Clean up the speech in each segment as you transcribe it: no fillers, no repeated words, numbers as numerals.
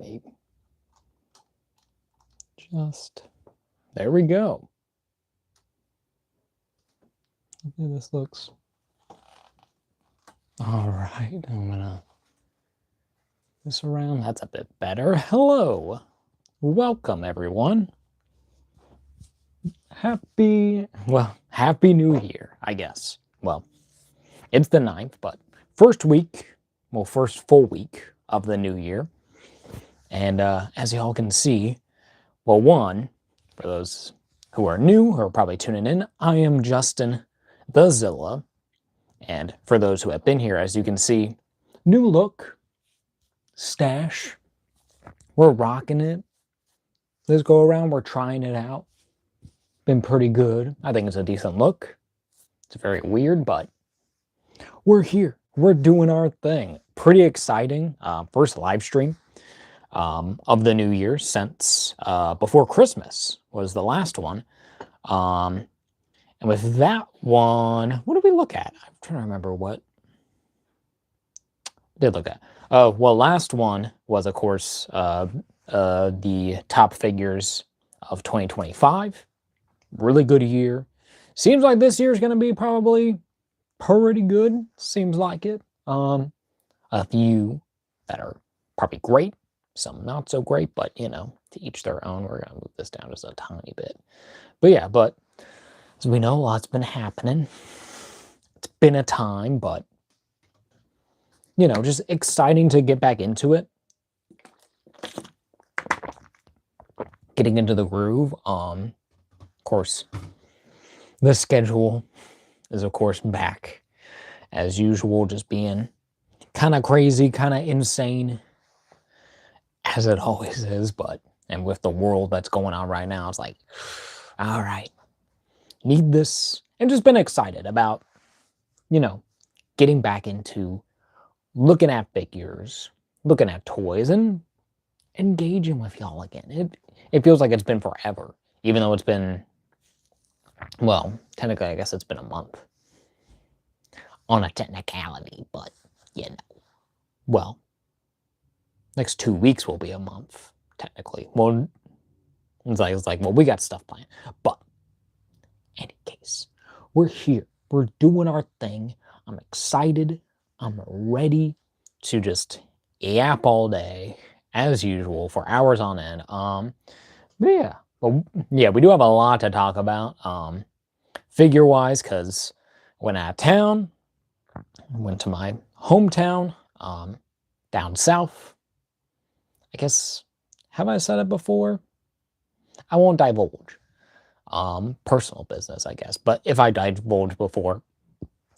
maybe. Just, there we go. Okay, this looks. All right, I'm gonna this around. That's a bit better. Hello, welcome everyone. Happy New Year, I guess. Well, it's the 9th, but first full week of the new year. And as y'all can see, well, one, for those who are new, who are probably tuning in, I am Justin the Zilla. And for those who have been here, as you can see, new look, stash. We're rocking it. This go around, we're trying it out. Been pretty good. I think it's a decent look. It's very weird, but we're here. We're doing our thing. Pretty exciting. First live stream of the new year since before Christmas was the last one. And with that one, what did we look at? I'm trying to remember what I did look at. Oh, well, last one was, of course, the top figures of 2025. Really good year. Seems like this year is going to be probably pretty good. Seems like it. A few that are probably great, some not so great, but you know, to each their own. We're going to move this down just a tiny bit. But yeah, but as we know, a lot's been happening. It's been a time, but you know, just exciting to get back into it. Getting into the groove. Of course, the schedule is of course back as usual, just being kind of crazy, kind of insane, as it always is. But and with the world that's going on right now, it's like, all right, need this. And just been excited about, you know, getting back into looking at figures, looking at toys, and engaging with y'all again. It feels like it's been forever, even though it's been, well, technically I guess it's been a month on a technicality, but you know, well, next 2 weeks will be a month technically. Well, it's like, well, we got stuff planned, but in any case, we're here. We're doing our thing. I'm excited. I'm ready to just yap all day as usual for hours on end. But yeah, we do have a lot to talk about figure wise, because went out of town, went to my hometown down south. I guess, have I said it before? I won't divulge personal business, I guess, but if I divulge before,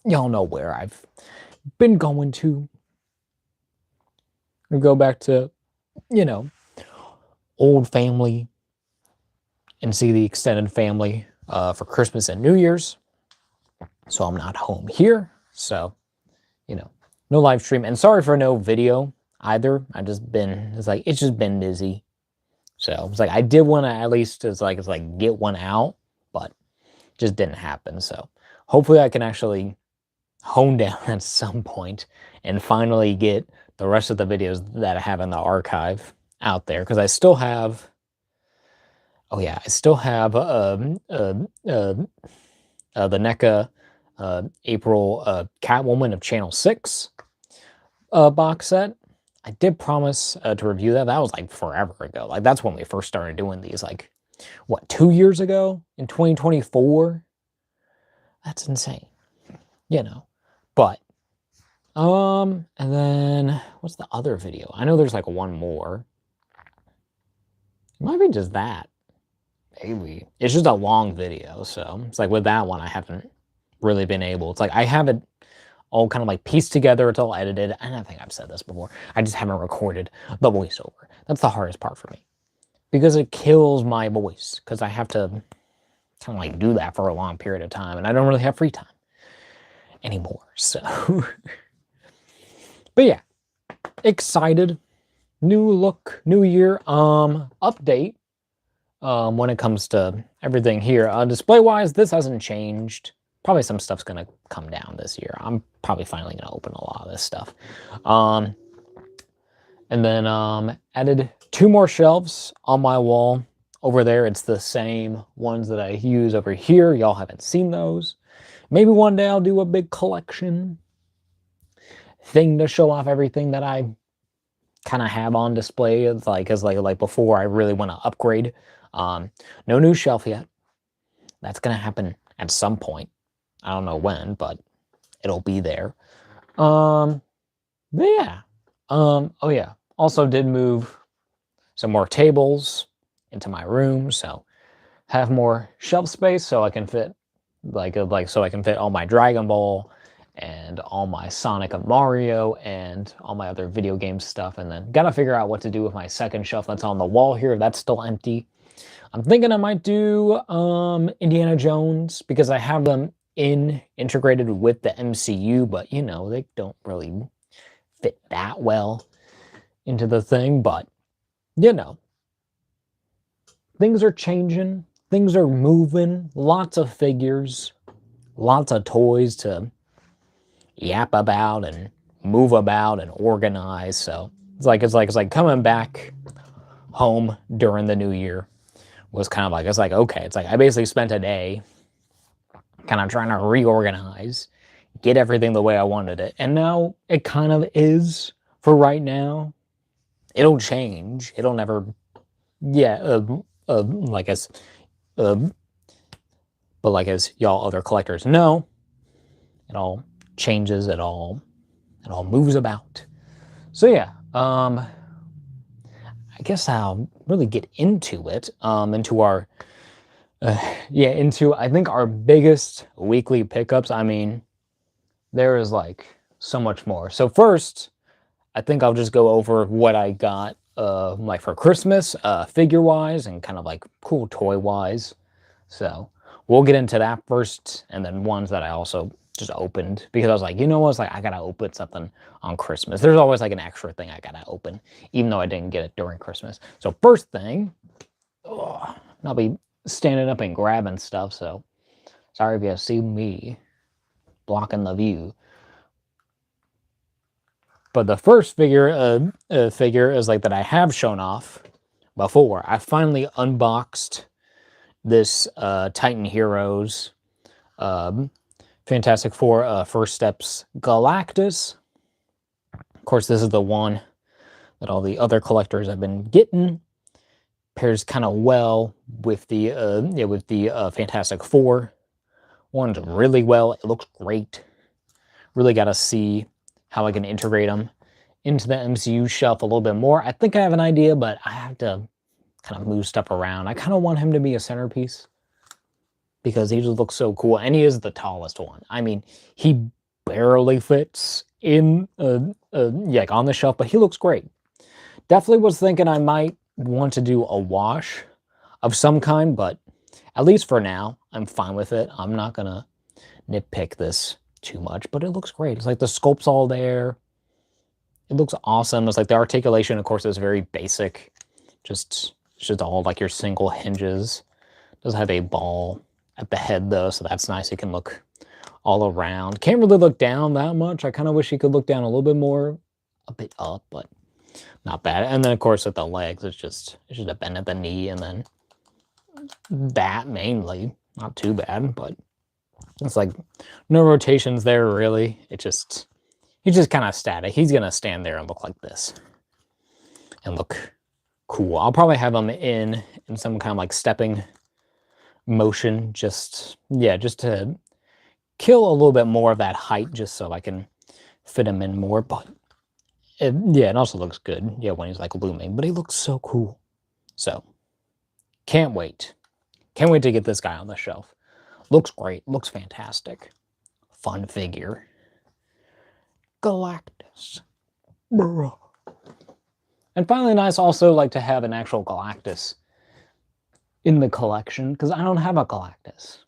y'all know where I've been going to. Go back to, you know, old family and see the extended family for Christmas and New Year's. So I'm not home here. So, you know, no live stream. And sorry for no video either. It's just been busy. So it's like I did want to at least it's like get one out, but just didn't happen. So hopefully I can actually hone down at some point and finally get the rest of the videos that I have in the archive out there, because I still have, oh yeah, I still have the NECA April Catwoman of Channel 6 box set. I did promise to review that. That was like forever ago. Like that's when we first started doing these, like what, 2 years ago in 2024? That's insane, you know. But and then what's the other video? I know there's like one more. It might be just that. Maybe. It's just a long video, so it's like with that one I haven't really been able. It's like I have it all kind of like pieced together, it's all edited, and I think I've said this before, I just haven't recorded the voiceover. That's the hardest part for me, because it kills my voice, because I have to kind of like do that for a long period of time, and I don't really have free time anymore, so. But yeah, excited, new look, new year, update, when it comes to everything here. Display-wise, this hasn't changed. Probably some stuff's gonna come down this year. I'm probably finally gonna open a lot of this stuff. And And then added 2 more shelves on my wall over there. It's the same ones that I use over here. Y'all haven't seen those. Maybe one day I'll do a big collection thing to show off everything that I kind of have on display. It's like, like before I really want to upgrade. No new shelf yet. That's gonna happen at some point. I don't know when, but it'll be there. But yeah. Oh yeah. Also did move some more tables into my room, so have more shelf space so I can fit so I can fit all my Dragon Ball and all my Sonic and Mario and all my other video game stuff. And then gotta figure out what to do with my second shelf that's on the wall here. That's still empty. I'm thinking I might do Indiana Jones because I have them integrated with the MCU, but you know, they don't really fit that well into the thing. But you know, things are changing, things are moving, lots of figures, lots of toys to yap about and move about and organize. So it's like coming back home during the new year was kind of like, it's like, okay, it's like I basically spent a day kind of trying to reorganize, get everything the way I wanted it. And now it kind of is for right now. It'll change. It'll never, yeah, like as, but like as y'all other collectors know, it all changes, it all moves about. So yeah, I guess I'll really get into it, into our, into I think our biggest weekly pickups. I mean, there is like so much more. So first, I think I'll just go over what I got like for Christmas, figure-wise and kind of like cool toy-wise. So we'll get into that first, and then ones that I also just opened because I was like, you know what, it's like I gotta open something on Christmas. There's always like an extra thing I gotta open, even though I didn't get it during Christmas. So first thing, I'll be standing up and grabbing stuff, so sorry if you see me blocking the view. But the first figure is like that I have shown off before. I finally unboxed this Titan Heroes Fantastic Four First Steps Galactus. Of course, this is the one that all the other collectors have been getting. Pairs kind of well with the Fantastic Four ones really well. It looks great. Really got to see how I can integrate them into the MCU shelf a little bit more. I think I have an idea, but I have to kind of move stuff around. I kind of want him to be a centerpiece because he just looks so cool, and he is the tallest one. I mean, he barely fits in like on the shelf, but he looks great. Definitely was thinking I might want to do a wash of some kind, but at least for now, I'm fine with it. I'm not gonna nitpick this too much, but it looks great. It's like the sculpt's all there. It looks awesome. It's like the articulation, of course, is very basic. Just all like your single hinges. Does have a ball at the head though, so that's nice. It can look all around. Can't really look down that much. I kind of wish he could look down a little bit more, a bit up, but not bad. And then of course with the legs, it's just a bend at the knee, and then that mainly, not too bad, but it's like no rotations there really. He's just kind of static. He's gonna stand there and look like this and look cool. I'll probably have him in some kind of like stepping motion, just to kill a little bit more of that height, just so I can fit him in more. But it also looks good, when he's like looming. But he looks so cool. So can't wait to get this guy on the shelf. Looks great, looks fantastic. Fun figure. Galactus. And finally, nice also like to have an actual Galactus in the collection, because I don't have a Galactus.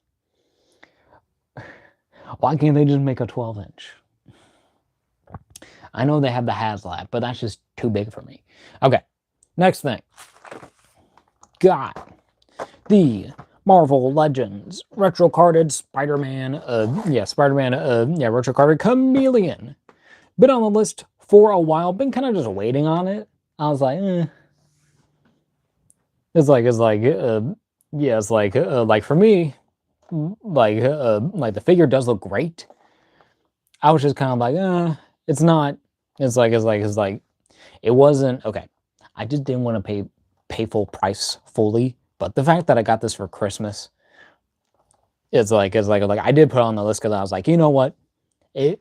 Why can't they just make a 12-inch? I know they have the HasLab, but that's just too big for me. Okay, next thing. Got the Marvel Legends retro carded Spider-Man, retro carded Chameleon. Been on the list for a while, been kind of just waiting on it. I was like, yeah, it's like for me, like the figure does look great. I was just kind of like, it's not. It wasn't okay. I just didn't want to pay full price fully, but the fact that I got this for Christmas, it's like I did put it on the list because I was like, you know what, like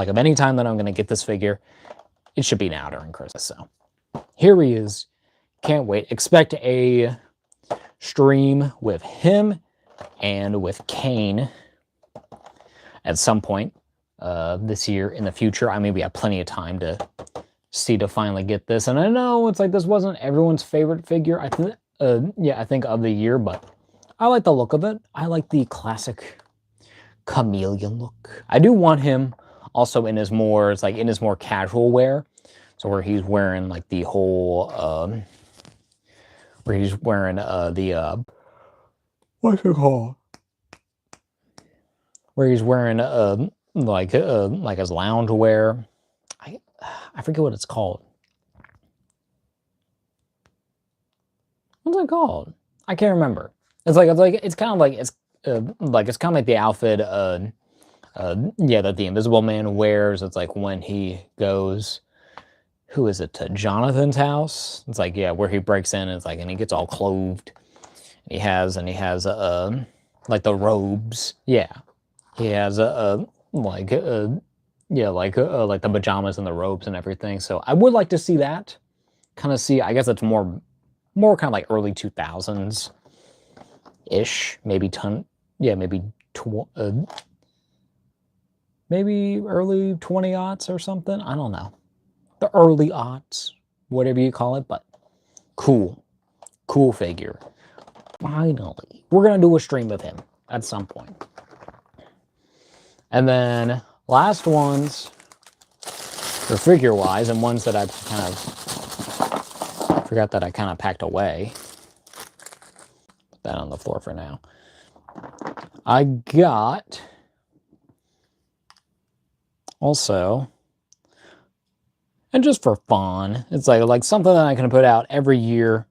of any time that I'm gonna get this figure, it should be now during Christmas. So here he is. Can't wait. Expect a stream with him and with Kane at some point this year in the future. I maybe have plenty of time to finally get this. And I know it's like this wasn't everyone's favorite figure. I think of the year, but I like the look of it. I like the classic chameleon look. I do want him also in his more casual wear. So where he's wearing like the whole where he's wearing what's it called? Where he's wearing like his lounge wear. I forget what it's called. What's it called? I can't remember. It's kind of like the outfit that the Invisible Man wears. It's like when he goes, who is it, to Jonathan's house? It's like, yeah, where he breaks in, it's like, and he gets all clothed. He has like the robes. Yeah. He has like the pajamas and the robes and everything. So I would like to see that. Kind of see, I guess it's more kind of like early 2000s ish, maybe maybe early 20-aughts or something. I don't know. The early aughts, whatever you call it, but cool figure. Finally, we're gonna do a stream of him at some point. And then last ones for figure-wise, and ones that I kind of forgot that I kind of packed away. Put that on the floor for now. I got also, and just for fun, it's like something that I can put out every year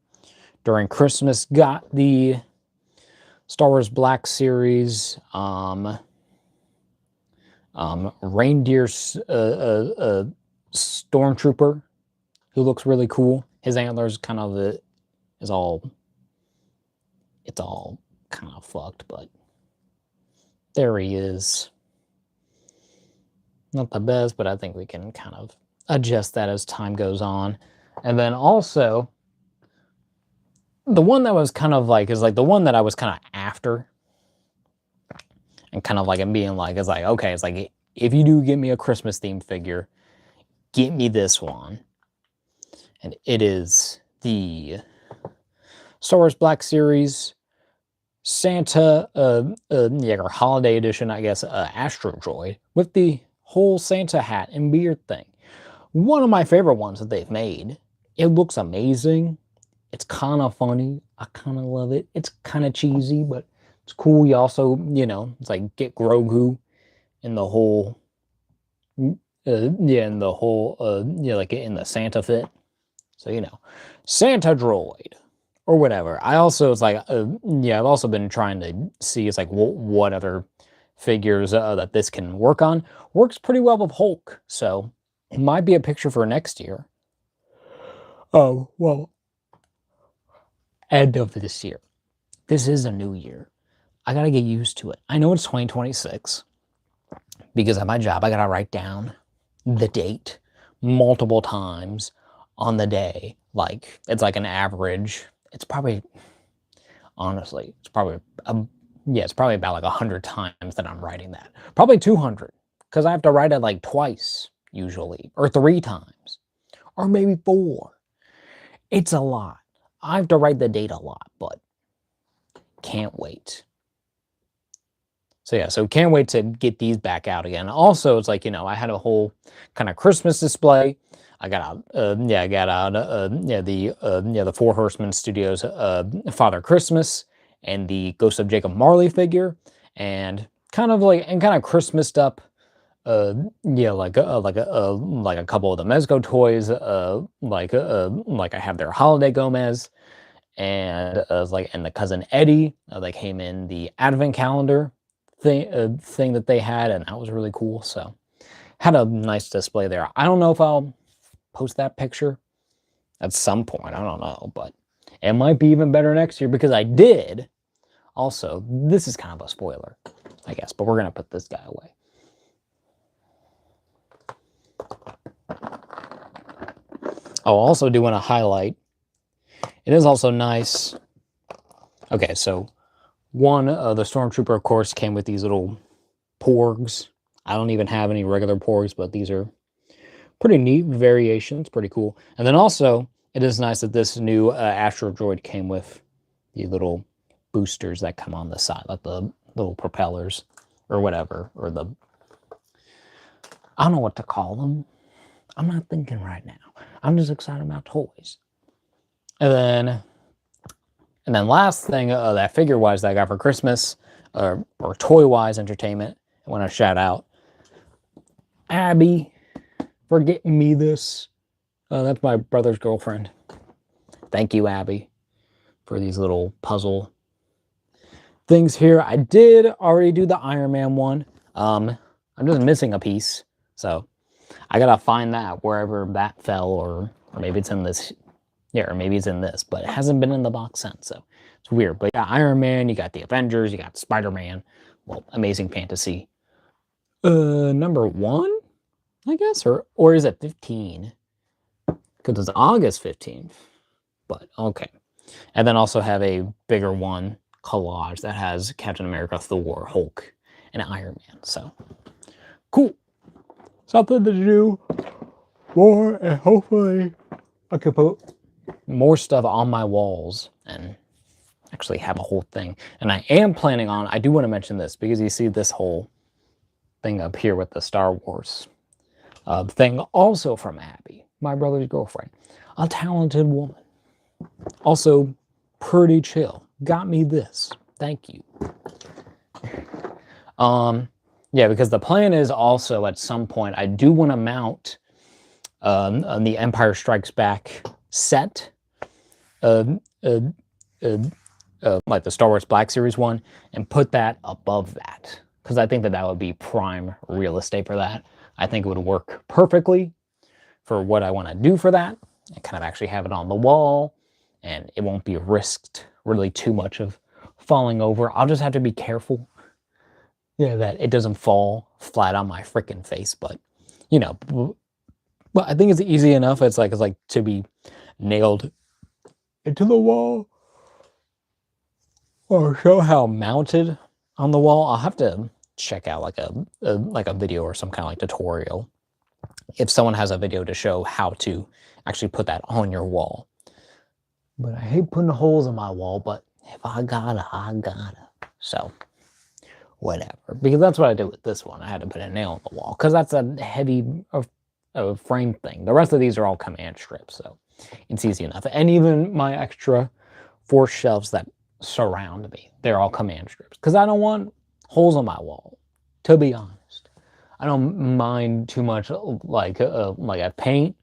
during Christmas. Got the Star Wars Black Series reindeer stormtrooper, who looks really cool. His antlers kind of it's all kind of fucked, but there he is. Not the best, but I think we can kind of adjust that as time goes on. And then also, the one that was kind of like, is like the one that I was kind of after. And kind of like it being like, it's like, okay, it's like, if you do get me a Christmas themed figure, get me this one. And it is the Star Wars Black Series Santa, or holiday edition, I guess, Astro Droid with the whole Santa hat and beard thing. One of my favorite ones that they've made. It looks amazing. It's kind of funny. I kind of love it. It's kind of cheesy, but it's cool. You also, it's like get Grogu in the whole, like in the Santa fit. So, Santa Droid or whatever. I also, it's like, I've also been trying to see, it's like, what other figures that this can work on. Works pretty well with Hulk, so it might be a picture for next year. Oh, well, end of this year. This is a new year. I gotta get used to it. I know it's 2026 because at my job, I gotta write down the date multiple times on the day. Like, it's like an average. It's probably, honestly, it's probably about like 100 times that I'm writing that. Probably 200, because I have to write it like twice usually, or 3 times, or maybe 4. It's a lot. I have to write the date a lot, but can't wait. So yeah, so can't wait to get these back out again. Also, it's like, I had a whole kind of Christmas display. I got out, the Four Horsemen Studios Father Christmas and the Ghost of Jacob Marley figure, and kind of Christmased up yeah, like a couple of the Mezco toys, like I have their holiday Gomez, and and the cousin Eddie, they came in the advent calendar thing that they had, and that was really cool. So had a nice display there. I don't know if I'll post that picture at some point. I don't know, but it might be even better next year because I did. Also, this is kind of a spoiler, I guess, but we're gonna put this guy away. I also do want to highlight, it is also nice. Okay, so one, the Stormtrooper, of course, came with these little porgs. I don't even have any regular porgs, but these are pretty neat variations, pretty cool. And then also, it is nice that this new Astro Droid came with the little boosters that come on the side, like the little propellers or whatever, or the, I don't know what to call them. I'm not thinking right now. I'm just excited about toys. And then last thing, that figure-wise that I got for Christmas, or toy-wise entertainment, I want to shout out Abby for getting me this. That's my brother's girlfriend. Thank you, Abby, for these little puzzle things here. I did already do the Iron Man one. I'm just missing a piece, so I gotta find that wherever that fell, or maybe it's in this. Yeah, or maybe it's in this, but it hasn't been in the box since, so it's weird. But you got Iron Man, you got the Avengers, you got Spider-Man. Well, Amazing Fantasy. Number 1, I guess, or is it 15? Because it's August 15th. But okay. And then also have a bigger one collage that has Captain America, Thor, Hulk, and Iron Man. So cool. Something to do more, and hopefully I can put more stuff on my walls and actually have a whole thing. And I am planning on, I do want to mention this because you see this whole thing up here with the Star Wars thing, also from Abby, my brother's girlfriend, a talented woman, also pretty chill, got me this. Thank you. Yeah, because the plan is also at some point I do want to mount on the Empire Strikes Back set, like the Star Wars Black Series one, and put that above that, because I think that would be prime real estate for that. I think it would work perfectly for what I want to do for that, and kind of actually have it on the wall, and it won't be risked really too much of falling over. I'll just have to be careful, yeah, that it doesn't fall flat on my freaking face. But you know, well, I think it's easy enough. It's like to be nailed into the wall or show how mounted on the wall. I'll have to check out like a video or some kind of like tutorial if someone has a video to show how to actually put that on your wall. But I hate putting holes in my wall, but if I gotta, I gotta. So whatever, because that's what I did with this one. I had to put a nail on the wall because that's a heavy frame thing. The rest of these are all command strips, so it's easy enough. And even my extra 4 shelves that surround me, they're all command strips because I don't want holes on my wall, to be honest. I don't mind too much like a paint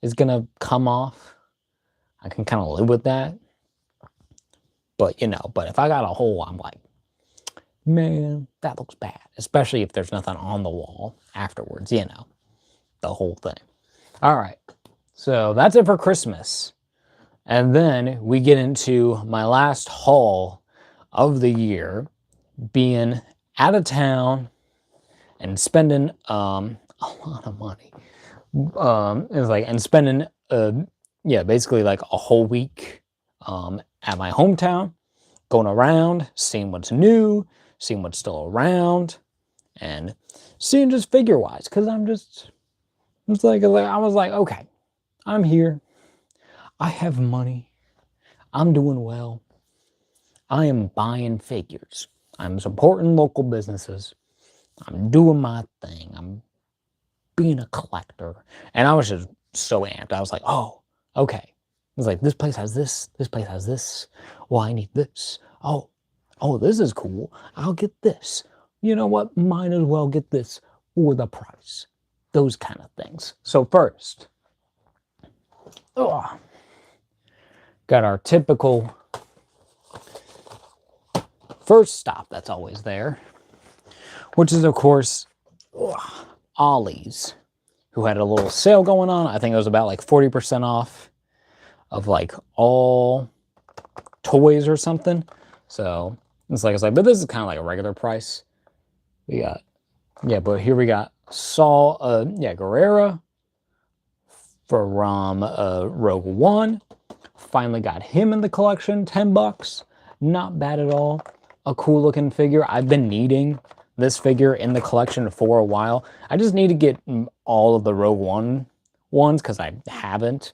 is gonna come off. I can kind of live with that. But you know, but if I got a hole, I'm like, man, that looks bad, especially if there's nothing on the wall afterwards, you know, the whole thing. All right, so that's it for Christmas. And then we get into my last haul of the year, being out of town and spending a lot of money. It's like, and spending yeah, basically like a whole week at my hometown, going around, seeing what's new, seeing what's still around, and seeing just figure-wise, because I was like, okay, I'm here. I have money. I'm doing well. I am buying figures. I'm supporting local businesses. I'm doing my thing. I'm being a collector. And I was just so amped. I was like, oh, okay. I was like, this place has this. This place has this. Well, I need this. Oh, this is cool. I'll get this. You know what? Might as well get this. for the price. Those kind of things. So first, got our typical first stop that's always there, which is, of course, Ollie's, who had a little sale going on. I think it was about like 40% off of like all toys or something. So it's like, but this is kind of like a regular price. We got, but here we got Saul, Guerrera from Rogue One. Finally got him in the collection, $10. Not bad at all. A cool looking figure. I've been needing this figure in the collection for a while. I just need to get all of the Rogue One ones because I haven't.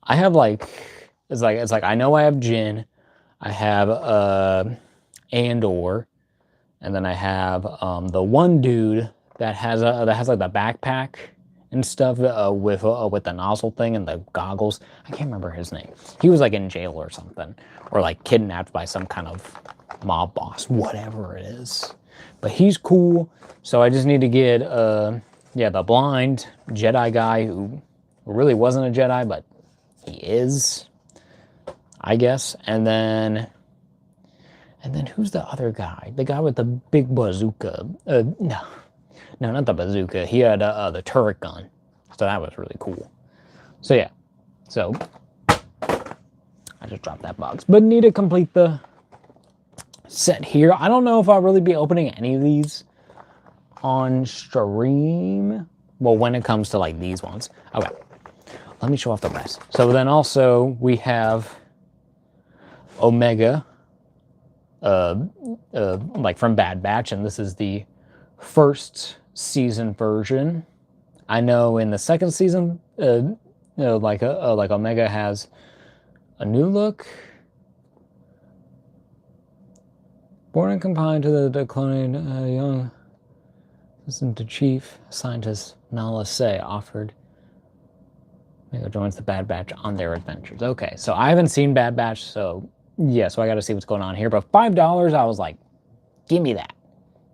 I have like, it's like I know I have Jin, I have Andor, and then I have the one dude that has like the backpack and stuff with the nozzle thing and the goggles. I can't remember his name. He was like in jail or something, or like kidnapped by some kind of mob boss, whatever it is. But he's cool. So I just need to get the blind Jedi guy who really wasn't a Jedi, but he is, I guess. And then who's the other guy? The guy with the big bazooka. No, not the bazooka. He had the turret gun. So that was really cool. So yeah. So I just dropped that box. But need to complete the set here. I don't know if I'll really be opening any of these on stream. Well, when it comes to like these ones. Okay. Let me show off the rest. So then also we have Omega, like from Bad Batch, and this is the first season version. I know in the second season, like Omega has a new look. Born and confined to the cloning young assistant to Chief Scientist Nala Se offered. Omega joins the Bad Batch on their adventures. Okay, so I haven't seen Bad Batch, so yeah, so I got to see what's going on here. But $5, I was like, give me that.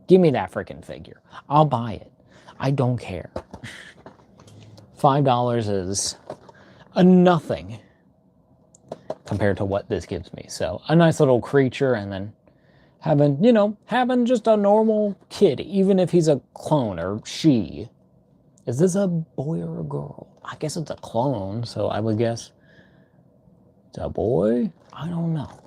Give me that freaking figure. I'll buy it. I don't care. $5 is a nothing compared to what this gives me. So a nice little creature, and then having just a normal kid, even if he's a clone or she. Is this a boy or a girl? I guess it's a clone, so I would guess it's a boy? I don't know.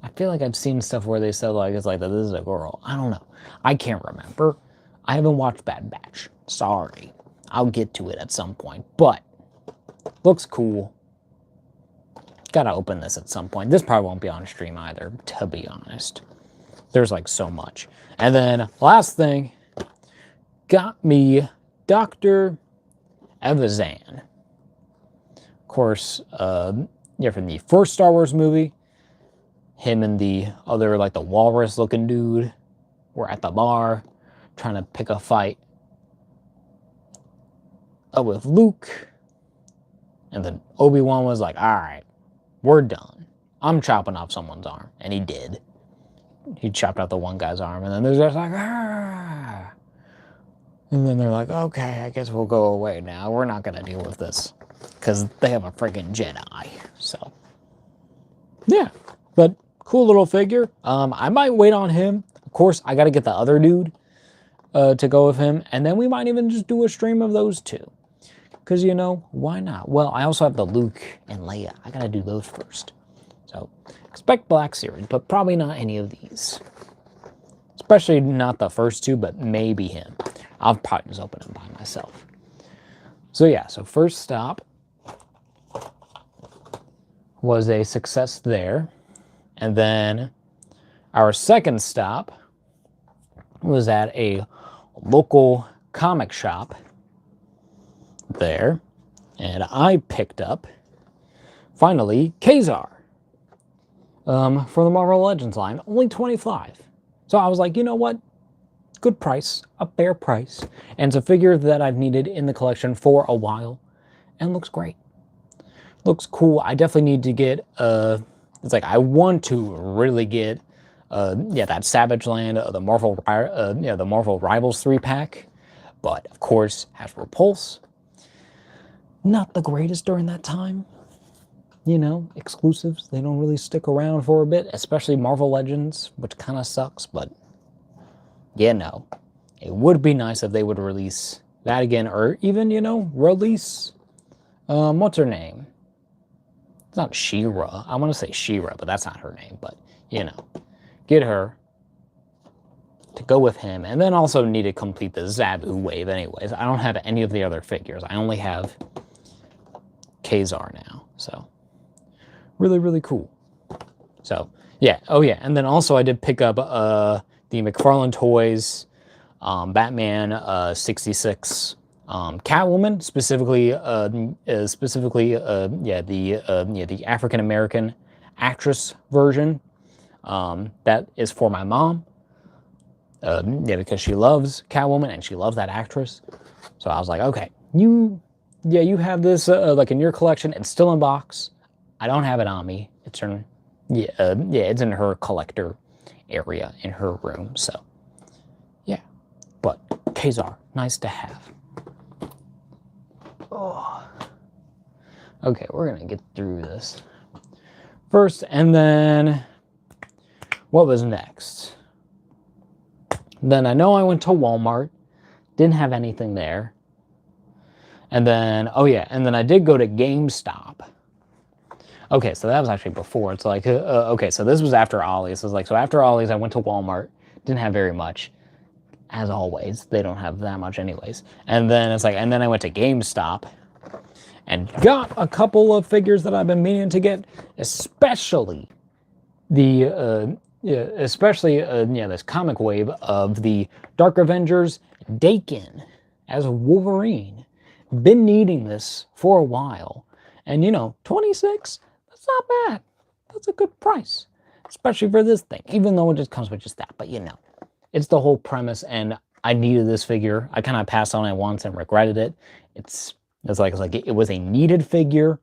I feel like I've seen stuff where they said like it's like that this is a girl. I don't know. I can't remember. I haven't watched Bad Batch. Sorry. I'll get to it at some point. But looks cool. Gotta open this at some point. This probably won't be on stream either, to be honest. There's like so much. And then last thing, got me Dr. Evazan. Of course, from the first Star Wars movie, him and the other, like the walrus looking dude, were at the bar trying to pick a fight with Luke. And then Obi-Wan was like, all right, we're done. I'm chopping off someone's arm. And he did. He chopped out the one guy's arm. And then there's just like, ah. And then they're like, okay, I guess we'll go away now. We're not going to deal with this. Because they have a freaking Jedi. So, yeah. But cool little figure. I might wait on him. Of course, I got to get the other dude to go with him. And then we might even just do a stream of those two. Because, why not? Well, I also have the Luke and Leia. I got to do those first. So, expect Black Series, but probably not any of these. Especially not the first two, but maybe him. I'll probably just open them by myself. So yeah, so first stop was a success there. And then our second stop was at a local comic shop there. And I picked up, finally, Kazar from the Marvel Legends line, only $25. So I was like, you know what? Good price, a fair price. And it's a figure that I've needed in the collection for a while. And looks great. Looks cool. I definitely need to get, it's like I want to really get yeah, that Savage Land, the Marvel, yeah, the Marvel Rivals 3-pack. But of course, has Repulse. Not the greatest during that time. You know, exclusives, they don't really stick around for a bit, especially Marvel Legends, which kind of sucks, but yeah, no. It would be nice if they would release that again, or even, you know, release, what's her name? It's not She-Ra. I want to say She-Ra, but that's not her name, but, you know, get her to go with him, and then also need to complete the Zabu wave anyways. I don't have any of the other figures. I only have Kazar now, so really, really cool. So, yeah. Oh, yeah. And then also I did pick up the McFarlane Toys Batman 66 Catwoman, specifically yeah, the African American actress version. That is for my mom. Yeah, because she loves Catwoman and she loves that actress. So I was like, okay, you have this like in your collection. It's still in box. I don't have it on me. It's in, yeah, it's in her collector area in her room. So, yeah. But Kazar, nice to have. Oh. Okay, we're gonna get through this first, and then what was next? Then I know I went to Walmart, didn't have anything there, and then and then I did go to GameStop. Okay, so that was actually before. It's like, okay, so this was after Ollie's. So, so after Ollie's, I went to Walmart. Didn't have very much. As always, they don't have that much anyways. And then it's like, and then I went to GameStop and got a couple of figures that I've been meaning to get, especially the, this comic wave of the Dark Avengers Dakin as Wolverine. Been needing this for a while. And, you know, 26, that's not bad. That's a good price, especially for this thing, even though it just comes with just that. But, you know, it's the whole premise, and I needed this figure. I kind of passed on it once and regretted it. It's like it was a needed figure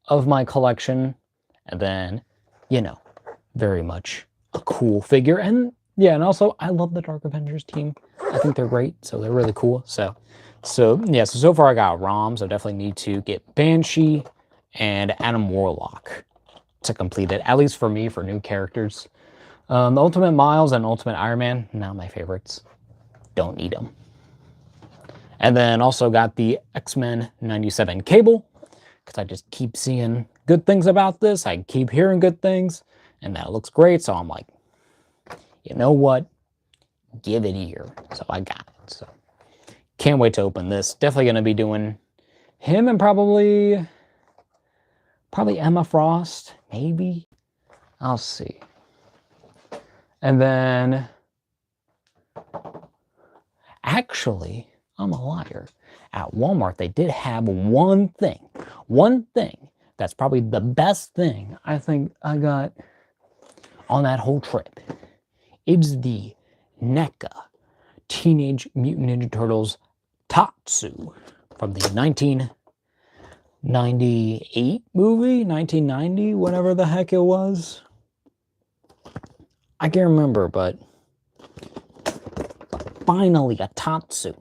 of my collection, and then, you know, very much a cool figure. And yeah, and also I love the Dark Avengers team. I think they're great, so they're really cool. So yeah, so far I got ROM, so definitely need to get Banshee and Adam Warlock to complete it, at least for me, for new characters. The Ultimate Miles and Ultimate Iron Man, not my favorites. Don't need them. And then also got the X-Men 97 Cable, because I just keep seeing good things about this. I keep hearing good things, and that looks great, so I'm like, you know what? Give it a year. So I got it. So can't wait to open this. Definitely going to be doing him and probably Emma Frost, maybe. I'll see. And then, actually, I'm a liar. At Walmart, they did have one thing that's probably the best thing I think I got on that whole trip. It's the NECA Teenage Mutant Ninja Turtles Tatsu from the 1998 movie, 1990, whatever the heck it was. I can't remember, but finally a Tatsu.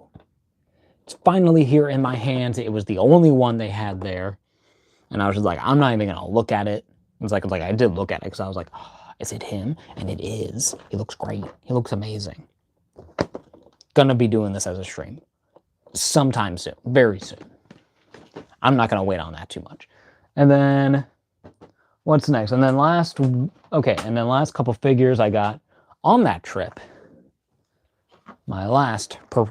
It's finally here in my hands. It was the only one they had there. And I was just like, I'm not even going to look at it. It's like I did look at it because I was like, oh, is it him? And it is. He looks great. He looks amazing. Gonna be doing this as a stream sometime soon, very soon. I'm not going to wait on that too much. And then what's next? And then last couple figures I got on that trip. My last full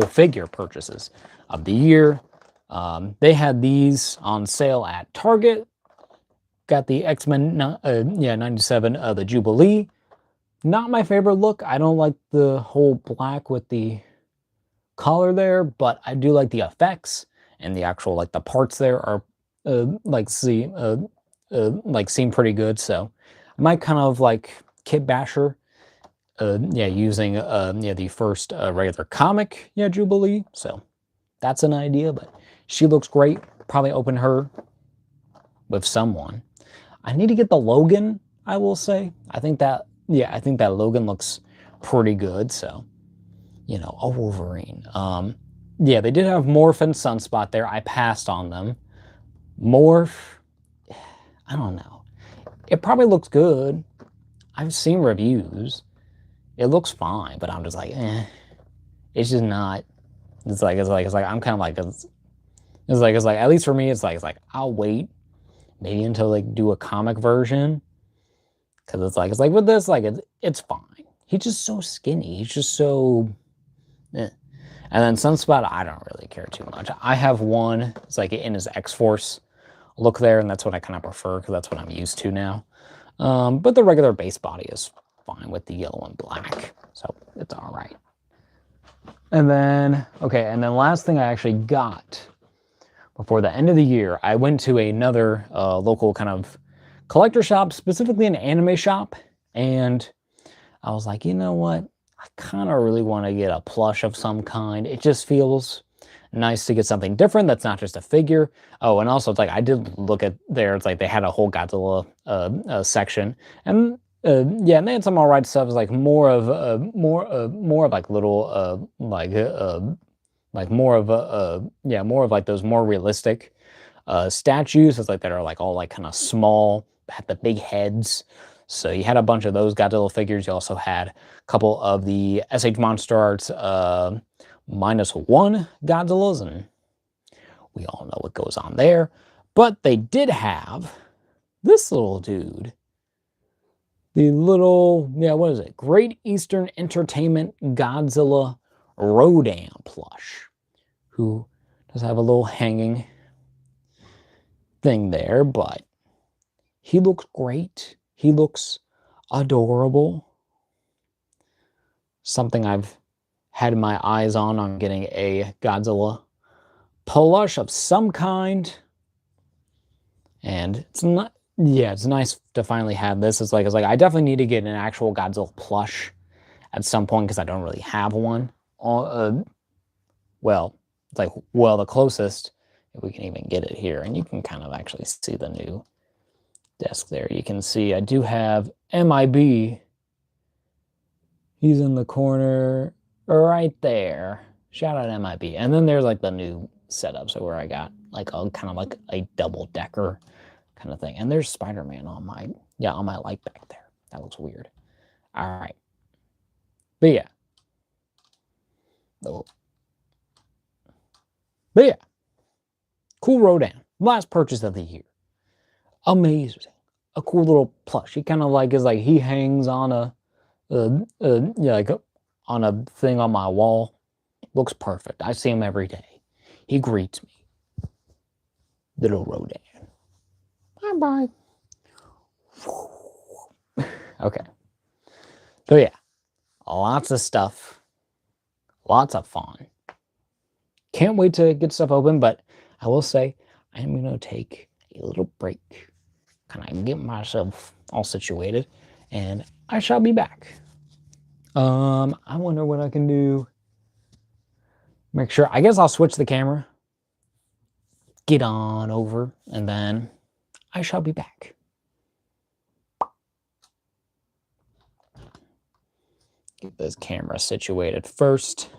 figure purchases of the year. They had these on sale at Target. Got the X-Men 97 the Jubilee. Not my favorite look. I don't like the whole black with the collar there, but I do like the effects and the actual the parts there are seem pretty good. So I might kind of Kit Basher, using the first regular comic Jubilee. So that's an idea, but she looks great. Probably open her with someone. I need to get the Logan, I will say. I think that Logan looks pretty good, so, you know, a Wolverine. Yeah, they did have Morph and Sunspot there. I passed on them. Morph, I don't know. It probably looks good. I've seen reviews. It looks fine, but I'm just like, eh. It's just not. It's like I'm kind of like it's like at least for me it's like I'll wait maybe until they do a comic version, because it's like with this like it's fine. He's just so skinny. He's just so. Eh. And then Sunspot, I don't really care too much. I have one. It's like in his X-Force look there, and that's what I kind of prefer because that's what I'm used to now. But the regular base body is fine with the yellow and black, so it's all right. And then, okay, and then last thing I actually got before the end of the year, I went to another local kind of collector shop, specifically an anime shop, and I was like, you know what? I kind of really want to get a plush of some kind. It just feels nice to get something different that's not just a figure. Oh, and also it's like I did look at there. It's like they had a whole Godzilla section, and yeah, and they had some alright stuff. It's like more of like little like more of like those more realistic statues. It's like that are like all like kind of small, had the big heads. So you had a bunch of those Godzilla figures. You also had a couple of the SH Monster Arts -1 Godzillas, and we all know what goes on there. But they did have this little dude. The little, yeah, what is it? Great Eastern Entertainment Godzilla Rodan plush, who does have a little hanging thing there, but he looks great. He looks adorable. Something I've had my eyes on getting a Godzilla plush of some kind. And it's not, yeah, it's nice to finally have this. It's like I definitely need to get an actual Godzilla plush at some point because I don't really have one. Well, it's like, well, the closest, if we can even get it here, and you can kind of actually see the new desk there. You can see I do have MIB. He's in the corner right there. Shout out MIB. And then there's like the new setup, so where I got like a kind of like a double decker kind of thing. And there's Spider-Man on my light back there. That looks weird. All right. But yeah. Oh. But yeah. Cool Rodan. Last purchase of the year. Amazing. A cool little plush. He kind of like is like he hangs on yeah, like on a thing on my wall. Looks perfect. I see him every day. He greets me. Little Rodan. Bye-bye. Okay. So yeah, lots of stuff. Lots of fun. Can't wait to get stuff open, but I will say I'm going to take a little break. Kind of get myself all situated, and I shall be back. I wonder what I can do. Make sure, I guess I'll switch the camera. Get on over, and then I shall be back. Get this camera situated first.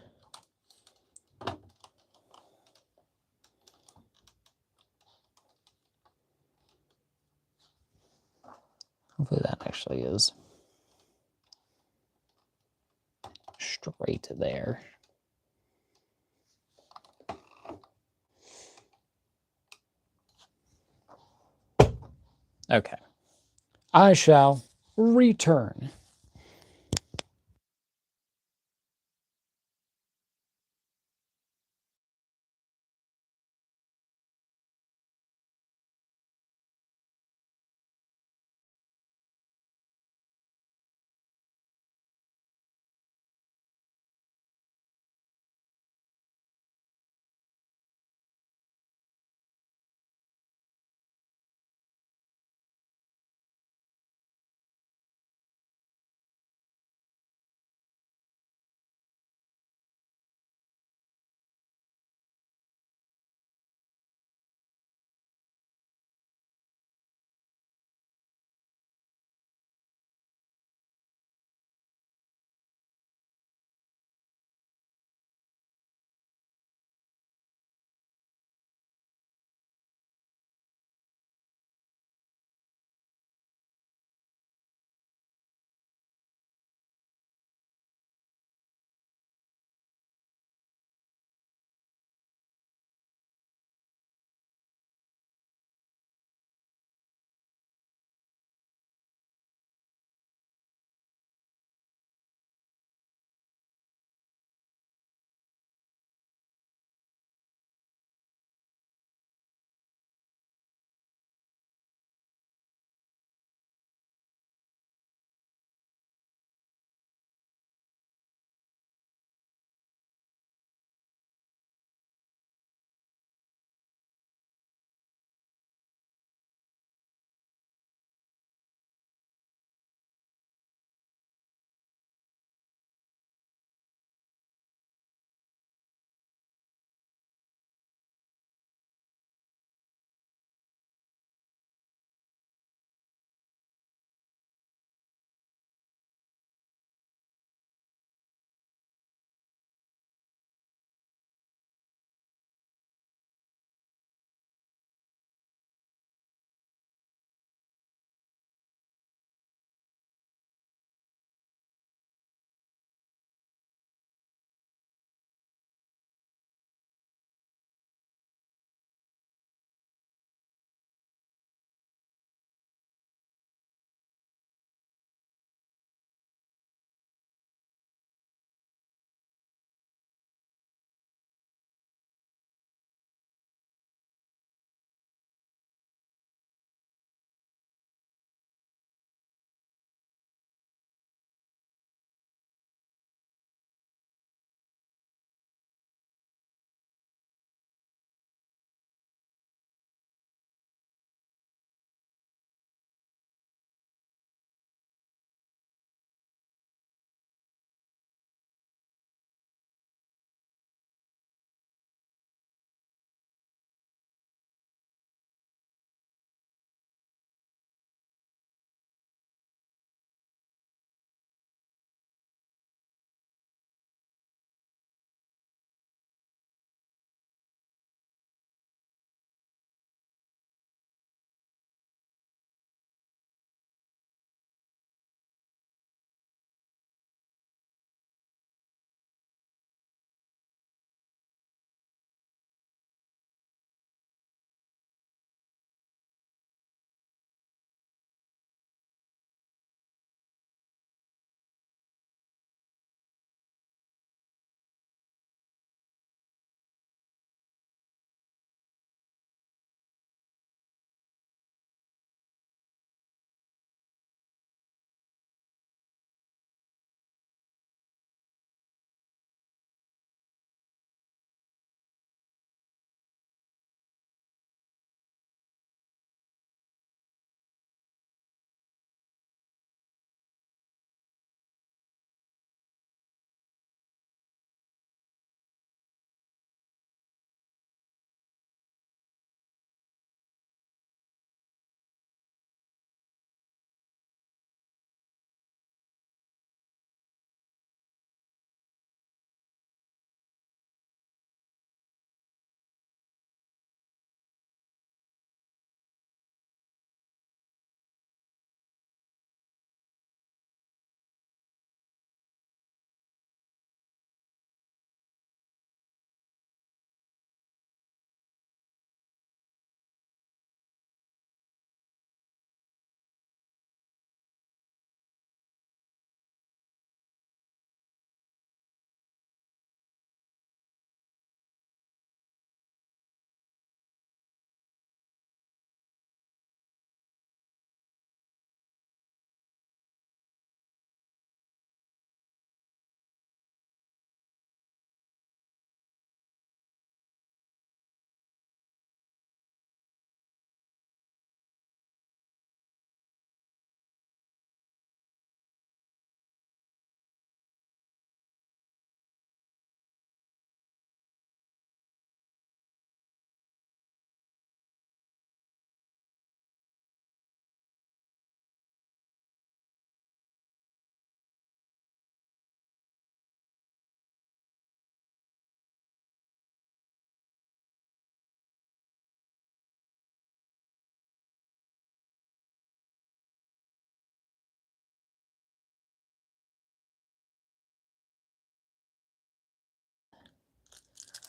Hopefully that actually is straight there. Okay. I shall return.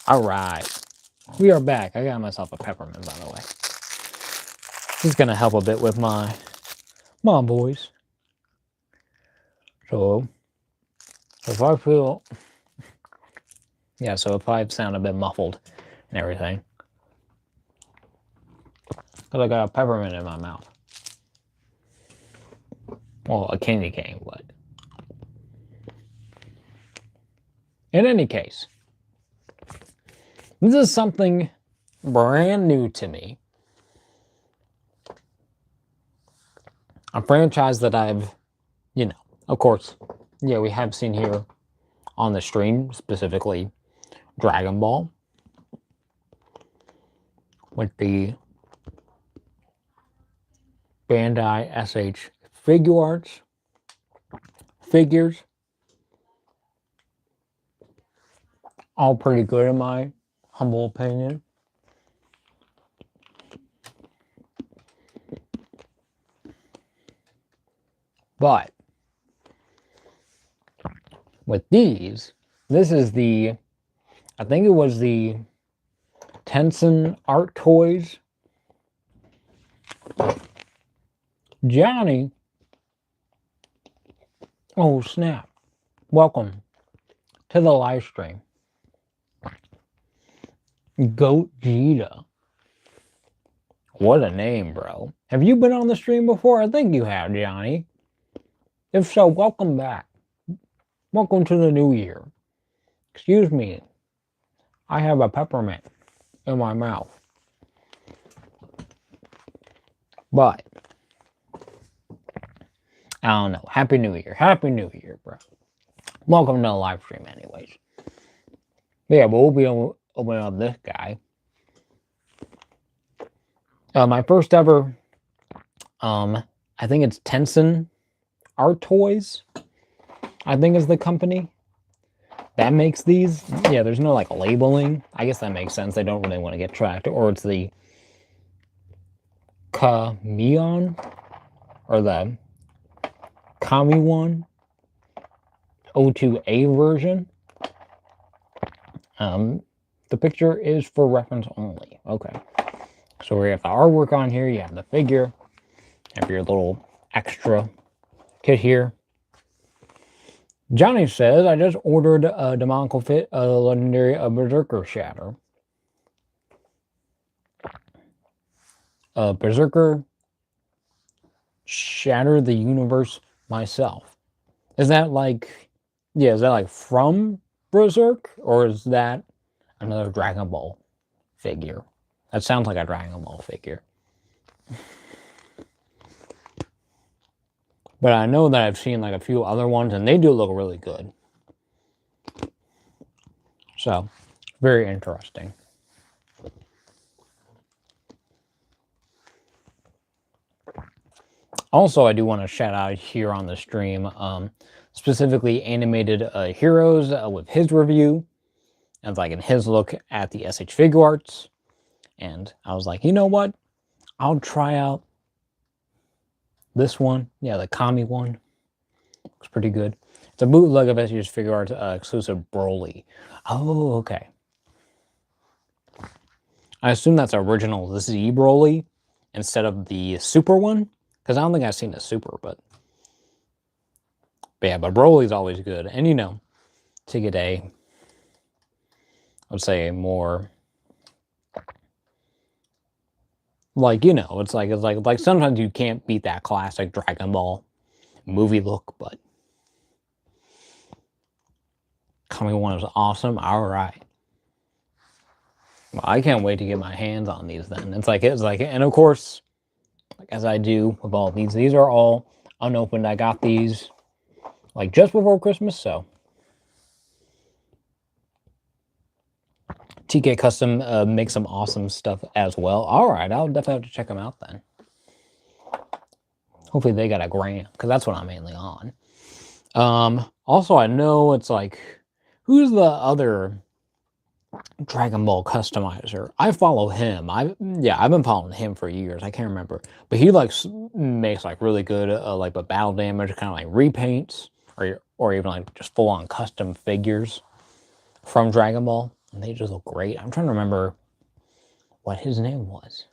All right. We are back. I got myself a peppermint, by the way. This is going to help a bit with my voice. So if I feel... Yeah, so if I sound a bit muffled and everything, because I got a peppermint in my mouth. Well, a candy cane, but... In any case, this is something brand new to me. A franchise that I've, you know, of course, yeah, we have seen here on the stream, specifically Dragon Ball, with the Bandai SH figures. All pretty good in my humble opinion. But with these, this is the, I think it was the Tensen Art Toys. Johnny. Oh, snap. Welcome to the live stream. Gogeta. What a name, bro. Have you been on the stream before? I think you have, Johnny. If so, welcome back. Welcome to the new year. Excuse me. I have a peppermint in my mouth. But, I don't know. Happy New Year. Happy New Year, bro. Welcome to the live stream anyways. Yeah, but we'll be opening up this guy. My first ever, I think it's Tensen Art Toys, I think is the company that makes these. Yeah, there's no like labeling. I guess that makes sense. They don't really want to get tracked. Or it's the Kamione or the Kamione O2A version. The picture is for reference only. Okay. So we have the artwork on here. You have the figure. You have your little extra kit here. Johnny says, I just ordered a demonical fit, a legendary Berserker Shatter. Berserker Shatter the Universe myself. Is that like, yeah, is that like from Berserk? Or is that another Dragon Ball figure? That sounds like a Dragon Ball figure. But I know that I've seen like a few other ones and they do look really good. So, very interesting. Also, I do want to shout out here on the stream, specifically Animated Heroes with his review. And like in his look at the SH Figure Arts. And I was like, you know what? I'll try out this one. Yeah, the Kami one. Looks pretty good. It's a bootleg of SH Figure Arts exclusive Broly. Oh, okay. I assume that's original Z Broly instead of the Super one. Because I don't think I've seen the Super, but yeah, but Broly's always good. And you know, to get a, I would say a more, like, you know, it's like sometimes you can't beat that classic Dragon Ball movie look, but Kami one is awesome. All right. Well, I can't wait to get my hands on these then. It's like, and of course, like as I do with all of these are all unopened. I got these like just before Christmas, so. TK Custom makes some awesome stuff as well. All right, I'll definitely have to check them out then. Hopefully they got a grant, because that's what I'm mainly on. Also, I know it's like, who's the other Dragon Ball customizer? I follow him. I've been following him for years. I can't remember, but he like makes like really good like the battle damage, kind of like repaints, or even like just full on custom figures from Dragon Ball. And they just look great. I'm trying to remember what his name was.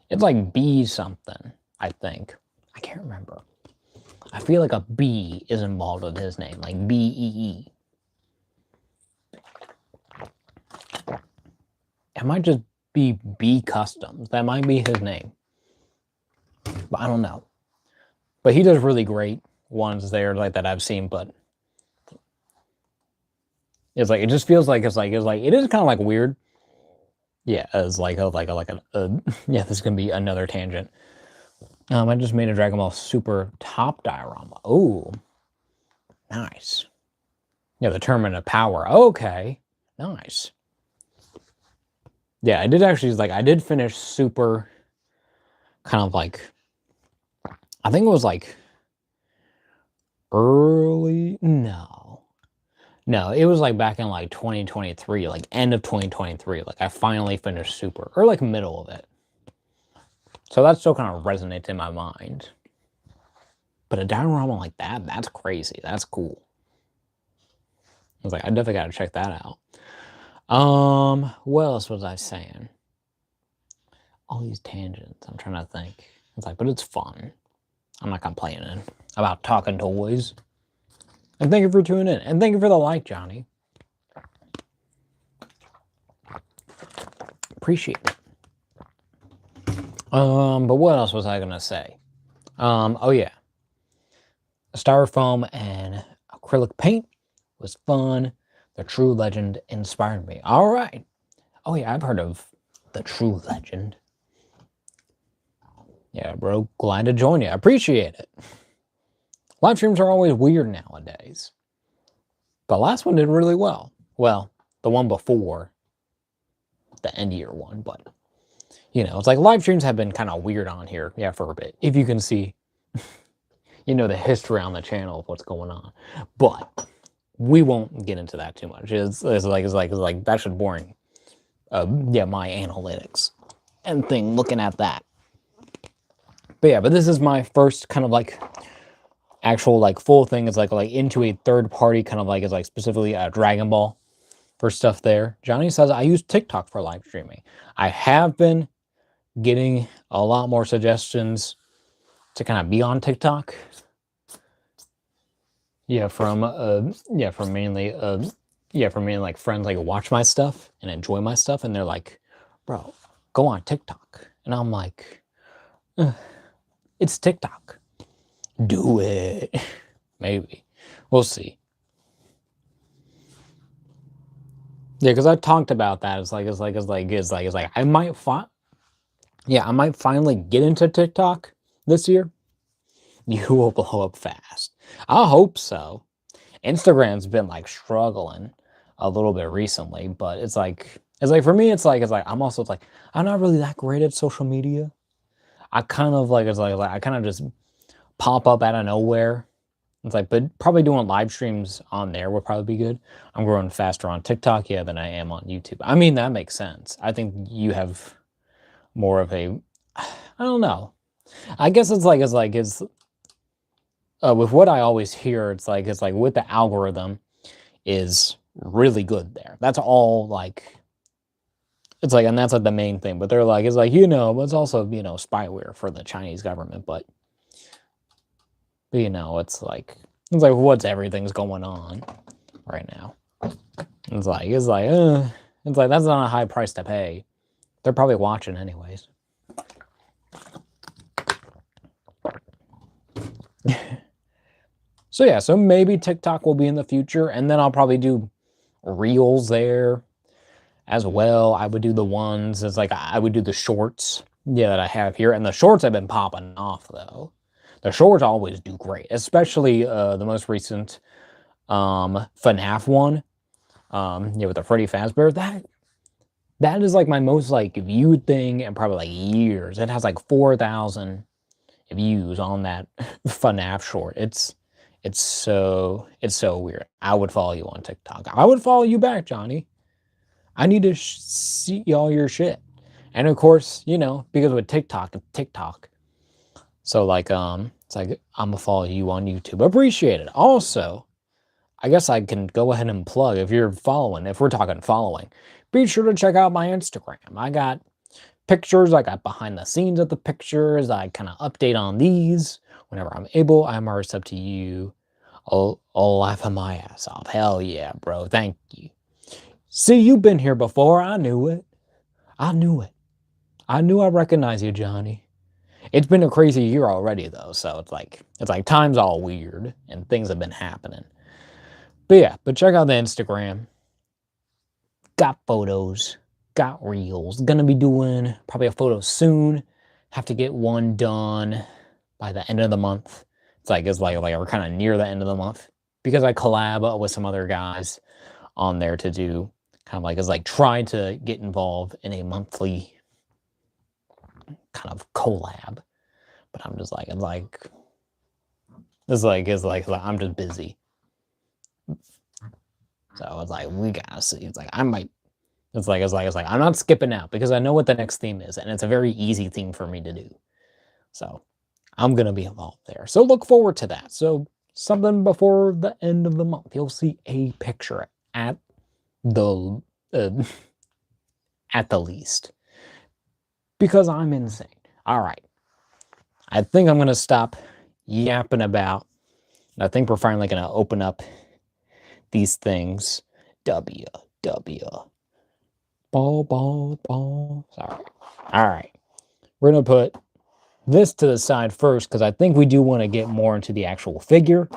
It's like B something, I think. I can't remember. I feel like a B is involved with his name, like B-E-E. It might just be B Customs. That might be his name. But I don't know. But he does really great ones there like that I've seen, but it's like, it just feels like it is kind of like weird. Yeah, it's like yeah, this is gonna be another tangent. I just made a Dragon Ball Super top diorama. Oh, nice. Yeah, the Tournament of Power. Okay, nice. Yeah, I did actually, like, I did finish Super kind of like, I think it was like early, no, it was like back in like 2023, like end of 2023. Like I finally finished Super, or like middle of it. So that still kind of resonates in my mind. But a diorama like that, that's crazy. That's cool. I was like, I definitely got to check that out. What else was I saying? All these tangents. I'm trying to think. It's like, but it's fun. I'm not complaining about talking toys. And thank you for tuning in. And thank you for the like, Johnny. Appreciate it. But what else was I gonna say? Oh yeah. Styrofoam and acrylic paint was fun. The True Legend inspired me. All right. Oh yeah, I've heard of the True Legend. Yeah, bro, glad to join you. I appreciate it. Live streams are always weird nowadays. But last one did really well. Well, the one before the end year one, but you know, it's like live streams have been kind of weird on here, yeah, for a bit. If you can see, you know, the history on the channel of what's going on. But we won't get into that too much. It's like that should boring. Yeah, my analytics and thing looking at that. But yeah, but this is my first kind of like actual like full thing. It's like into a third party kind of like, it's like specifically Dragon Ball for stuff there. Johnny says I use TikTok for live streaming. I have been getting a lot more suggestions to kind of be on TikTok. Yeah, from mainly like friends like watch my stuff and enjoy my stuff, and they're like, bro, go on TikTok. And I'm like, it's TikTok. Do it. Maybe. We'll see. Yeah, because I talked about that. It's like I might finally get into TikTok this year. You will blow up fast. I hope so. Instagram's been like struggling a little bit recently, but it's like for me, it's like I'm also like I'm not really that great at social media. I kind of like I kind of just pop up out of nowhere. It's like, but probably doing live streams on there would probably be good. I'm growing faster on TikTok, yeah, than I am on YouTube. I mean, that makes sense. I think you have more of a, I don't know. I guess it's with what I always hear, it's like with the algorithm is really good there. That's all like, it's like, and that's like the main thing, but they're like, it's like, you know, but it's also, you know, spyware for the Chinese government, but you know, it's like what's everything's going on right now. It's like that's not a high price to pay. They're probably watching anyways. So yeah, so maybe TikTok will be in the future, and then I'll probably do reels there as well. I would do the ones, it's like I would do the shorts, yeah, that I have here, and the shorts have been popping off though. The shorts always do great, especially the most recent FNAF one, yeah, with the Freddy Fazbear. That is like my most like viewed thing in probably like years. It has like 4,000 views on that FNAF short. It's so weird. I would follow you on TikTok. I would follow you back, Johnny. I need to see all your shit. And of course, you know, because with TikTok, it's TikTok. So like, it's like I'm gonna follow you on YouTube. Appreciate it. Also, I guess I can go ahead and plug, if you're following, if we're talking following, be sure to check out my Instagram. I got pictures, I got behind the scenes of the pictures, I kind of update on these whenever I'm able. I'm always up to you. I'll laugh my ass off. Hell yeah, bro. Thank you. See, you've been here before. I knew it. I knew it. I knew I recognized you, Johnny. It's been a crazy year already, though, so it's like time's all weird and things have been happening. But yeah, but check out the Instagram. Got photos, got reels. Gonna be doing probably a photo soon. Have to get one done by the end of the month. It's like we're kind of near the end of the month because I collab with some other guys on there to do kind of like try to get involved in a monthly kind of collab. But I'm just like I'm just busy. So it's like we gotta see. It's like I'm not skipping out because I know what the next theme is, and it's a very easy thing for me to do. So I'm gonna be involved there. So look forward to that. So something before the end of the month, you'll see a picture at the least. Because I'm insane. All right. I think I'm gonna stop yapping about. I think we're finally gonna open up these things. W. Ball. Sorry. All right. We're gonna put this to the side first because I think we do want to get more into the actual figure,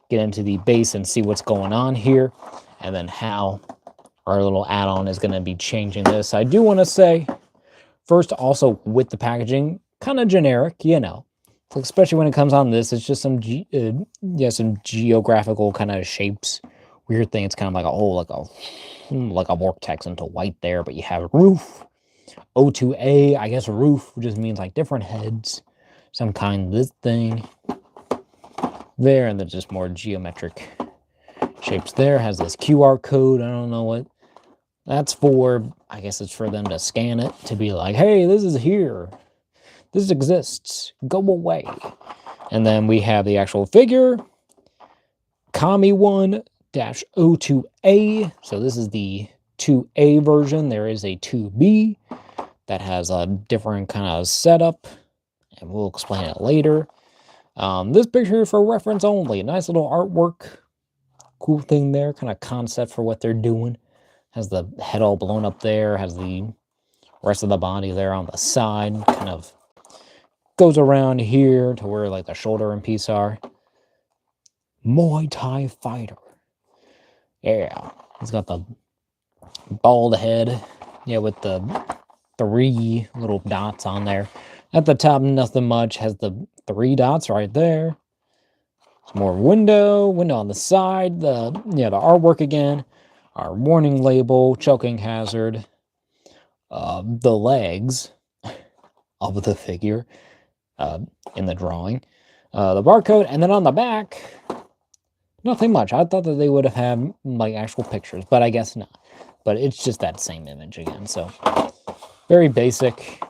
get into the base and see what's going on here, and then how our little add-on is going to be changing this. I do want to say, first, also with the packaging, kind of generic, you know, especially when it comes on this, it's just some geographical kind of shapes. Weird thing. It's kind of like a vortex into white there, but you have roof. O2A, I guess roof just means like different heads, some kind of this thing there, and then just more geometric shapes there. Has this QR code. I don't know what that's for. I guess it's for them to scan it to be like, hey, this is here. This exists. Go away. And then we have the actual figure, Kami1-O2A. So this is the 2A version. There is a 2B. That has a different kind of setup, and we'll explain it later. This picture is for reference only. Nice little artwork. Cool thing there, kind of concept for what they're doing. Has the head all blown up there, has the rest of the body there on the side. Kind of goes around here to where like the shoulder and piece are. Muay Tai Fighter. Yeah, he's got the bald head. Yeah, with the 3 little dots on there. At the top, nothing much. Has the 3 dots right there. Some more window on the side. The artwork again. Our warning label, choking hazard. The legs of the figure in the drawing. The barcode, and then on the back, nothing much. I thought that they would have had like actual pictures, but I guess not. But it's just that same image again, so very basic,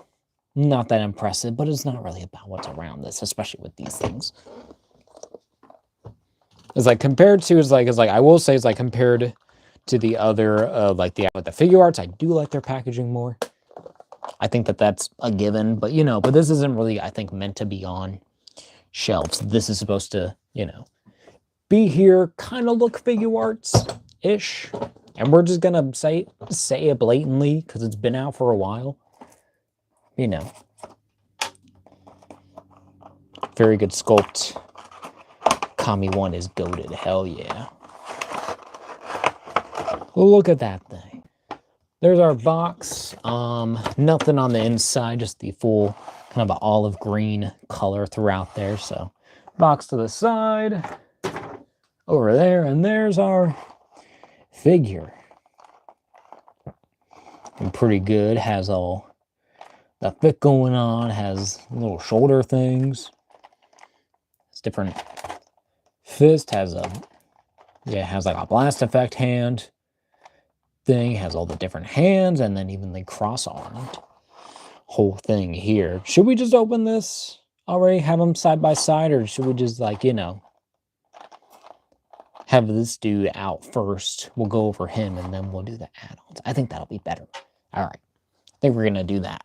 not that impressive, but it's not really about what's around this, especially with these things. It's like compared to, I will say, it's like compared to the other, with the figure arts, I do like their packaging more. I think that that's a given, but but this isn't really, I think, meant to be on shelves. This is supposed to, be here, kind of look figure arts-ish. And we're just gonna say it blatantly because it's been out for a while. Very good sculpt. Kami1 is goated. Hell yeah. Look at that thing. There's our box. Nothing on the inside, just the full kind of an olive green color throughout there. So box to the side. Over there, and there's our figure. And pretty good. Has all the fit going on. Has little shoulder things. It's different. Fist has has like a blast effect hand thing. Has all the different hands, and then even the cross-armed whole thing here. Should we just open this already? Have them side by side, or should we just have this dude out first. We'll go over him, and then we'll do the add-ons. I think that'll be better. All right. I think we're going to do that.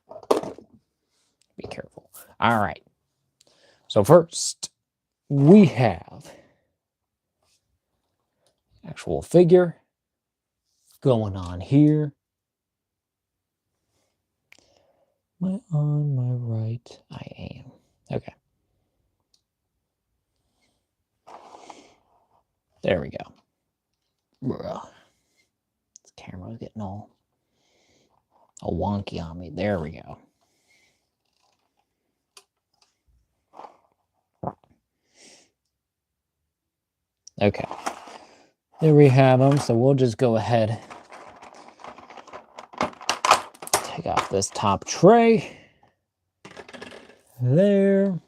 Be careful. All right. So first, we have actual figure going on here. Am I on my right? I am. Okay. There we go. Bruh. This camera's getting all wonky on me. There we go. Okay. There we have them. So we'll just go ahead, take off this top tray. There.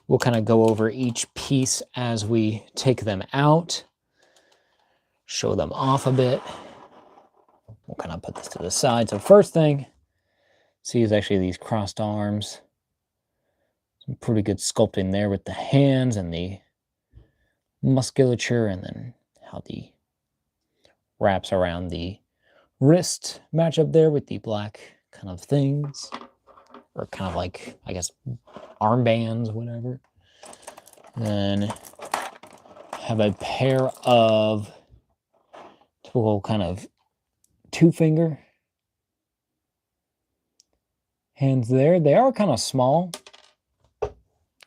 We'll kind of go over each piece as we take them out, show them off a bit. We'll kind of put this to the side. So first thing, see is actually these crossed arms. Some pretty good sculpting there with the hands and the musculature, and then how the wraps around the wrist match up there with the black kind of things, or kind of like, I guess, armbands, whatever. Then have a pair of typical kind of two-finger hands there. They are kind of small.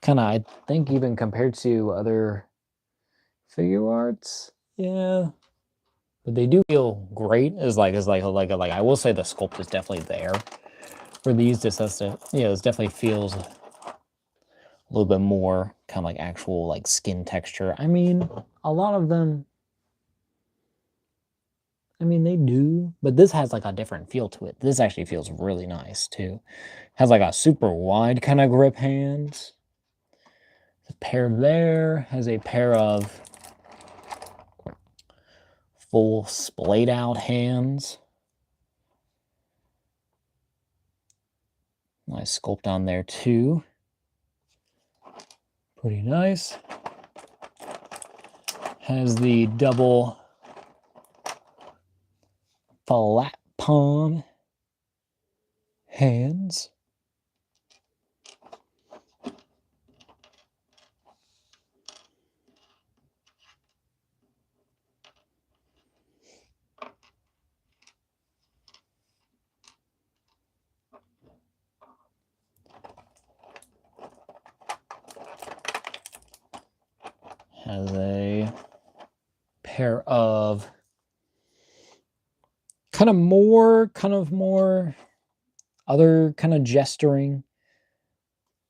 Kind of, I think, even compared to other figure arts. Yeah. But they do feel great. I will say the sculpt is definitely there. For these, this definitely feels a little bit more kind of like actual like skin texture. I mean, a lot of them, I mean, they do, but this has like a different feel to it. This actually feels really nice too. Has like a super wide kind of grip hands. The pair there has a pair of full splayed out hands. Nice sculpt on there too. Pretty nice. Has the double flat palm hands. Has a pair of kind of more other kind of gesturing,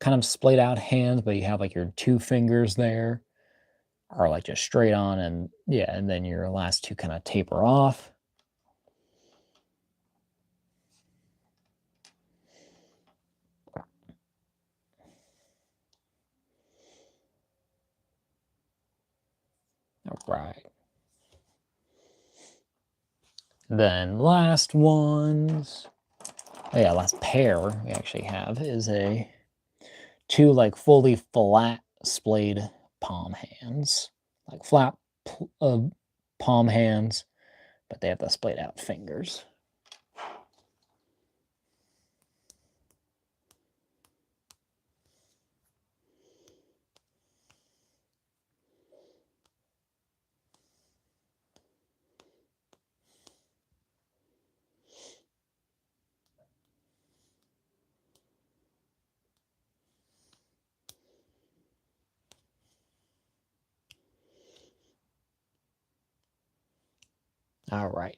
kind of splayed out hands, but you have like your two fingers there are like just straight on, and yeah, and then your last two kind of taper off. All right. Then last ones, oh yeah, last pair we actually have is a two like fully flat splayed palm hands, like flat palm hands, but they have the splayed out fingers. All right.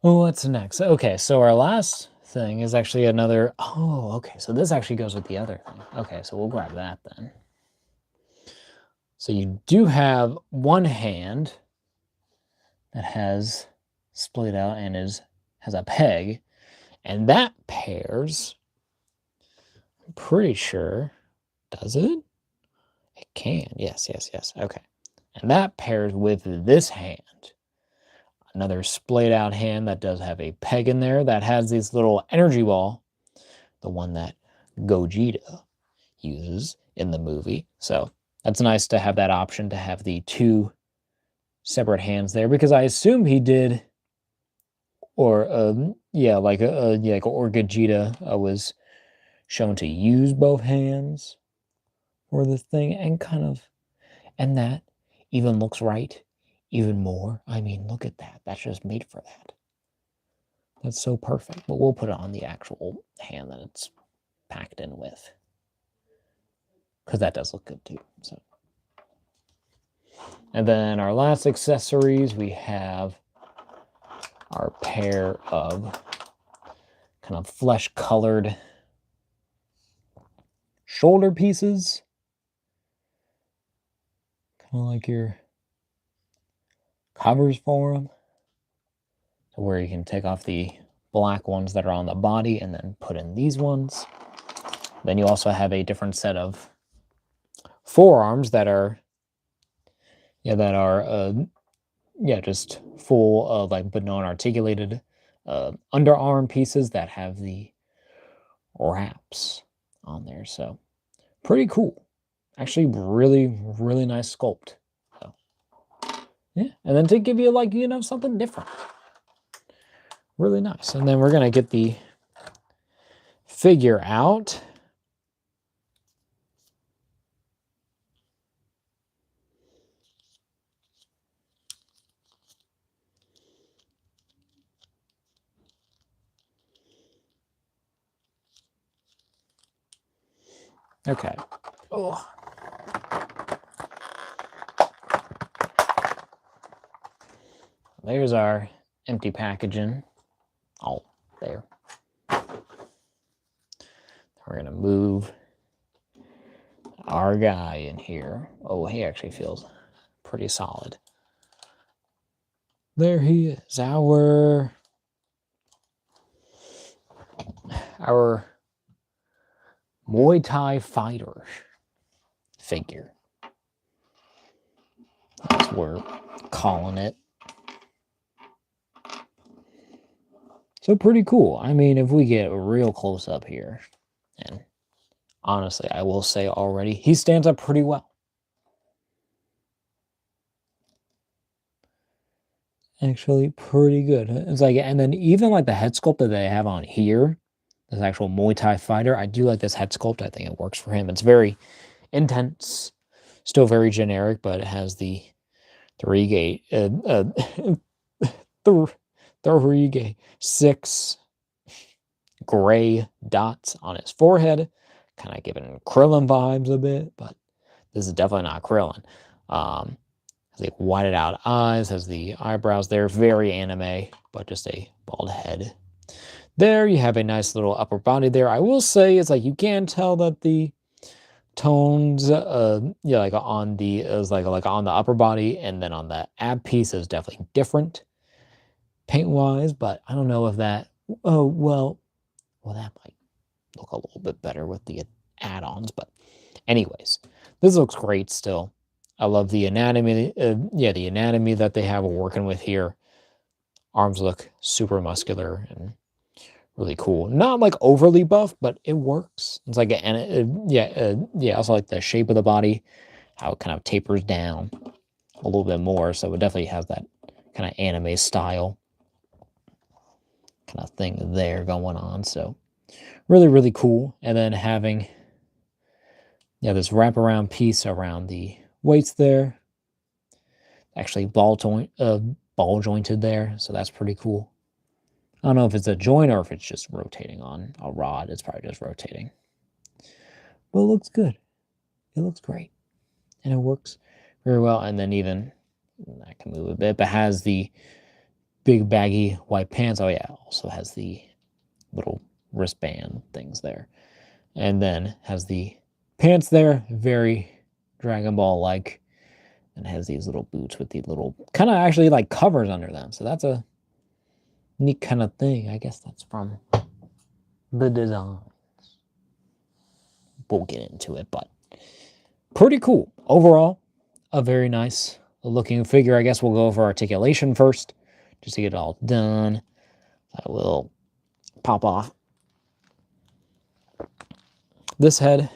Oh, what's next? Okay, so our last thing is actually another. Oh, okay. So this actually goes with the other thing. Okay, so we'll grab that then. So you do have one hand that has split out and has a peg, and that pairs. I'm pretty sure. Does it? It can. Yes. Okay. And that pairs with this hand. Another splayed out hand that does have a peg in there that has this little energy ball, the one that Gogeta uses in the movie. So that's nice to have that option to have the 2 separate hands there, because I assume he did, or yeah, like or Gogeta was shown to use both hands for this thing, and that even looks right even more. I mean, look at that. That's just made for that. That's so perfect. But we'll put it on the actual hand that it's packed in with, because that does look good too. So, and then our last accessories, we have our pair of kind of flesh-colored shoulder pieces, kind of like your covers for them, so where you can take off the black ones that are on the body and then put in these ones. Then you also have a different set of forearms that are just full of but non-articulated underarm pieces that have the wraps on there. So pretty cool. Actually, really, really nice sculpt. So, yeah, and then to give you something different. Really nice. And then we're gonna get the figure out. Okay. Oh. There's our empty packaging. Oh, there. We're gonna move our guy in here. Oh, he actually feels pretty solid. There he is, our Muay Tai Fighter figure. That's what we're calling it. So pretty cool. I mean, if we get real close up here, and honestly, I will say already, he stands up pretty well. Actually, pretty good. It's and then even the head sculpt that they have on here, this actual Muay Thai fighter, I do like this head sculpt. I think it works for him. It's very intense, still very generic, but it has the 6 gray dots on his forehead, kind of giving Krillin vibes a bit, but this is definitely not Krillin. Has the whited out eyes, has the eyebrows there, very anime, but just a bald head. There you have a nice little upper body there. I will say it's you can tell that the tones on the upper body and then on the ab piece is definitely different paint wise, but I don't know if that well that might look a little bit better with the add-ons, but anyways, this looks great still. I love the anatomy, the anatomy that they have working with here. Arms look super muscular and really cool. Not overly buff, but it works. It's also like the shape of the body, how it kind of tapers down a little bit more. So it definitely has that kind of anime style kind of thing there going on. So really, really cool. And then having this wraparound piece around the weights there. Actually ball jointed there, so that's pretty cool. I don't know if it's a joint or if it's just rotating on a rod. It's probably just rotating. But it looks good. It looks great. And it works very well. And then even, I can move a bit, but has the big baggy white pants. Oh yeah, also has the little wristband things there. And then has the pants there, very Dragon Ball-like. And has these little boots with the little, kind of actually covers under them. So that's a neat kind of thing. I guess that's from the designs. We'll get into it, but pretty cool. Overall, a very nice looking figure. I guess we'll go over articulation first, just to get it all done. I will pop off this head.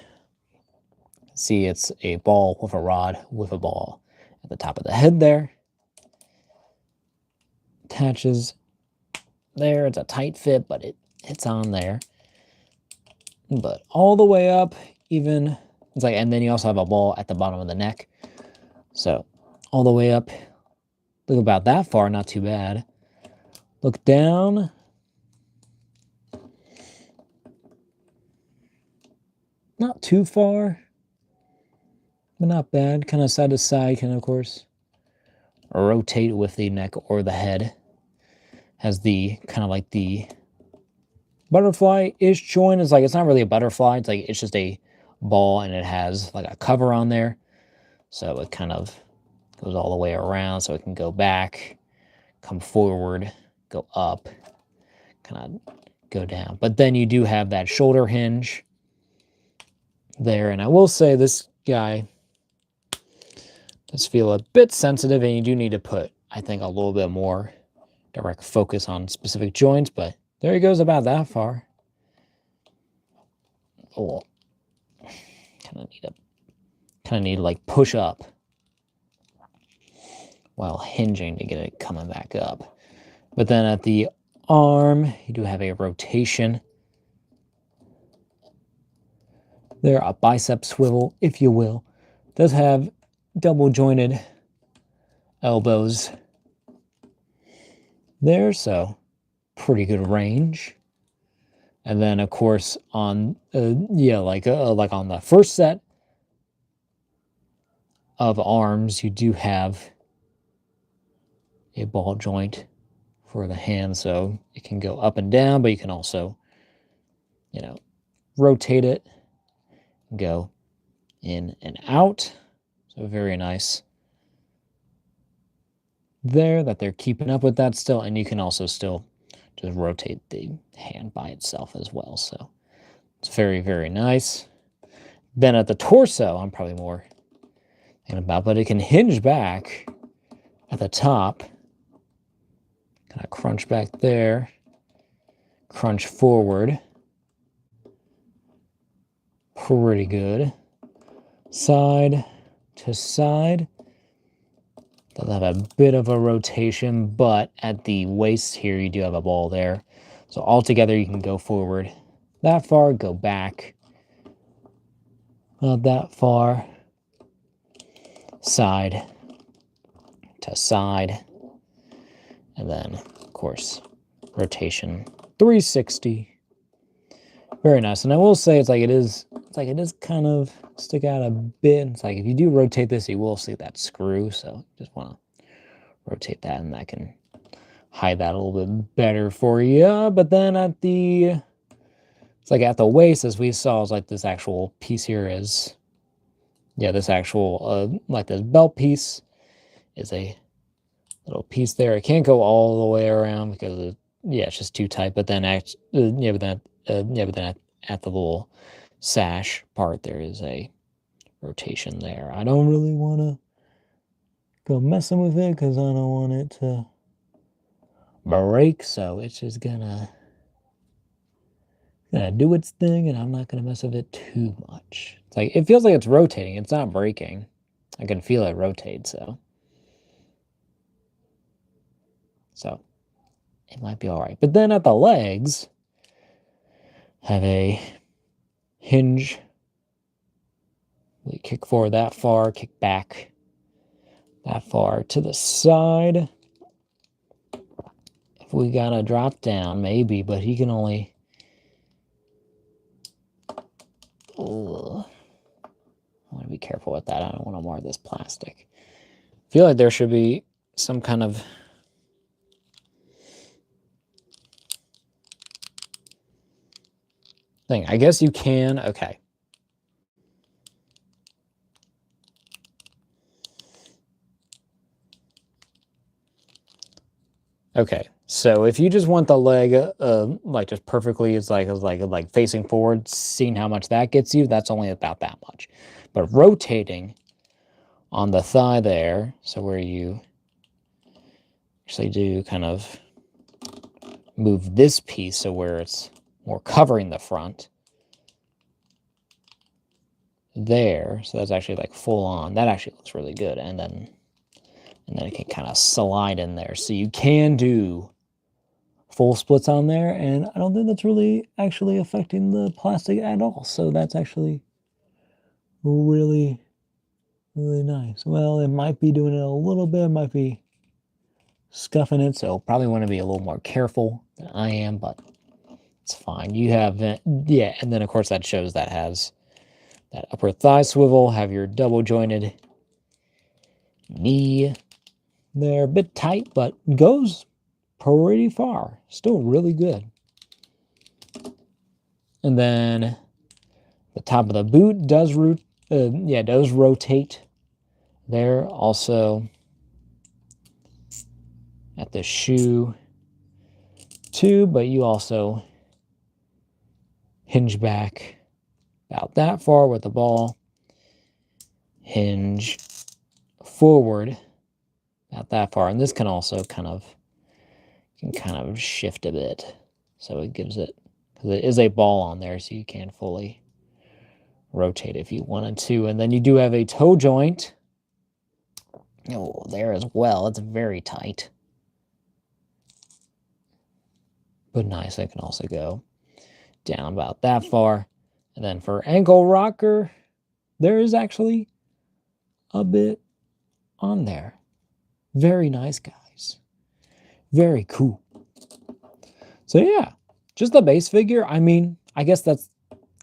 See, it's a ball with a rod with a ball at the top of the head there. Attaches there. It's a tight fit, but it's on there. But all the way up, even, it's like, and then you also have a ball at the bottom of the neck. So all the way up, look about that far, not too bad. Look down. Not too far, but not bad. Kind of side to side, can of course rotate with the neck or the head. Has the kind of like the butterfly-ish joint. It's like, it's not really a butterfly. It's like, it's just a ball and it has like a cover on there. So it kind of goes all the way around so it can go back, come forward, go up, kind of go down. But then you do have that shoulder hinge there. And I will say this guy does feel a bit sensitive, and you do need to put, I think, a little bit more direct focus on specific joints, but there he goes about that far. Oh, kind of need to like push up while hinging to get it coming back up. But then at the arm, you do have a rotation. There, a bicep swivel, if you will. Does have double jointed elbows there, so pretty good range. And then of course on like on the first set of arms, you do have a ball joint for the hand, so it can go up and down, but you can also, you know, rotate it, go in and out. So very nice there that they're keeping up with that still, and you can also still just rotate the hand by itself as well. So it's very, very nice. Then at the torso, I'm probably more thinking about, but it can hinge back at the top. Kind of crunch back there, crunch forward. Pretty good. Side to side. Does have a bit of a rotation, but at the waist here, you do have a ball there. So altogether, you can go forward that far, go back not that far, side to side, and then, of course, rotation 360. Very nice. And I will say it is kind of stick out a bit. It's like if you do rotate this, you will see that screw. So just want to rotate that, and that can hide that a little bit better for you. But then at the waist, as we saw, is like this actual piece here is, yeah, this actual like this belt piece is a little piece there. It can't go all the way around because it's just too tight. But then at the little sash part, there is a rotation there. I don't really want to go messing with it because I don't want it to break, so it's just gonna do its thing, and I'm not gonna mess with it too much. It's like, it feels like it's rotating. It's not breaking. I can feel it rotate, so it might be all right. But then at the legs, have a hinge. We kick forward that far, kick back that far to the side. If we gotta drop down, maybe, but he can only. I want to be careful with that. I don't want to mar this plastic. I feel like there should be some kind of thing. I guess you can. Okay. Okay. So if you just want the leg like just perfectly, it's like facing forward, seeing how much that gets you, that's only about that much. But rotating on the thigh there, so where you actually do kind of move this piece, so where it's more covering the front. there. So that's actually like full on. That actually looks really good. And then it can kind of slide in there. So you can do full splits on there, and I don't think that's really actually affecting the plastic at all. So that's actually really, really nice. Well, it might be doing it a little bit, it might be scuffing it, so probably want to be a little more careful than I am, but it's fine. You have, yeah, and then of course that shows that has that upper thigh swivel, have your double jointed knee there, a bit tight, but goes pretty far. Still really good. And then the top of the boot does does rotate there. Also at the shoe too, but you also hinge back about that far with the ball, hinge forward about that far, and this can also kind of shift a bit, so it gives it, because it is a ball on there, so you can fully rotate if you wanted to. And then you do have a toe joint there as well. It's very tight, but nice. It can also go down about that far. And then for ankle rocker, there is actually a bit on there. Very nice, guys. Very cool. So yeah, just the base figure. I mean, I guess that's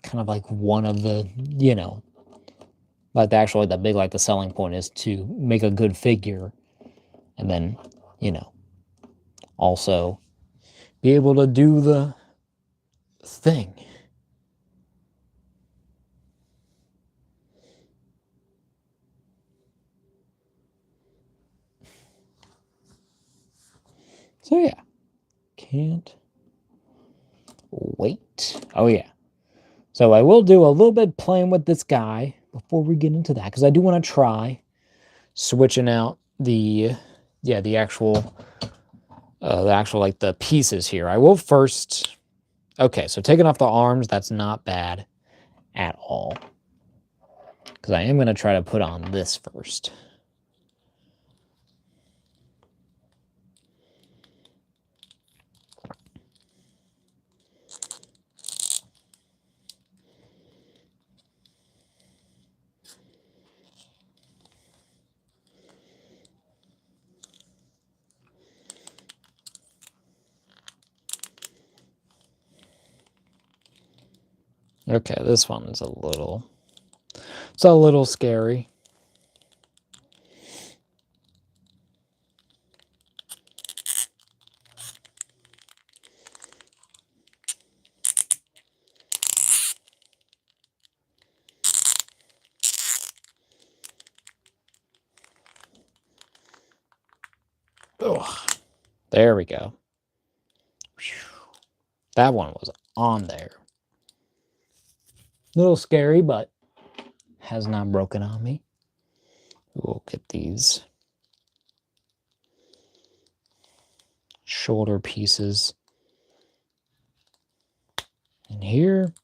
kind of like one of the, like the selling point is to make a good figure, and then, also be able to do the thing. So yeah, can't wait. Oh yeah. So I will do a little bit playing with this guy before we get into that, because I do want to try switching out the actual like the pieces here. I will first. Okay, so taking off the arms, that's not bad at all, because I am going to try to put on this first. Okay, this one is a little scary. Ugh. There we go. That one was on there. A little scary, but has not broken on me. We'll get these shoulder pieces in here.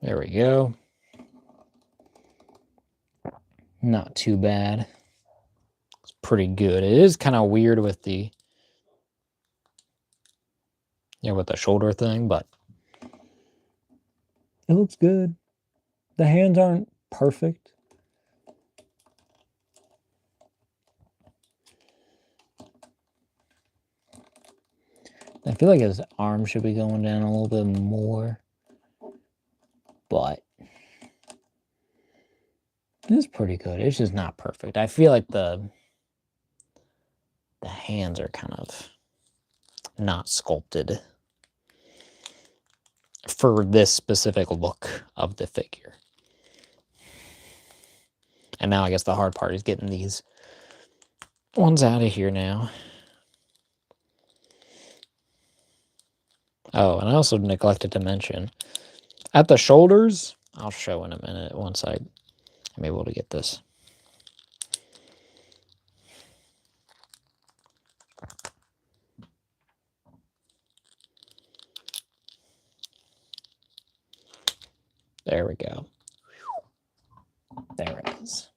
There we go. Not too bad. It's pretty good. It is kind of weird with the shoulder thing, but it looks good. The hands aren't perfect. I feel like his arm should be going down a little bit more, but it's pretty good. It's just not perfect. I feel like the hands are kind of not sculpted for this specific look of the figure. And now I guess the hard part is getting these ones out of here now. Oh, and I also neglected to mention, at the shoulders, I'll show in a minute once I'm able to get this. There we go. There it is.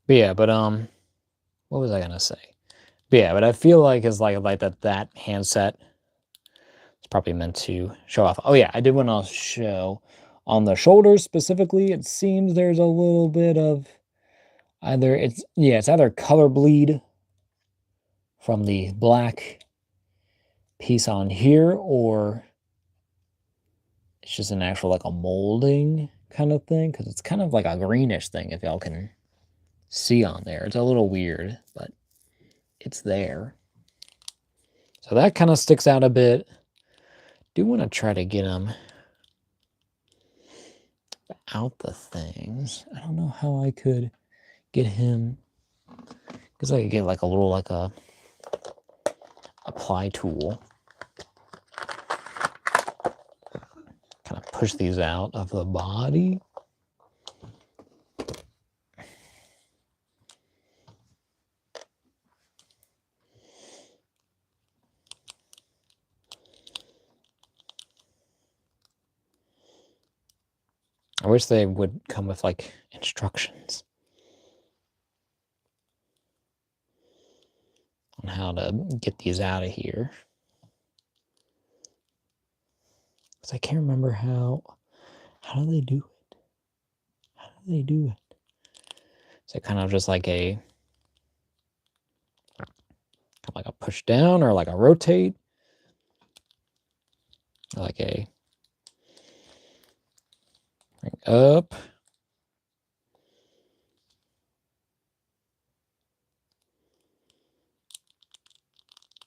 But yeah, but what was I gonna say? But yeah, but I feel like it's like that handset is probably meant to show off. Oh yeah, I did want to show on the shoulders specifically. It seems there's a little bit of it's either color bleed from the black piece on here, or it's just an actual like a molding kind of thing, because it's kind of like a greenish thing if y'all can see on there. It's a little weird, but it's there. So that kind of sticks out a bit. Do want to try to get him out the things. I don't know how I could get him, because I could get like a little like a apply tool. Kind of push these out of the body. I wish they would come with like instructions on how to get these out of here. Because I can't remember how do they do it? How do they do it? Is it kind of just like a push down, or like a rotate? Or like a bring up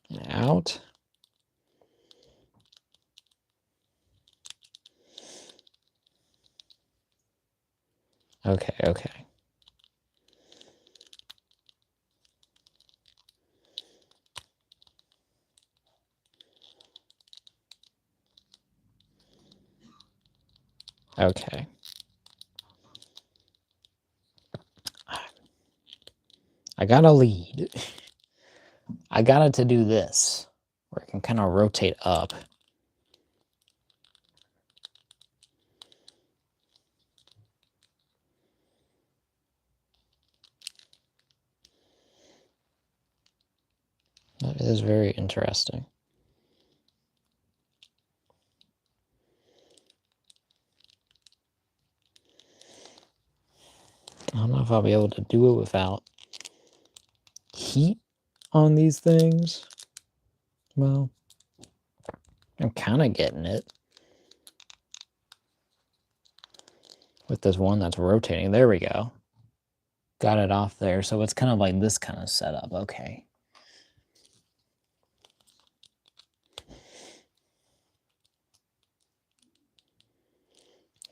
and out. Okay, okay. Okay. I got a lead. I got it to do this, where it can kind of rotate up. That is very interesting. I don't know if I'll be able to do it without heat on these things. Well, I'm kind of getting it with this one that's rotating. There we go. Got it off there. So it's kind of like this kind of setup. Okay.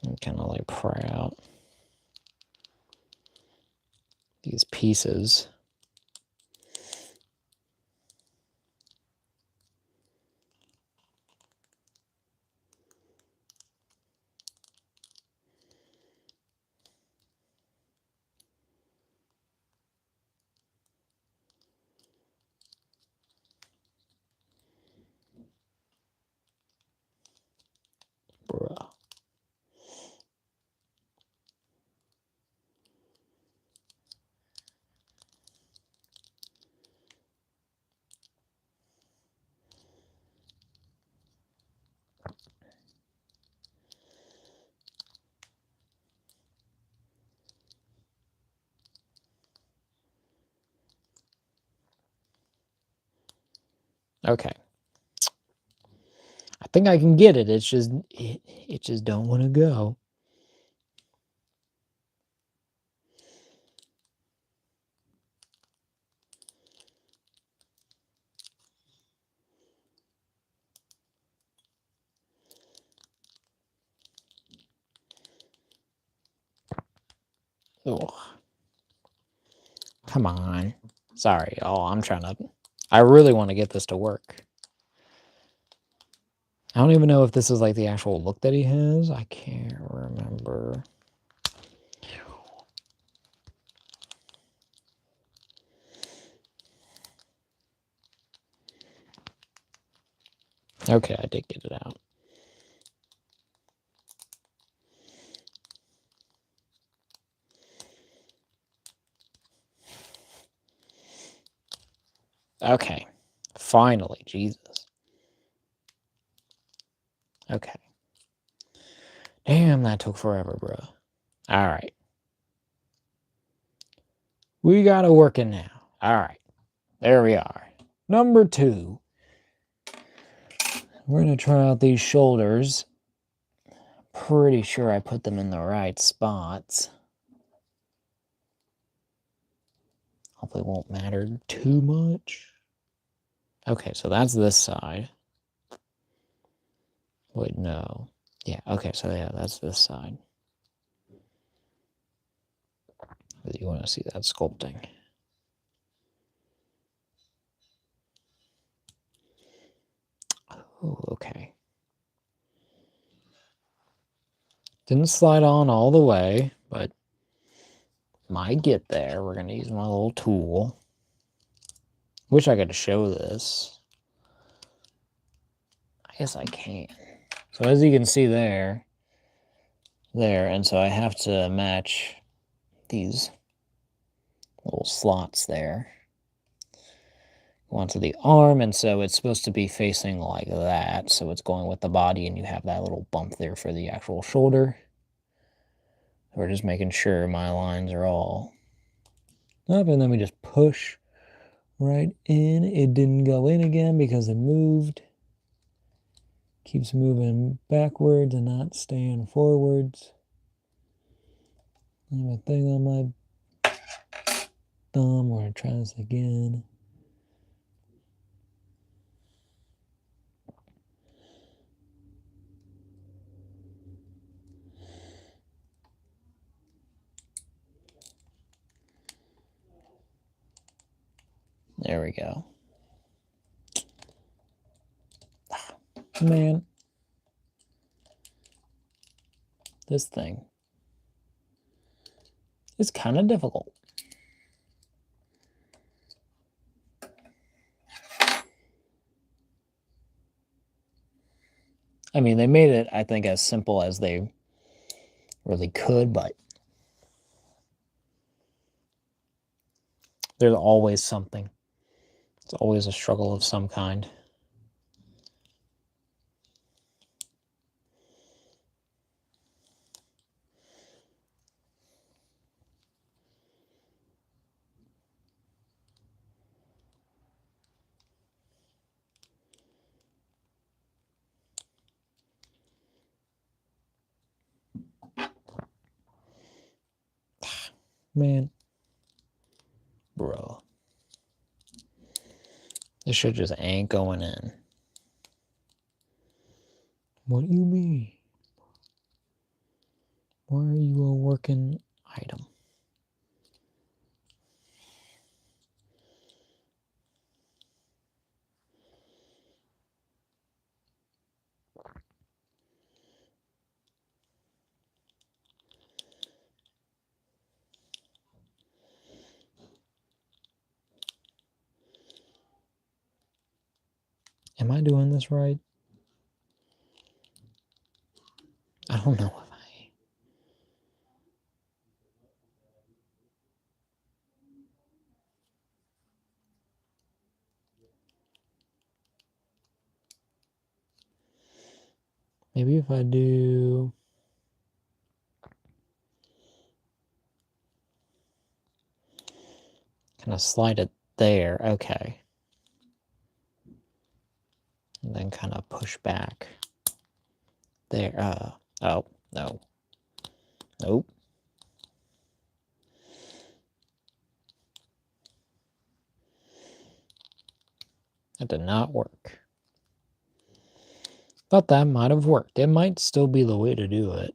And kind of like pry out these pieces. Bruh. Okay. I think I can get it. It's just it just don't want to go. Ugh. Come on. Sorry, y'all. I really want to get this to work. I don't even know if this is like the actual look that he has. I can't remember. Okay, I did get it out. Okay. Finally, Jesus. Okay. Damn, that took forever, bro. All right. We got it working now. All right. There we are. Number 2. We're going to try out these shoulders. Pretty sure I put them in the right spots. Hopefully it won't matter too much. Okay, so that's this side. Wait, no. Yeah, okay, so yeah, that's this side. You want to see that sculpting. Oh, okay. Didn't slide on all the way, but might get there. We're going to use my little tool. Wish I could show this. I guess I can. So as you can see there, and so I have to match these little slots there onto the arm, and so it's supposed to be facing like that, so it's going with the body, and you have that little bump there for the actual shoulder. We're just making sure my lines are all up, and then we just push right in. It didn't go in again because it moved. Keeps moving backwards and not staying forwards. I have a thing on my thumb. We're going to try this again. There we go. Man. This thing is kind of difficult. I mean, they made it, I think, as simple as they really could, but there's always something. It's always a struggle of some kind. Man. Bro. This shit just ain't going in. What do you mean? Why are you a working item? Am I doing this right? I don't know if I... Maybe if I do... kind of slide it there. Okay. And then kind of push back. There. Oh, no. Nope. That did not work. Thought that might have worked. It might still be the way to do it.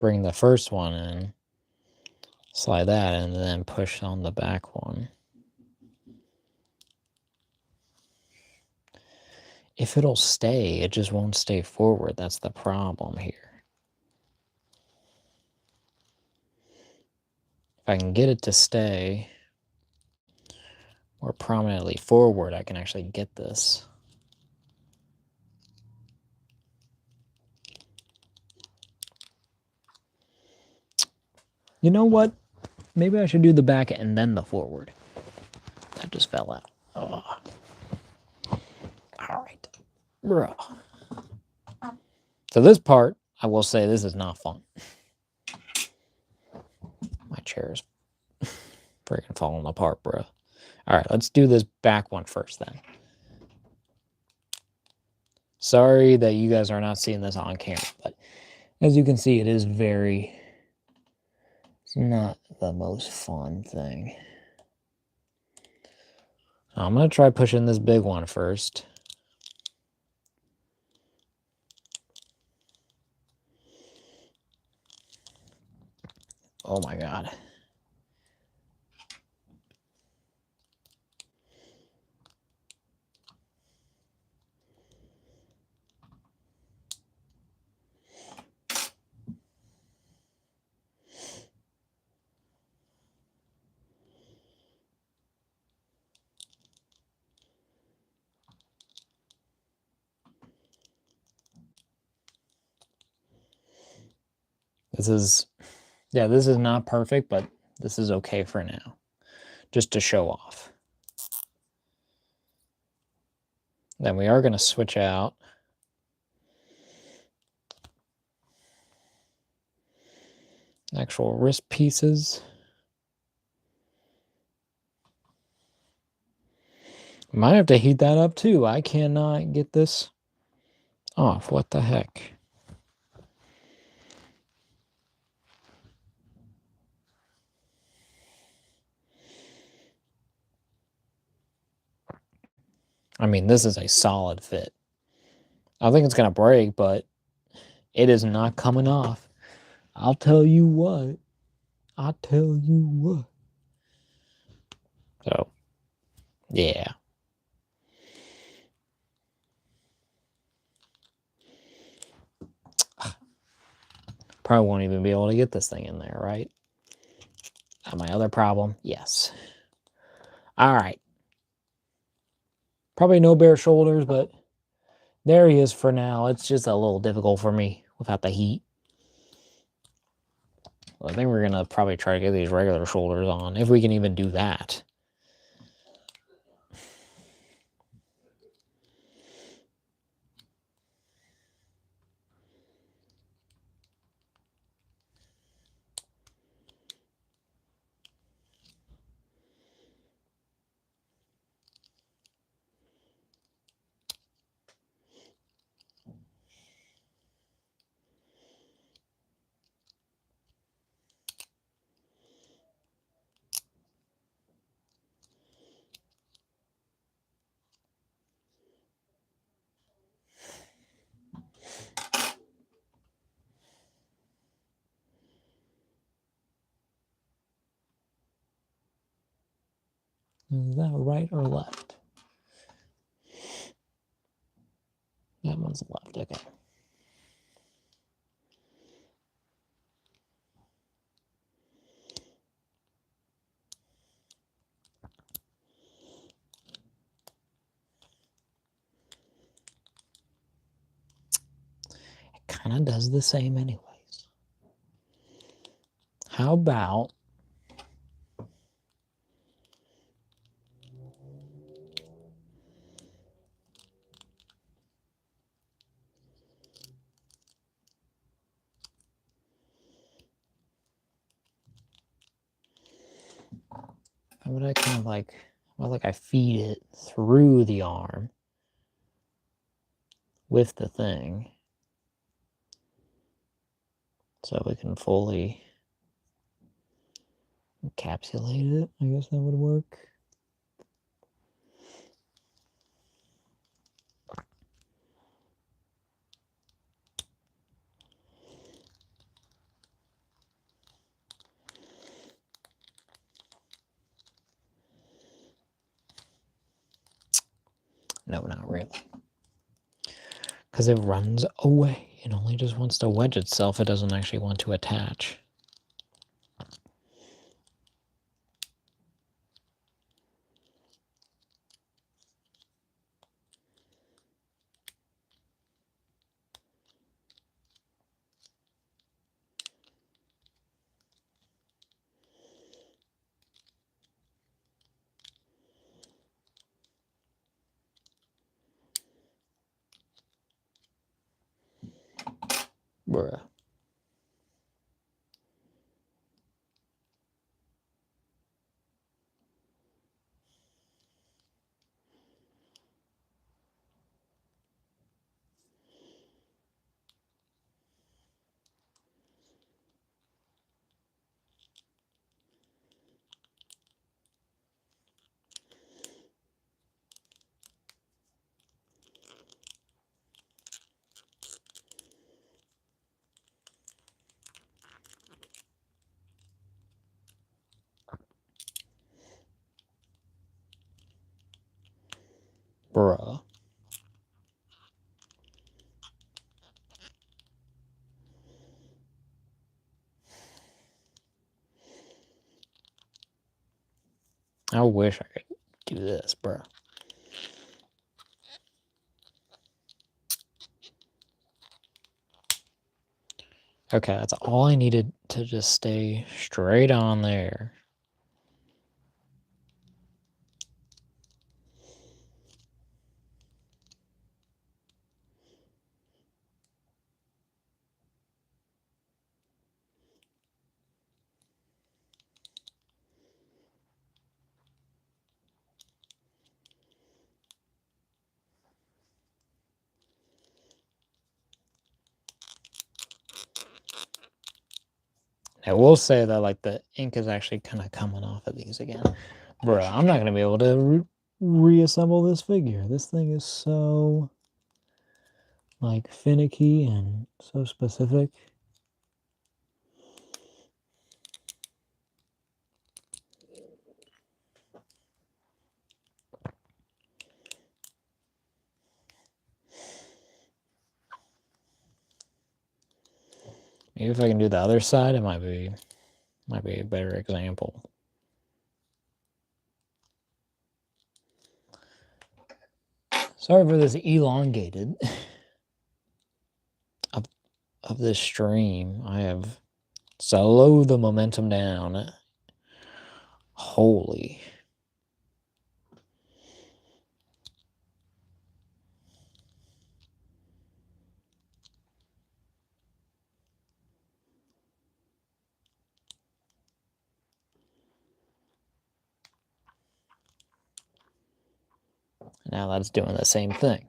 Bring the first one in. Slide that in, and then push on the back one. If it'll stay, it just won't stay forward. That's the problem here. If I can get it to stay more prominently forward, I can actually get this. You know what? Maybe I should do the back and then the forward. That just fell out. Oh. All right. Bruh. So this part, I will say this is not fun. My chair is freaking falling apart, bro. All right, let's do this back one first then. Sorry that you guys are not seeing this on camera, but as you can see, it is very... It's not the most fun thing. I'm going to try pushing this big one first. Oh my God. This is not perfect, but this is okay for now. Just to show off. Then we are going to switch out. Actual wrist pieces. Might have to heat that up too. I cannot get this off. What the heck? I mean, this is a solid fit. I think it's going to break, but it is not coming off. I'll tell you what. I'll tell you what. So, yeah. Probably won't even be able to get this thing in there, right? My other problem? Yes. All right. Probably no bare shoulders, but there he is for now. It's just a little difficult for me without the heat. Well, I think we're going to probably try to get these regular shoulders on, if we can even do that. Is that right or left? That one's left, okay. It kind of does the same anyways. How about... How would I kind of like... Well, like I feed it through the arm with the thing so we can fully encapsulate it. I guess that would work. No, not really. Because it runs away. It only just wants to wedge itself. It doesn't actually want to attach. Bruh. Bruh. I wish I could do this, bruh. Okay, that's all I needed to just stay straight on there. I will say that, like, the ink is actually kind of coming off of these again. Bro, I'm not going to be able to reassemble this figure. This thing is so, like, finicky and so specific. Maybe if I can do the other side, it might be a better example. Sorry for this elongated of this stream. I have slowed the momentum down. Holy. Now that's doing the same thing.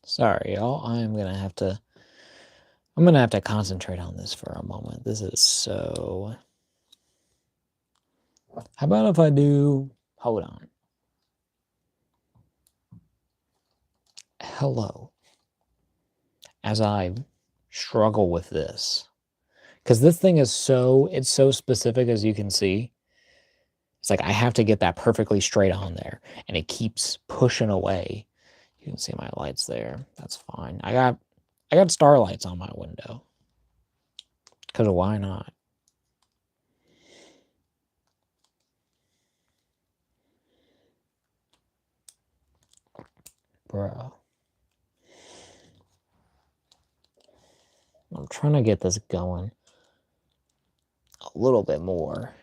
Sorry, y'all. I'm gonna have to concentrate on this for a moment. This is so... How about if I do... Hold on. Hello. As I struggle with this. Because this thing is it's so specific, as you can see. It's like I have to get that perfectly straight on there. And it keeps pushing away. You can see my lights there. That's fine. I got starlights on my window. Because why not? Bro. I'm trying to get this going a little bit more.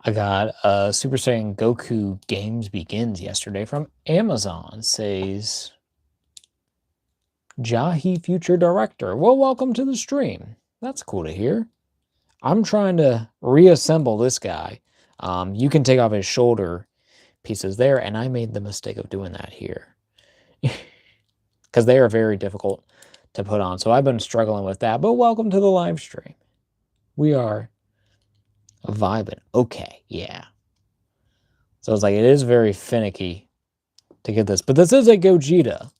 I got Super Saiyan Goku Games Begins yesterday from Amazon. Says Jahi Future Director. Well, welcome to the stream. That's cool to hear. I'm trying to reassemble this guy. You can take off his shoulder pieces there, and I made the mistake of doing that here. Because they are very difficult to put on. So I've been struggling with that. But welcome to the live stream. We are vibing. Okay, yeah. So it's like, it is very finicky to get this. But this is a Gogeta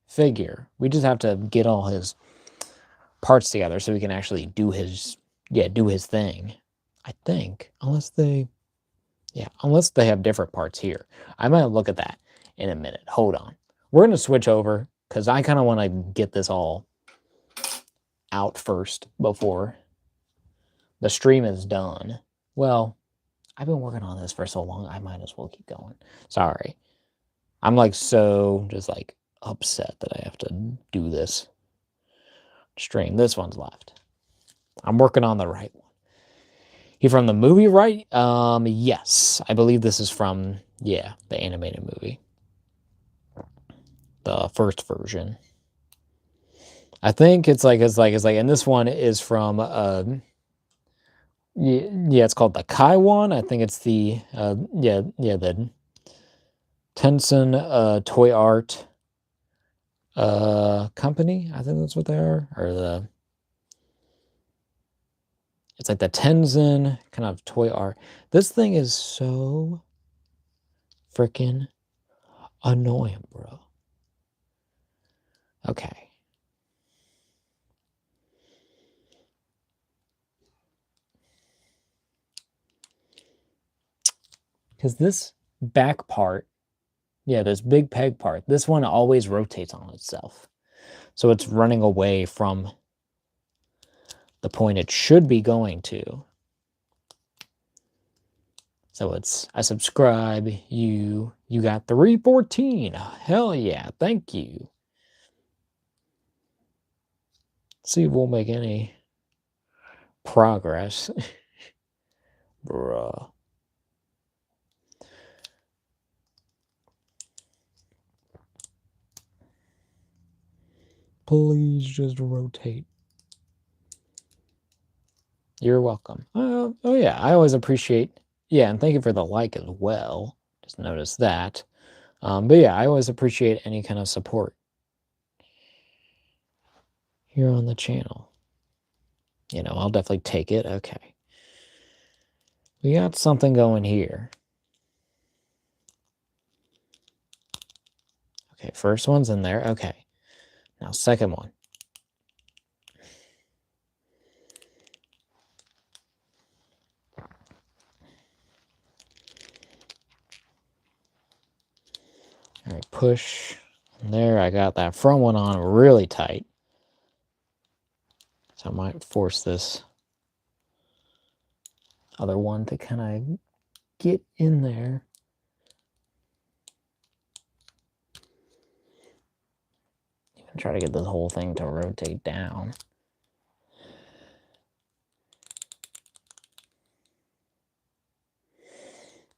figure. We just have to get all his parts together so we can actually do his, do his thing. I think, unless they have different parts here. I might look at that in a minute. Hold on. We're going to switch over because I kind of want to get this all out first before the stream is done. Well, I've been working on this for so long, I might as well keep going. Sorry. I'm like so just like upset that I have to do this stream. This one's left. I'm working on the right one. He from the movie, right? Yes. I believe this is from, the animated movie. The first version. I think it's like, and this one is from, it's called the Kaimone. I think it's the, the Tencent Toy Art company. I think that's what they are. Or it's like the Tencent kind of toy art. This thing is so freaking annoying, bro. Okay. Because this back part, this big peg part, this one always rotates on itself. So it's running away from the point it should be going to. So it's, I subscribe, you got 314. Hell yeah, thank you. See if we'll make any progress. Bruh. Please just rotate. You're welcome. Oh yeah, I always appreciate, and thank you for the like as well. Just noticed that. But yeah, I always appreciate any kind of support here on the channel. I'll definitely take it. Okay. We got something going here. Okay, first one's in there. Okay. Now, second one. All right, push. And there, I got that front one on really tight. So I might force this other one to kind of get in there. Even try to get this whole thing to rotate down.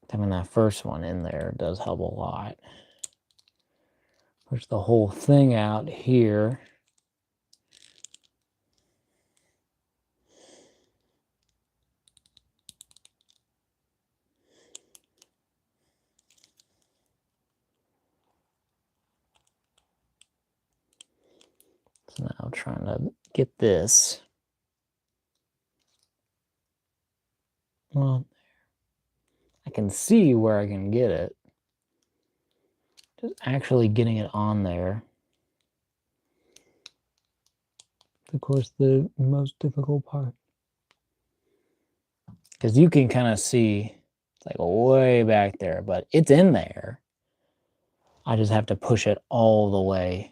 Having that first one in there does help a lot. Push the whole thing out here. So now I'm trying to get this. Well, I can see where I can get it. Just actually getting it on there. Of course, the most difficult part. Because you can kind of see, it's like way back there, but it's in there. I just have to push it all the way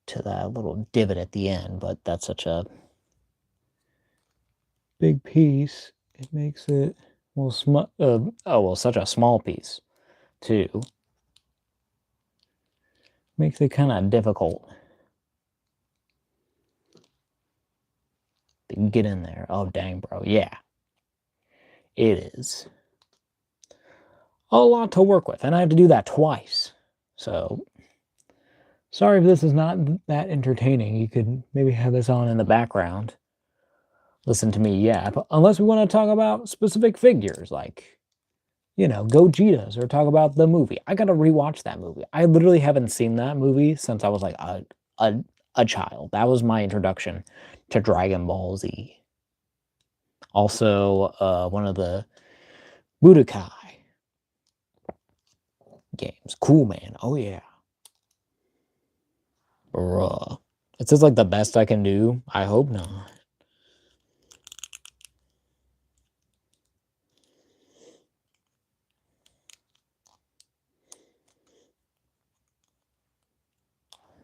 to that little divot at the end, but that's such a big piece. It makes it, such a small piece, too. Makes it kind of difficult to get in there. Oh, dang, bro. Yeah. it is a lot to work with, and I had to do that twice. So, sorry if this is not that entertaining. You could maybe have this on in the background. Listen to me yap, unless we want to talk about specific figures, like, you know, Gogetas, or talk about the movie. I gotta rewatch that movie. I literally haven't seen that movie since I was like a child. That was my introduction to Dragon Ball Z. Also, one of the Budokai games. Cool, man. Oh, yeah. Bruh. Is this like the best I can do? I hope not.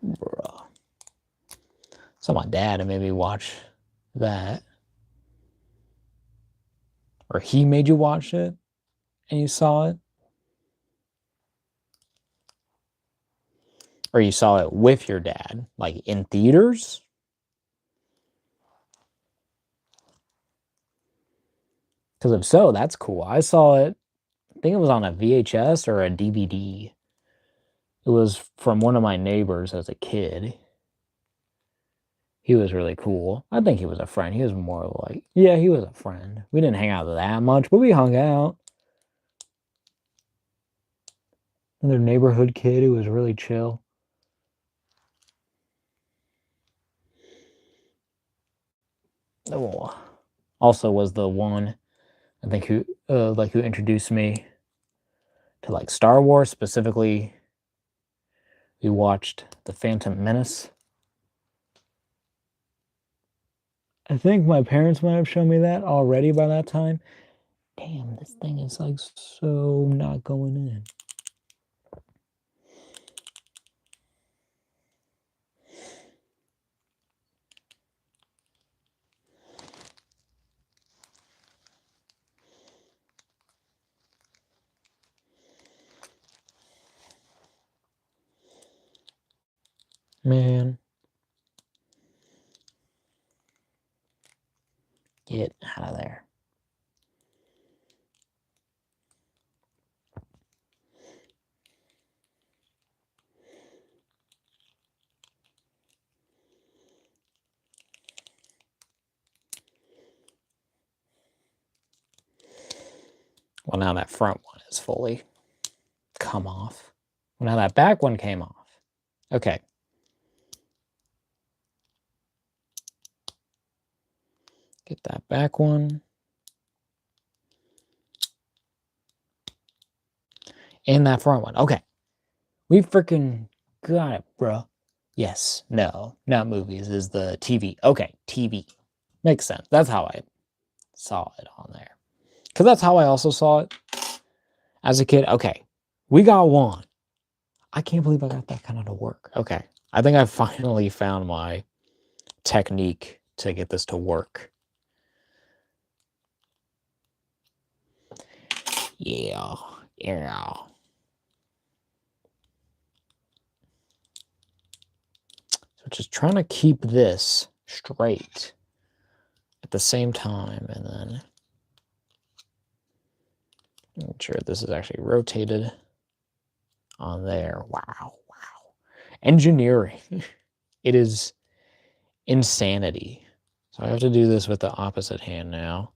Bruh. So my dad made me watch that. Or he made you watch it and you saw it. Or you saw it with your dad, like in theaters. Because if so, that's cool. I saw it, I think it was on a VHS or a DVD. It was from one of my neighbors as a kid. He was really cool. I think he was a friend. He was more like, yeah, he was a friend. We didn't hang out that much, but we hung out. Another neighborhood kid who was really chill. Oh, also was the one, I think, who who introduced me to like Star Wars. Specifically, we watched The Phantom Menace. I think my parents might have shown me that already by that time. Damn, this thing is like so not going in. Man. Get out of there. Well, now that front one is fully come off. Well, now that back one came off. Okay. Get that back one. And that front one. Okay. We freaking got it, bro. Yes. No. Not movies. Is the TV. Okay. TV. Makes sense. That's how I saw it on there. Because that's how I also saw it as a kid. Okay. We got one. I can't believe I got that kind of to work. Okay. I think I finally found my technique to get this to work. Yeah. Yeah. So just trying to keep this straight at the same time, and then make sure this is actually rotated on there. Wow. Wow. Engineering. It is insanity. So I have to do this with the opposite hand now.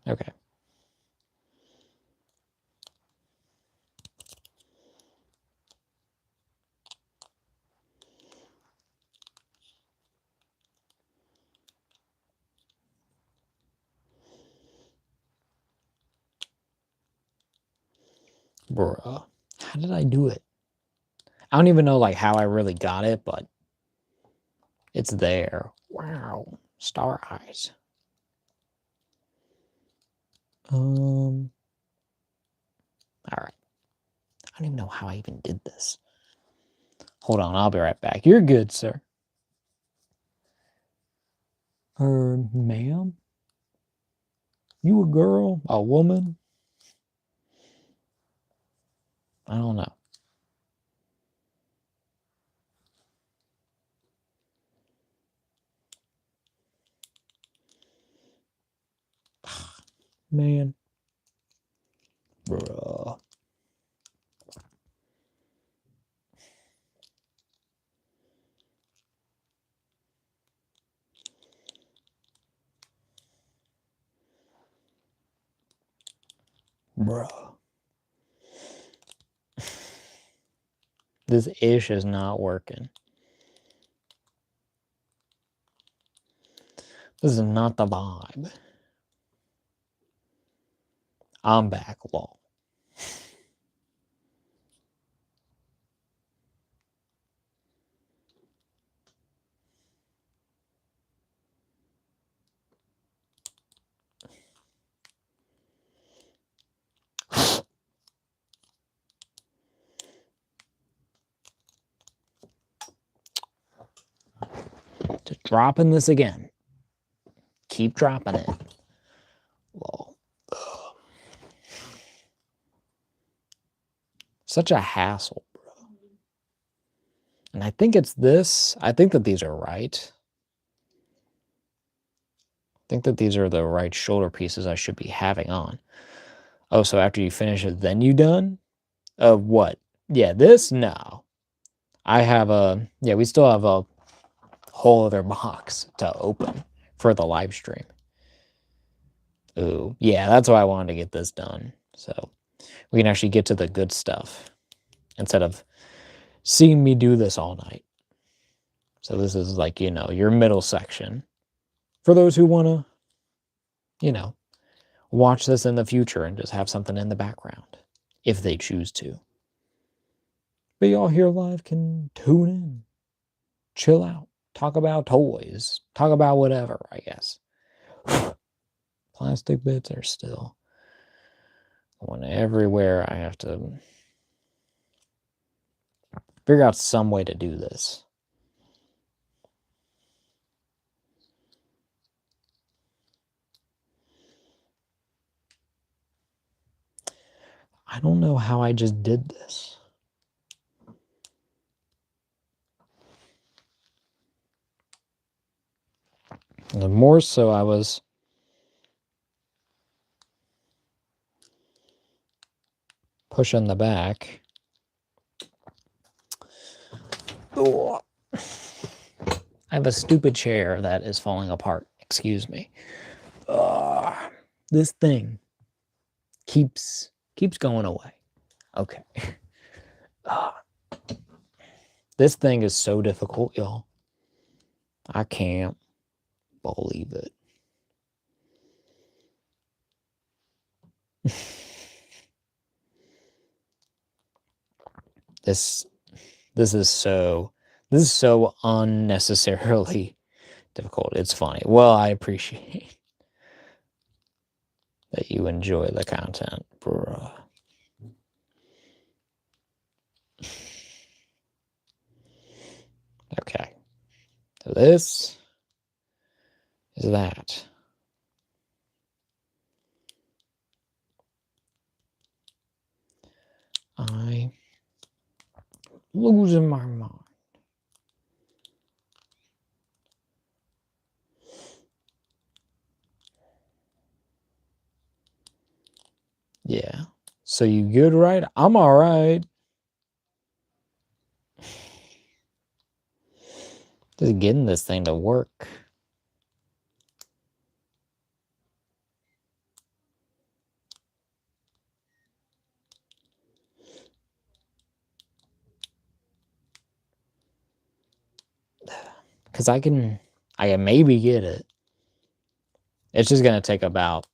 Okay. Bruh. How did I do it? I don't even know like how I really got it, but it's there. Wow. Star eyes. All right. I don't even know how I even did this. Hold on, I'll be right back. You're good, sir. Ma'am? You a girl? A woman? I don't know. Man. Bruh. Bruh. This ish is not working. This is not the vibe. I'm back, lol. Just dropping this again. Keep dropping it. Lol. Such a hassle, bro. And I think it's this. I think that these are right. I think that these are the right shoulder pieces I should be having on. Oh, so after you finish it, then you done? What? Yeah, this? No. I have a, yeah, we still have a whole other box to open for the live stream. Ooh, yeah, that's why I wanted to get this done. So we can actually get to the good stuff instead of seeing me do this all night. So this is like, you know, your middle section for those who want to, you know, watch this in the future and just have something in the background if they choose to. But y'all here live can tune in, chill out, talk about toys, talk about whatever, I guess. Plastic bits are still going everywhere. I have to figure out some way to do this. I don't know how I just did this. The more so I was pushing the back. Oh. I have a stupid chair that is falling apart. Excuse me. This thing keeps going away. Okay. This thing is so difficult, y'all. I can't believe it. This is so unnecessarily difficult. It's funny. Well, I appreciate that you enjoy the content, bruh. Okay. So this is that. I'm losing my mind. Yeah. So you good, right? I'm all right. Just getting this thing to work. Because I can maybe get it. It's just going to take about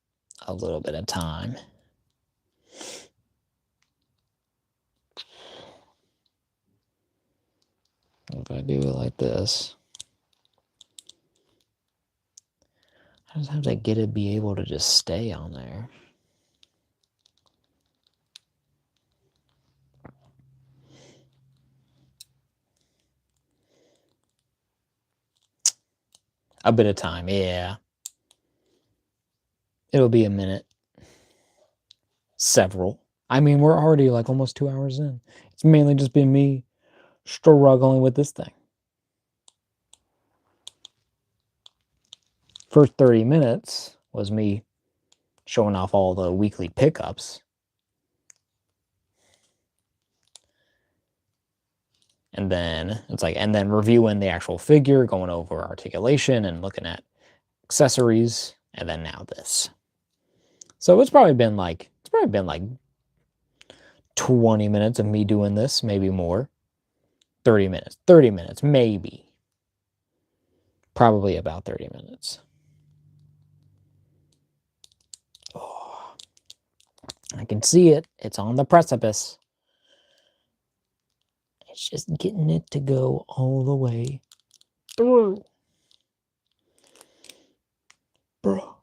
a little bit of time. If I do it like this, I just have to get it, be able to just stay on there. A bit of time, yeah. It'll be a minute. Several. I mean, we're already like almost 2 hours in. It's mainly just been me struggling with this thing. First 30 minutes was me showing off all the weekly pickups. And then it's like, and then reviewing the actual figure, going over articulation and looking at accessories, and then now this. So it's probably been like 20 minutes of me doing this, maybe more. 30 minutes, maybe. Probably about 30 minutes. Oh, I can see it. It's on the precipice. It's just getting it to go all the way through. Bro.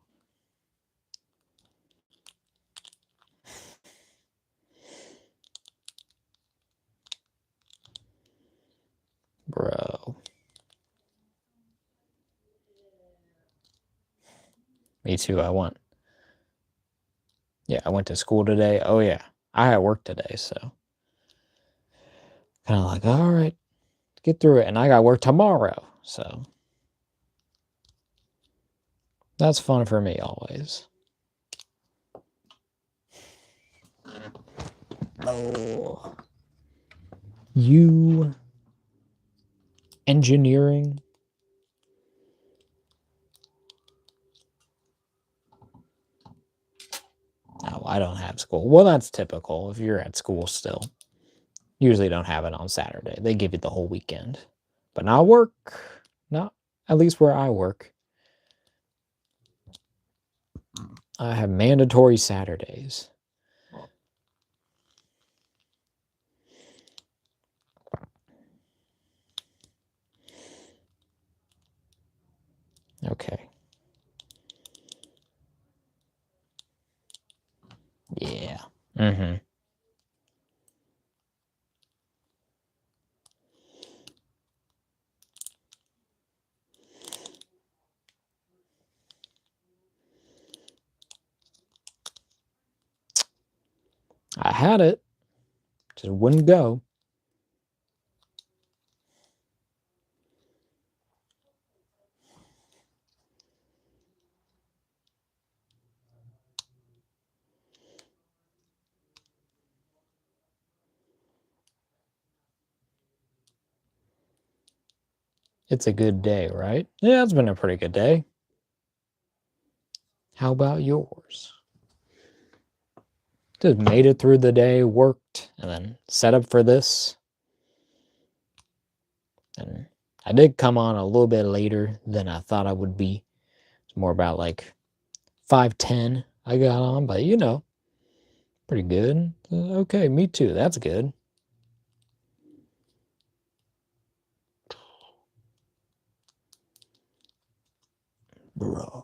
Bro. Me too, I went. Yeah, I went to school today. Oh, yeah. I had work today, so. Kind of like, all right, get through it. And I got work tomorrow, so. That's fun for me always. Oh. You engineering. No, I don't have school. Well, that's typical if you're at school still. Usually don't have it on Saturday. They give you the whole weekend. But not work. Not at least where I work. I have mandatory Saturdays. Okay. Yeah. Mm-hmm. I had it. Just wouldn't go. It's a good day, right? Yeah, it's been a pretty good day. How about yours? Just made it through the day, worked, and then set up for this. And I did come on a little bit later than I thought I would be. It's more about like 5:10 I got on, but you know, pretty good. Okay, me too. That's good. Bro.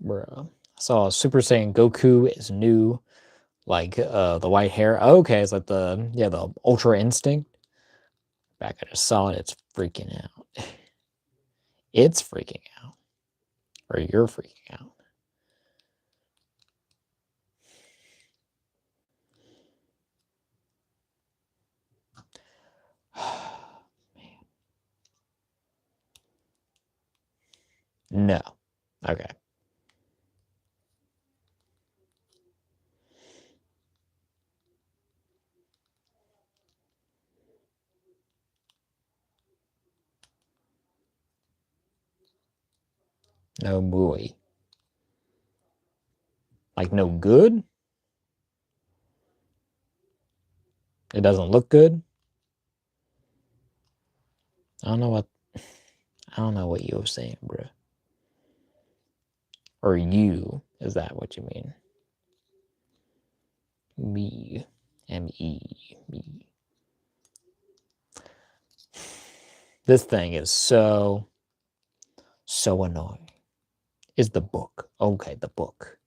Bro. I saw Super Saiyan Goku is new, like the white hair. Okay, it's like the Ultra Instinct. Back I just saw it, it's freaking out. It's freaking out. Or you're freaking out. No. Okay. No buoy. Like no good? It doesn't look good? I don't know what you were saying, bro. Or you. Is that what you mean? Me. M-E. Me. This thing is so annoying. is the book. Okay, the book.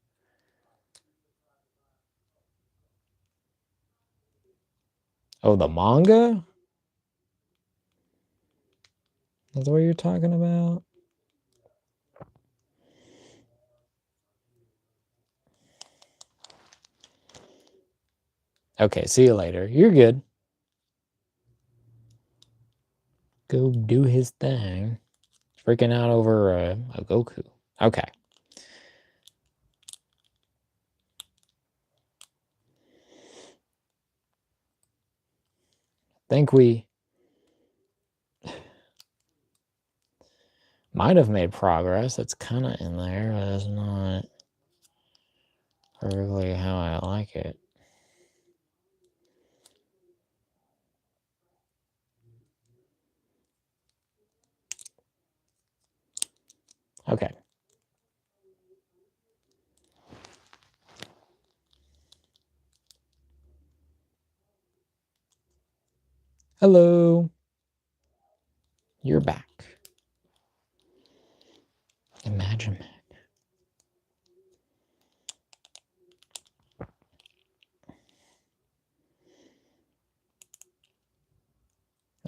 Oh, the manga? That's what you're talking about? Okay, see you later. You're good. Go do his thing. Freaking out over a Goku. Okay. Think we might have made progress. It's kind of in there, but it's not perfectly how I like it. Okay. Hello. You're back. Imagine.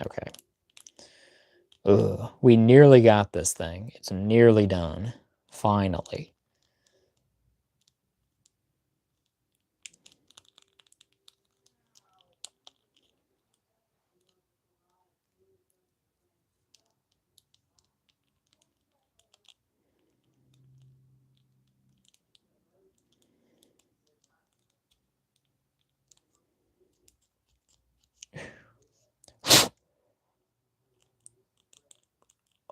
Okay. Ugh. We nearly got this thing. It's nearly done. Finally.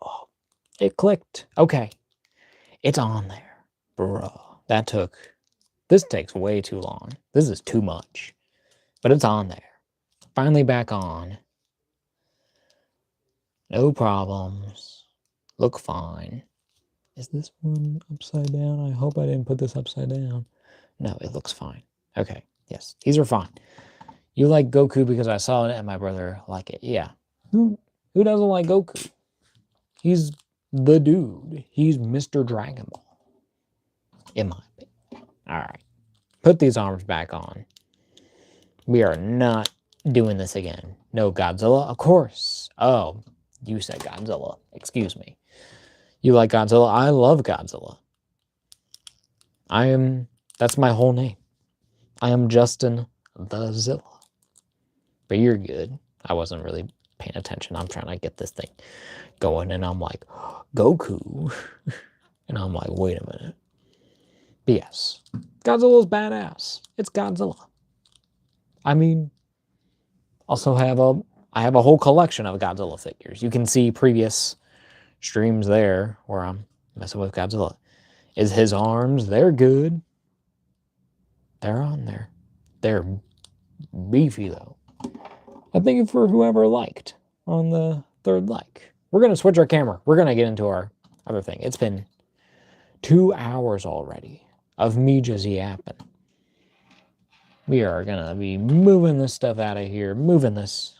Oh, it clicked. Okay. It's on there. Bruh. This takes way too long. This is too much. But it's on there. Finally back on. No problems. Look fine. Is this one upside down? I hope I didn't put this upside down. No, it looks fine. Okay. Yes, these are fine. You like Goku because I saw it and my brother like it. Yeah. Who doesn't like Goku? He's the dude. He's Mr. Dragon Ball. In my opinion. All right. Put these arms back on. We are not doing this again. No Godzilla? Of course. Oh, you said Godzilla. Excuse me. You like Godzilla? I love Godzilla. That's my whole name. I am Justin the Zilla. But you're good. I wasn't really paying attention. I'm trying to get this thing going, and I'm like, Goku. And I'm like, wait a minute. But yes, Godzilla's badass. It's Godzilla. I mean, I have a whole collection of Godzilla figures. You can see previous streams there where I'm messing with Godzilla. Is his arms, they're good. They're on there. They're beefy though. I thank you for whoever liked on the third like. We're going to switch our camera. We're going to get into our other thing. It's been 2 hours already of me just yapping. We are going to be moving this stuff out of here. Moving this.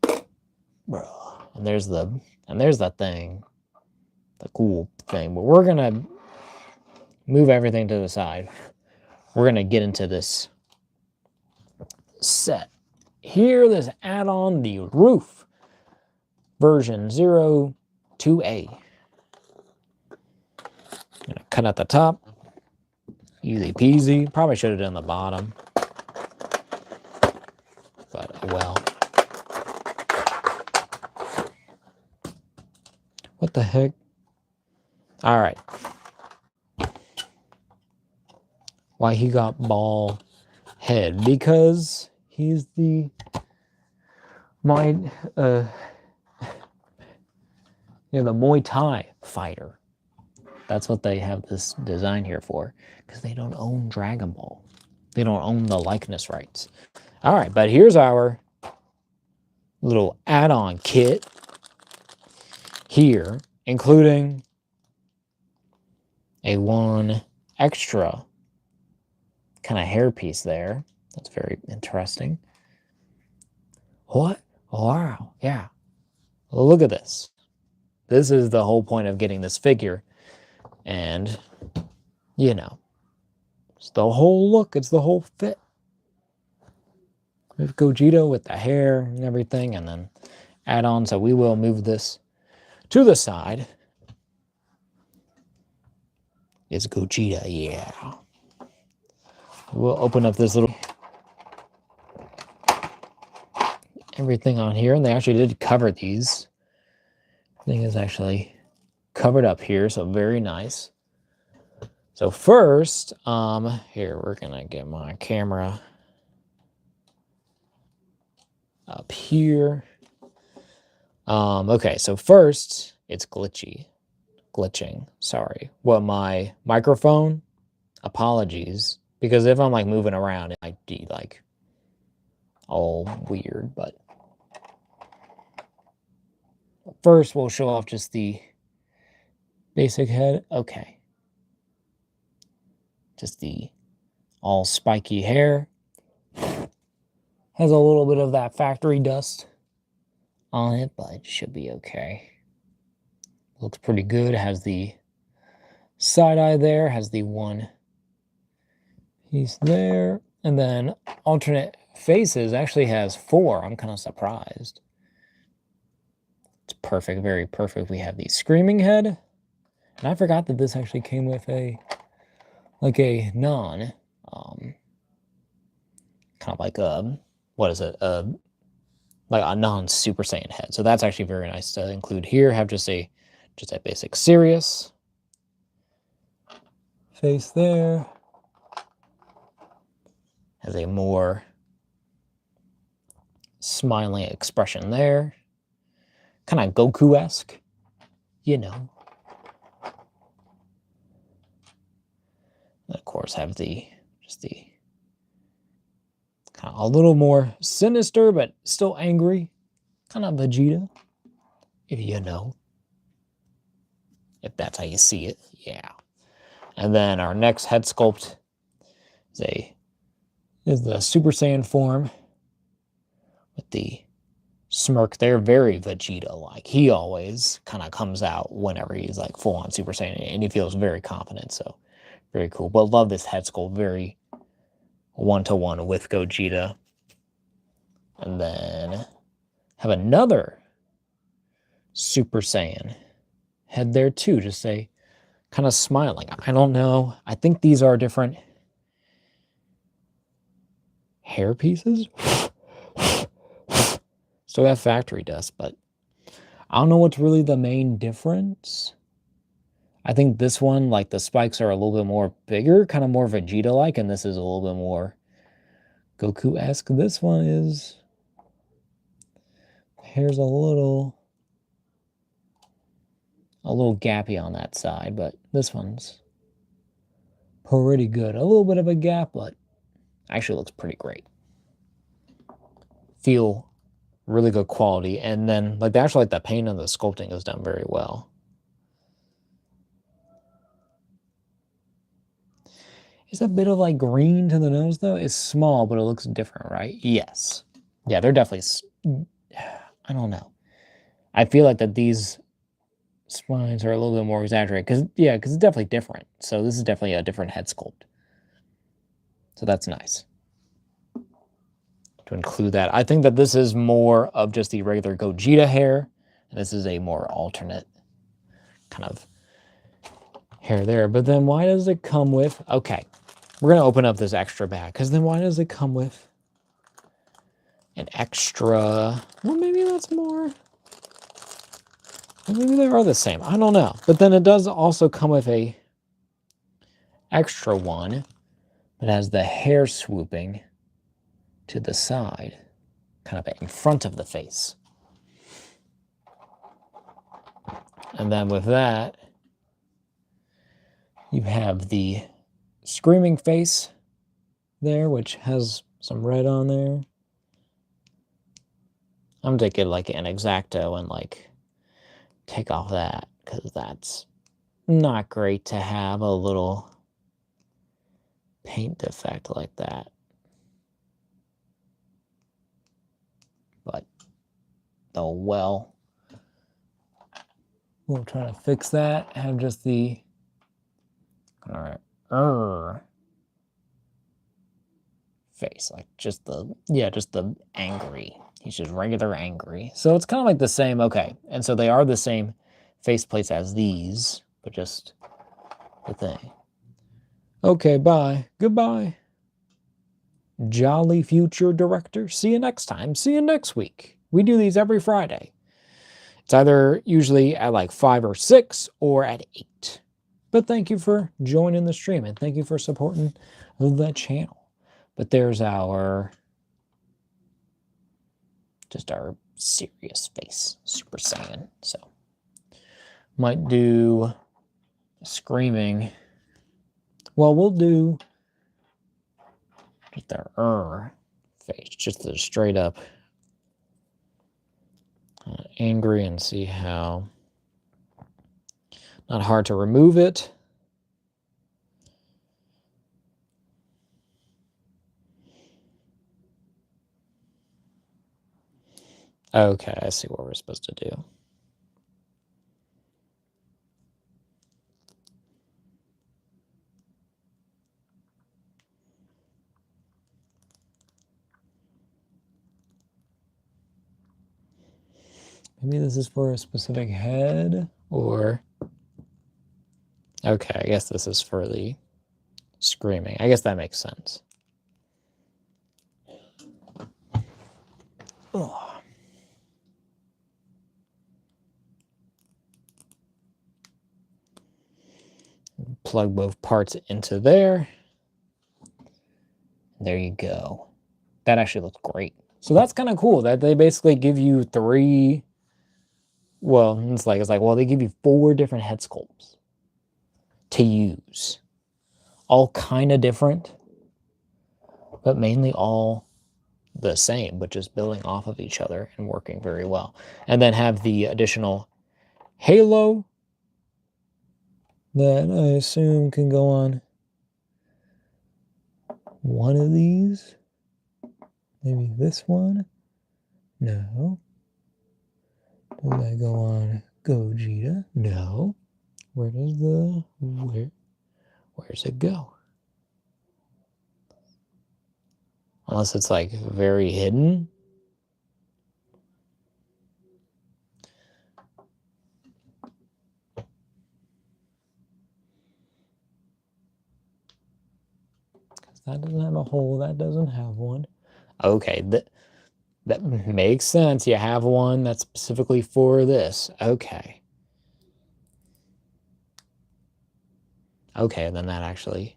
And there's that thing. The cool thing. But we're going to move everything to the side. We're going to get into this set. Here, this add-on, the roof version 02A. I'm going to cut at the top. Easy peasy. Probably should have done the bottom. But, well. What the heck? All right. Why he got ball head? Because he's the the Muay Thai fighter. That's what they have this design here for, because they don't own Dragon Ball. They don't own the likeness rights. All right, but here's our little add-on kit here, including a one extra kind of hairpiece there. That's very interesting. What? Wow, yeah. Well, look at this. This is the whole point of getting this figure, And, you know, it's the whole look. It's the whole fit. We have Gogeta with the hair and everything, and then add on. So we will move this to the side. It's Gogeta, yeah. We'll open up this little everything on here, and they actually did cover these. Thing is actually covered up here, so very nice. So first, here we're gonna get my camera up here. Okay, so first it's glitching. Sorry. Well, my microphone. Apologies, because if I'm like moving around, it might be like all weird. But first, we'll show off just the basic head. Okay, just the all spiky hair. Has a little bit of that factory dust on it, but it should be okay. Looks pretty good. Has the side eye there. Has the one piece there. And then alternate faces actually has 4. I'm kind of surprised. It's perfect. Very perfect. We have the screaming head. And I forgot that this actually came with a, like a non, kind of like a, what is it? Like a non-Super Saiyan head. So that's actually very nice to include here. Have just a basic serious face there. Has a more smiling expression there. Kind of Goku-esque, you know. And of course have the kind of a little more sinister, but still angry. Kind of Vegeta, if you know. If that's how you see it, yeah. And then our next head sculpt is the Super Saiyan form with the smirk there. Very Vegeta-like. He always kind of comes out whenever he's like full-on Super Saiyan, and he feels very confident, so very cool. But love this head sculpt. Very one-to-one with Gogeta. And then have another Super Saiyan head there too. Just a kind of smiling. I don't know. I think these are different hair pieces. Still got factory dust, but I don't know what's really the main difference. I think this one, like the spikes are a little bit more bigger, kind of more Vegeta-like, and this is a little bit more Goku-esque. This one is, hair's a little gappy on that side, but this one's pretty good. A little bit of a gap, but actually looks pretty great. Feel really good quality, and then like the paint and the sculpting is done very well. Is a bit of like green to the nose though. It's small, but it looks different, right? Yes. Yeah, they're definitely, I don't know. I feel like that these spines are a little bit more exaggerated because it's definitely different. So this is definitely a different head sculpt. So that's nice to include that. I think that this is more of just the regular Gogeta hair, and this is a more alternate kind of hair there. But then why does it come with, okay, we're going to open up this extra bag, because then why does it come with an extra, well, maybe that's more, well, maybe they are the same. I don't know. But then it does also come with a extra one that has the hair swooping to the side, kind of in front of the face. And then with that, you have the screaming face there, which has some red on there. I'm gonna take it like an X-Acto and like take off that, because that's not great to have a little paint defect like that. But oh well. We'll try to fix that. Have just the face, like just the angry. He's just regular angry. So it's kind of like the same, okay. And so they are the same faceplates as these, but just the thing. Okay, bye. Goodbye. Jolly future director. See you next time. See you next week. We do these every Friday. It's either usually at like 5 or 6 or at 8. But thank you for joining the stream and thank you for supporting the channel. But there's our serious face, Super Saiyan. So might do screaming. Well, we'll do just our face, just the straight up angry, and see how not hard to remove it. Okay, I see what we're supposed to do. Maybe this is for a specific head, or... Okay, I guess this is for the screaming. I guess that makes sense. Ugh. Plug both parts into there. There you go. That actually looks great. So that's kind of cool that they basically give you 3... Well, it's like, well, they give you 4 different head sculpts to use. All kind of different, but mainly all the same, but just building off of each other and working very well. And then have the additional halo that I assume can go on one of these. Maybe this one? No. Does that go on Gogeta? No. Where's it go? Unless it's like very hidden. That doesn't have a hole. That doesn't have one. Okay, that makes sense. You have one that's specifically for this. Okay. Okay, then that actually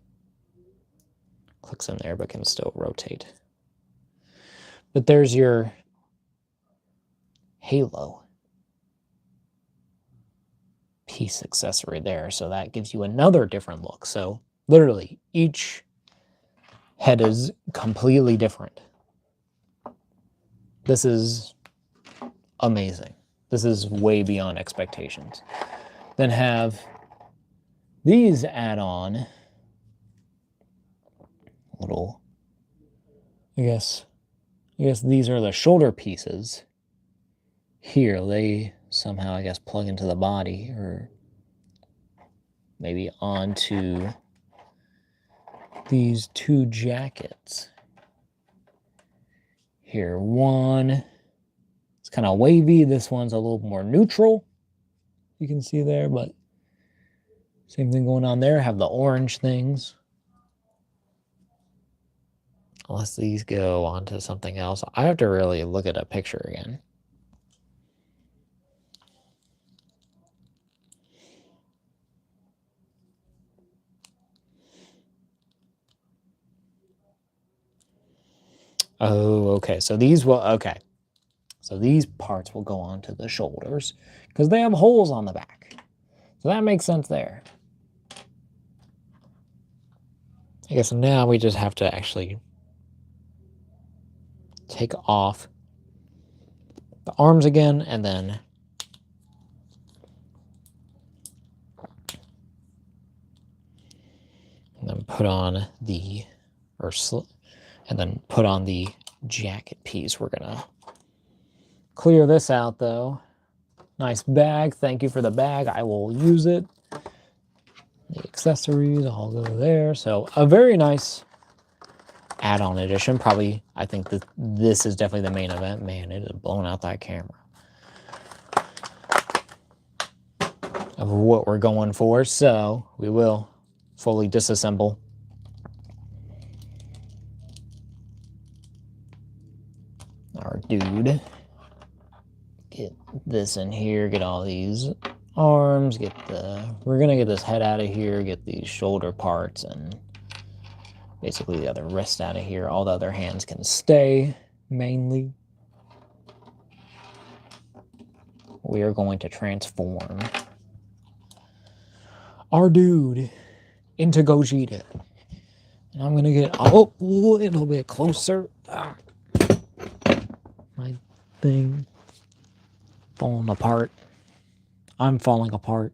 clicks in there, but can still rotate. But there's your halo piece accessory there. So that gives you another different look. So literally each head is completely different. This is amazing. This is way beyond expectations. Then have these add-on little, I guess these are the shoulder pieces. Here, they somehow, I guess, plug into the body, or maybe onto these 2 jackets. Here, one, it's kind of wavy. This one's a little more neutral. You can see there, but same thing going on there. Have the orange things. Unless these go onto something else. I have to really look at a picture again. Oh, okay. So these will, okay. So these parts will go onto the shoulders because they have holes on the back. So that makes sense there. I guess now we just have to actually take off the arms again and then put on the, and then put on the jacket piece. We're gonna clear this out though. Nice bag. Thank you for the bag. I will use it. The accessories all go there. So a very nice add-on edition. Probably, I think that this is definitely the main event. Man, it is blowing out that camera. Of what we're going for. So we will fully disassemble. Our dude. Get this in here, get all these arms, we're gonna get this head out of here, get these shoulder parts, and basically the other wrist out of here. All the other hands can stay, mainly. We are going to transform our dude into Gogeta. And I'm gonna get a little bit closer. My thing falling apart. I'm falling apart.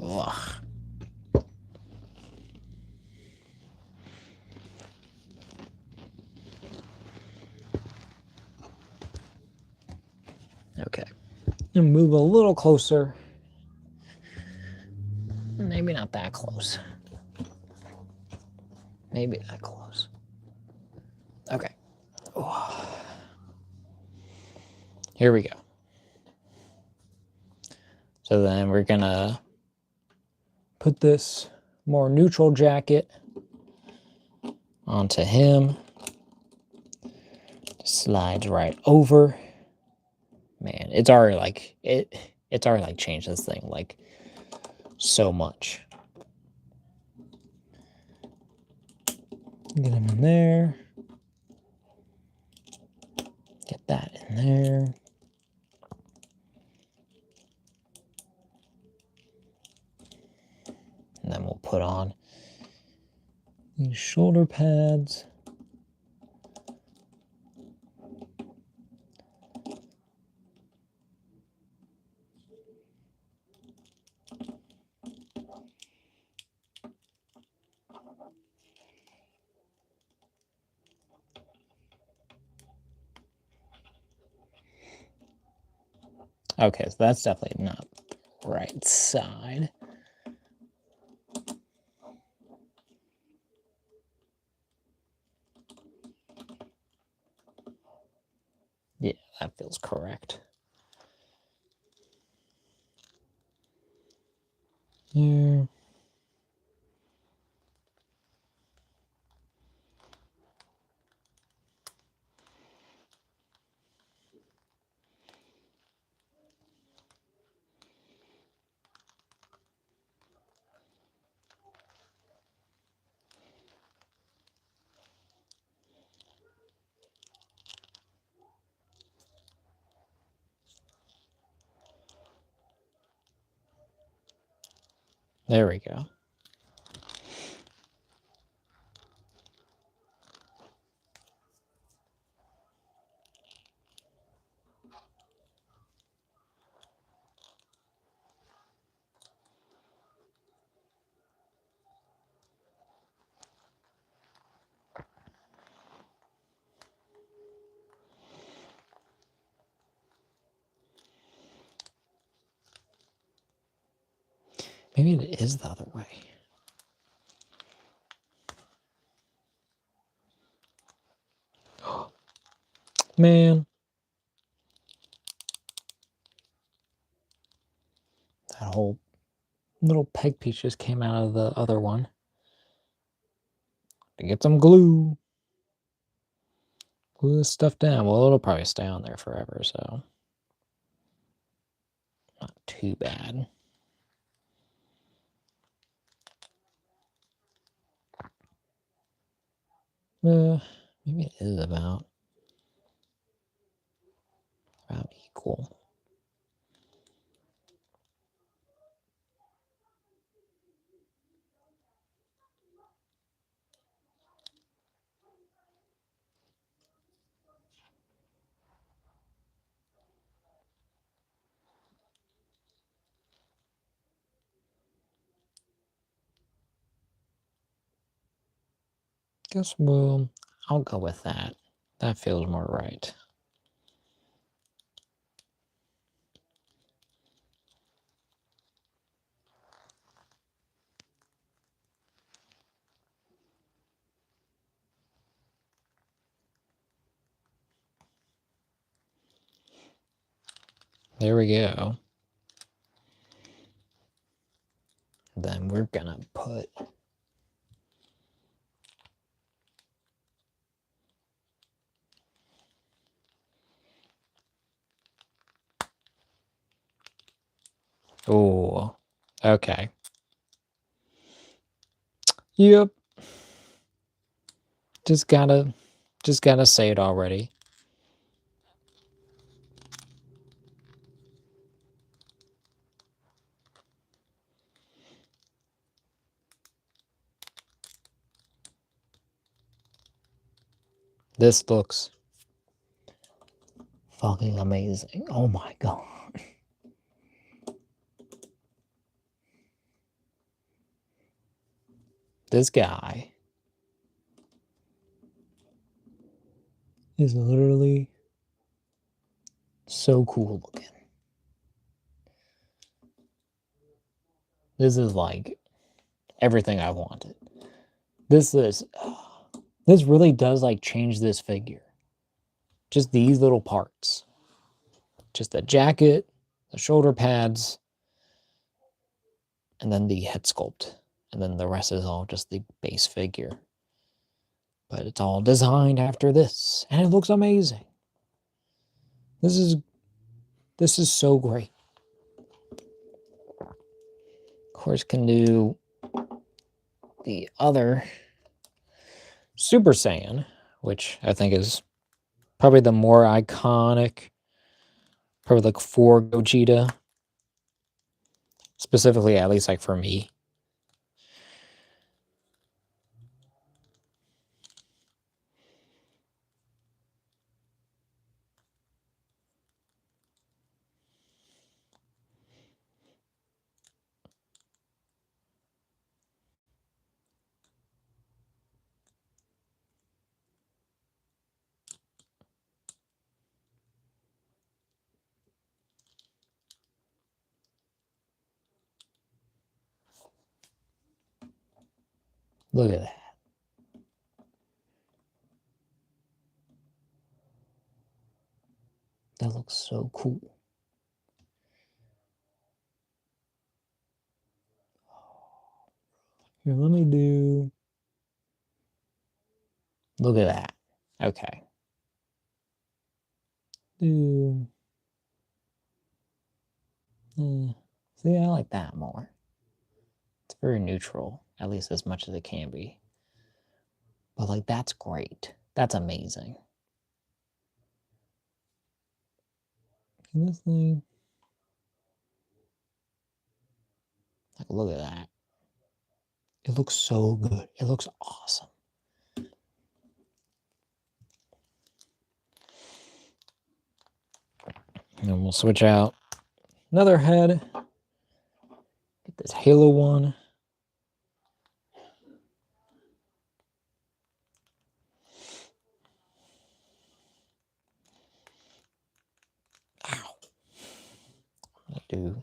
Ugh. Okay. And move a little closer. Maybe not that close. Maybe that close. Okay. Oh. Here we go. So then we're gonna put this more neutral jacket onto him. Slides right over. Man, it's already like it's already like changed this thing like so much. Get him in there. Get that in there. And then we'll put on these shoulder pads. Okay, so that's definitely not right side. Yeah, that feels correct. Here. There we go. Maybe it is the other way. Man. That whole little peg piece just came out of the other one. To get some glue. Glue this stuff down. Well, it'll probably stay on there forever, so not too bad. Maybe it is about equal. Guess I'll go with that. That feels more right. There we go. Then we're gonna put oh, okay. Yep. Just gotta say it already. This looks fucking amazing. Oh my god. This guy is literally so cool looking. This is like everything I wanted. This really does like change this figure. Just these little parts. Just the jacket, the shoulder pads, and then the head sculpt. And then the rest is all just the base figure. But it's all designed after this. And it looks amazing. This is so great. Of course, can do the other Super Saiyan, which I think is probably the more iconic, probably like for Gogeta, specifically, at least like for me. Look at that. That looks so cool. Here, let me do. Look at that. Okay. Do. See, I like that more. It's very neutral, at least as much as it can be. But like, that's great. That's amazing. And this thing. Like, look at that. It looks so good. It looks awesome. And then we'll switch out another head. Get this Halo one. Ow. I do.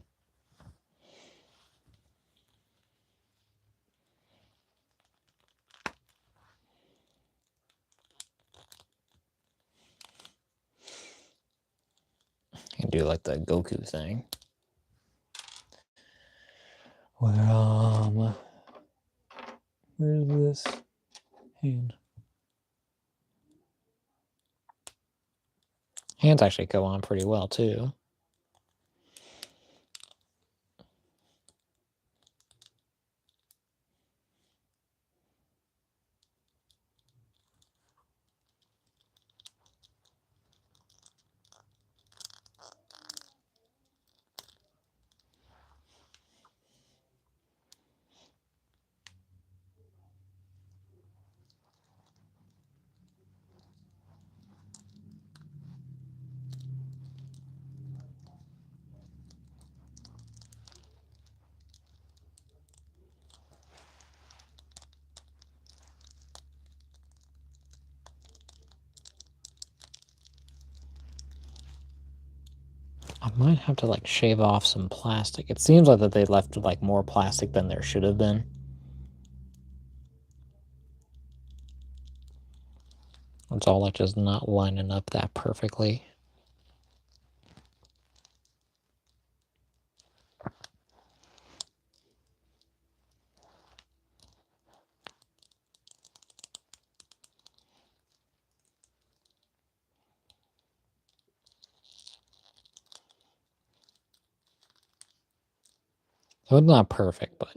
I can do like the Goku thing. Where where's this hand? Hands actually go on pretty well too. Might have to like shave off some plastic. It seems like that they left like more plastic than there should have been. It's all like just not lining up that perfectly. So it's not perfect, but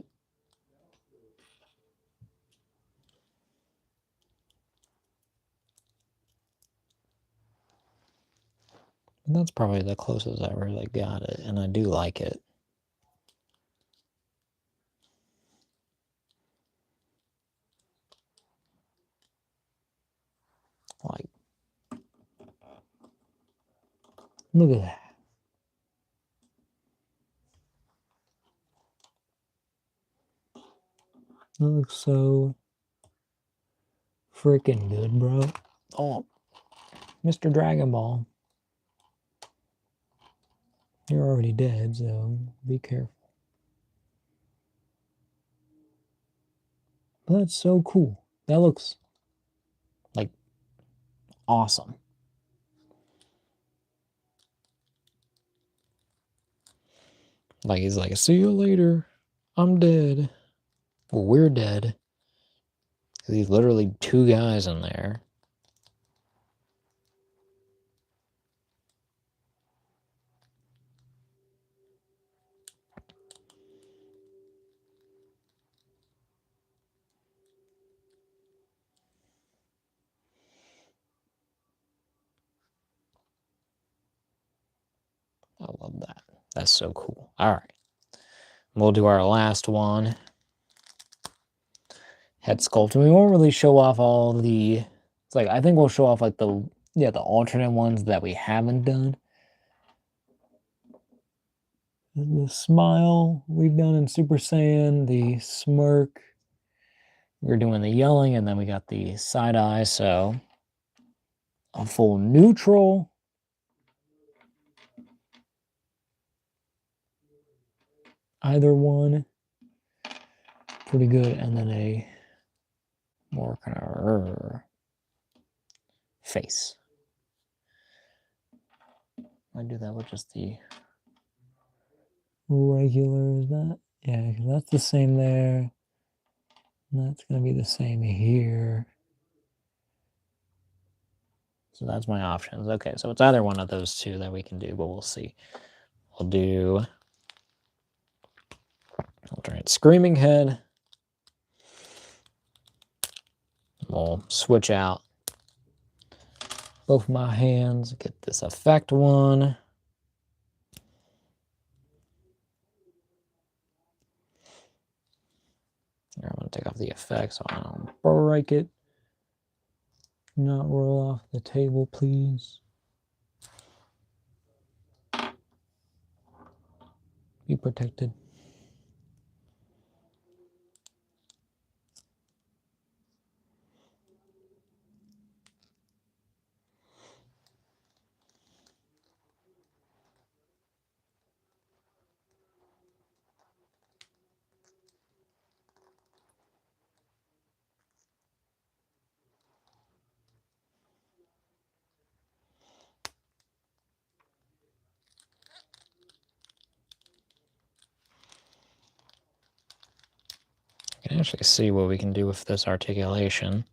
that's probably the closest I really got it, and I do like it. Like, look at that. That looks so freaking good, bro. Oh, Mr. Dragon Ball. You're already dead, so be careful. But that's so cool. That looks like awesome. Like he's like, see you later. I'm dead. Well, we're dead. He's literally 2 guys in there. I love that. That's so cool. All right. We'll do our last one. Head sculpt. We won't really show off all the... It's like, I think we'll show off like the alternate ones that we haven't done. The smile we've done in Super Saiyan, the smirk. We're doing the yelling, and then we got the side eye, so a full neutral. Either one. Pretty good. And then a more kind of face. I do that with just the regular, is that? Yeah, that's the same there. And that's going to be the same here. So that's my options. Okay, so it's either one of those two that we can do, but we'll see. We'll do alternate screaming head. We'll switch out both my hands, get this effect one. I'm going to take off the effect so I don't break it. Not roll off the table, please. Be protected. I can actually see what we can do with this articulation.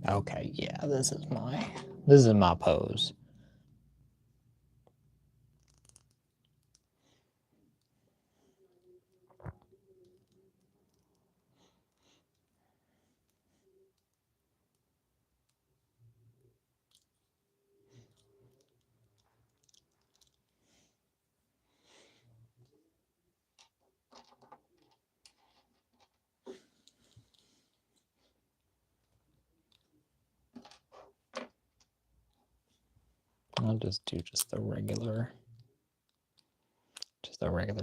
Okay, yeah, this is my pose. I'll just do just the regular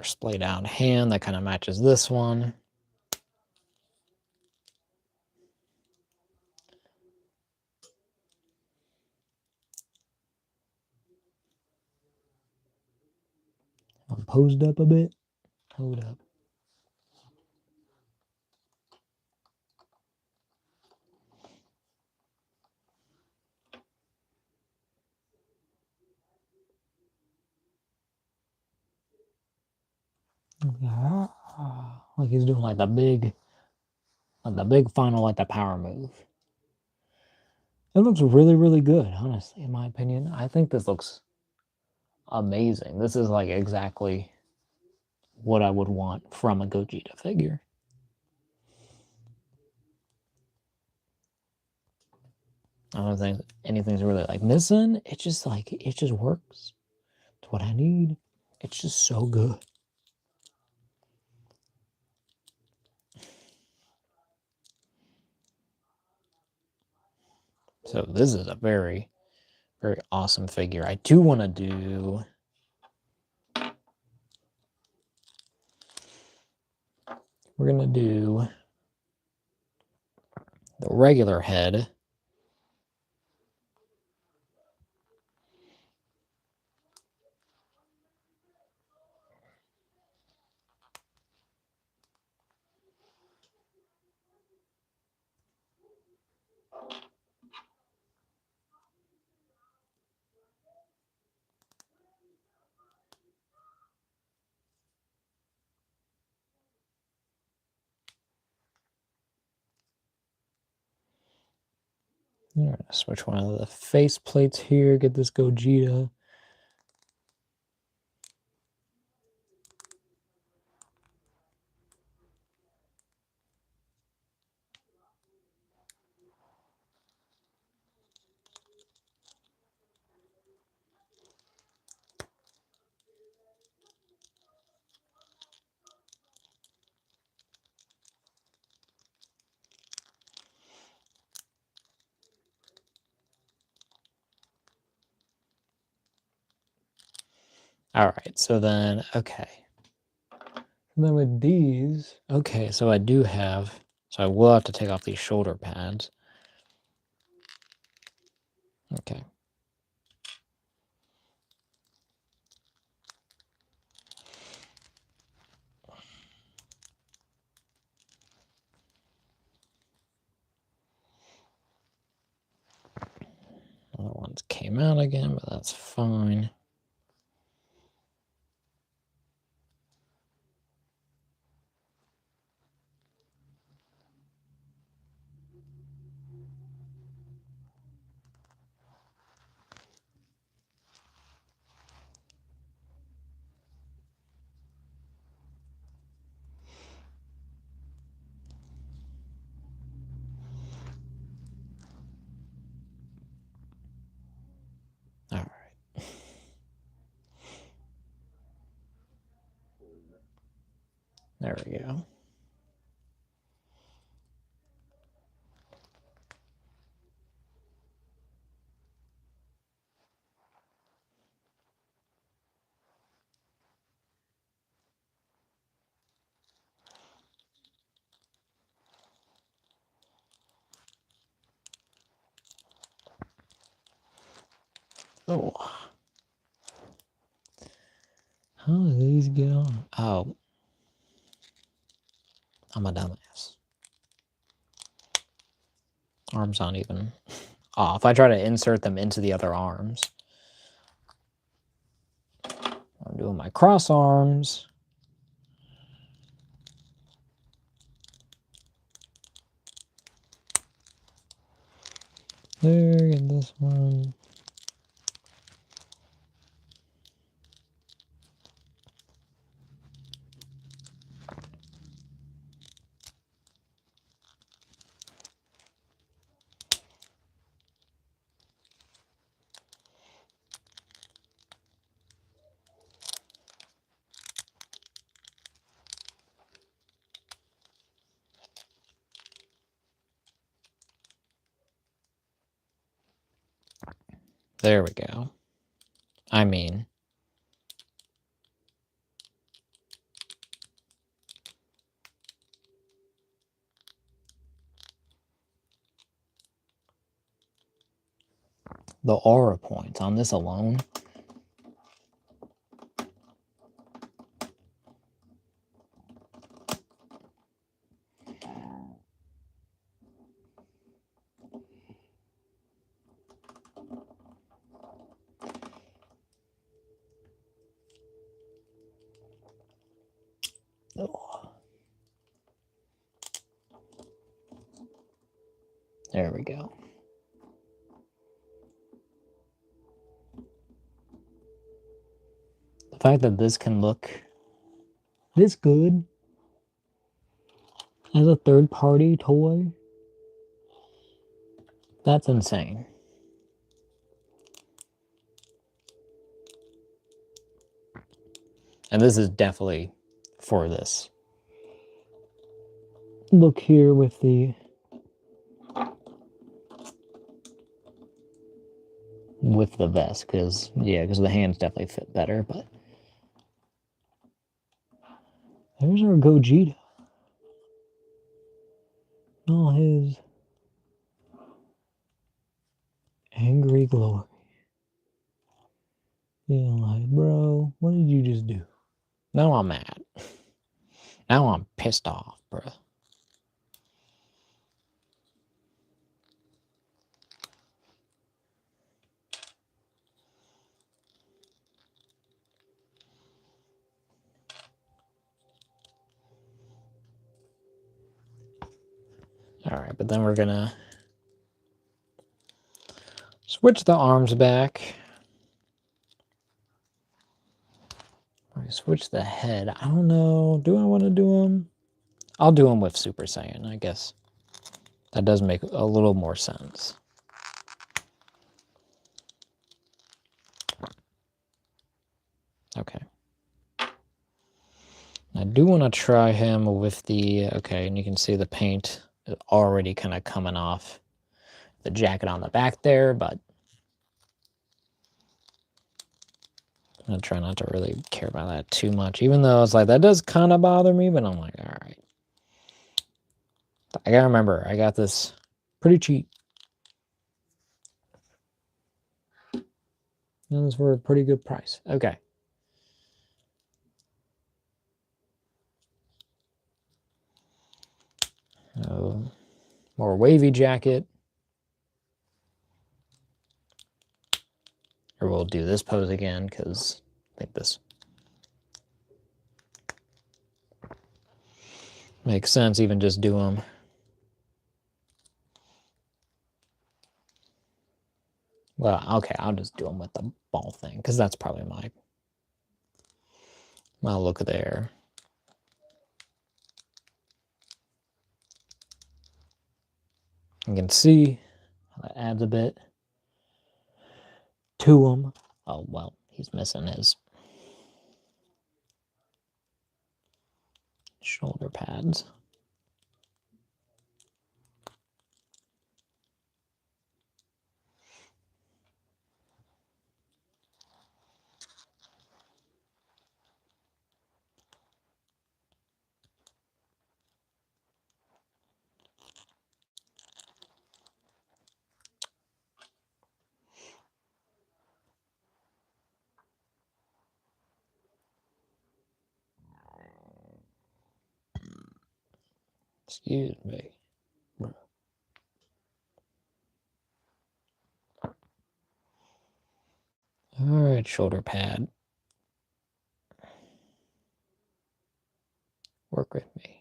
splayed out hand that kind of matches this one. I'm posed up a bit. Hold up. Like he's doing like the big final, like the power move. It looks really, really good, honestly, in my opinion. I think this looks amazing. This is like exactly what I would want from a Gogeta figure. I don't think anything's really like missing. It just works. It's what I need. It's just so good. So this is a very, very awesome figure. I do want to do... We're going to do the regular head. I'm going to switch one of the face plates here, get this Gogeta. All right, so then, okay. And then with these, okay, so I do have, so I will have to take off these shoulder pads. Okay. Other ones came out again, but that's fine. All right. There we go. Oh. How do these get on? Oh. I'm a dumbass. Arms aren't even off. I try to insert them into the other arms. I'm doing my cross arms. There, get this one. There we go. I mean, the aura points on this alone. Oh. There we go. The fact that this can look this good as a third-party toy, that's insane. And this is definitely for this. Look here with the vest, because the hands definitely fit better, but there's our Gogeta. All his angry glory. Yeah, like, bro, what did you just do? Now I'm mad. Now I'm pissed off, bro. Alright, but then we're gonna switch the arms back. Switch the head. I don't know. Do I want to do them? I'll do them with Super Saiyan, I guess. That does make a little more sense. Okay. I do want to try him with the... Okay, and you can see the paint is already kind of coming off the jacket on the back there, but I'm going to try not to really care about that too much, even though it's like, that does kind of bother me, but I'm like, all right. I gotta remember, I got this pretty cheap. And it's for a pretty good price. Okay. More wavy jacket. Or we'll do this pose again, because I think this makes sense, even just do them. Well, okay, I'll just do them with the ball thing, because that's probably my look there. You can see that adds a bit to him. Oh, well, he's missing his shoulder pads. Excuse me. All right, shoulder pad. Work with me.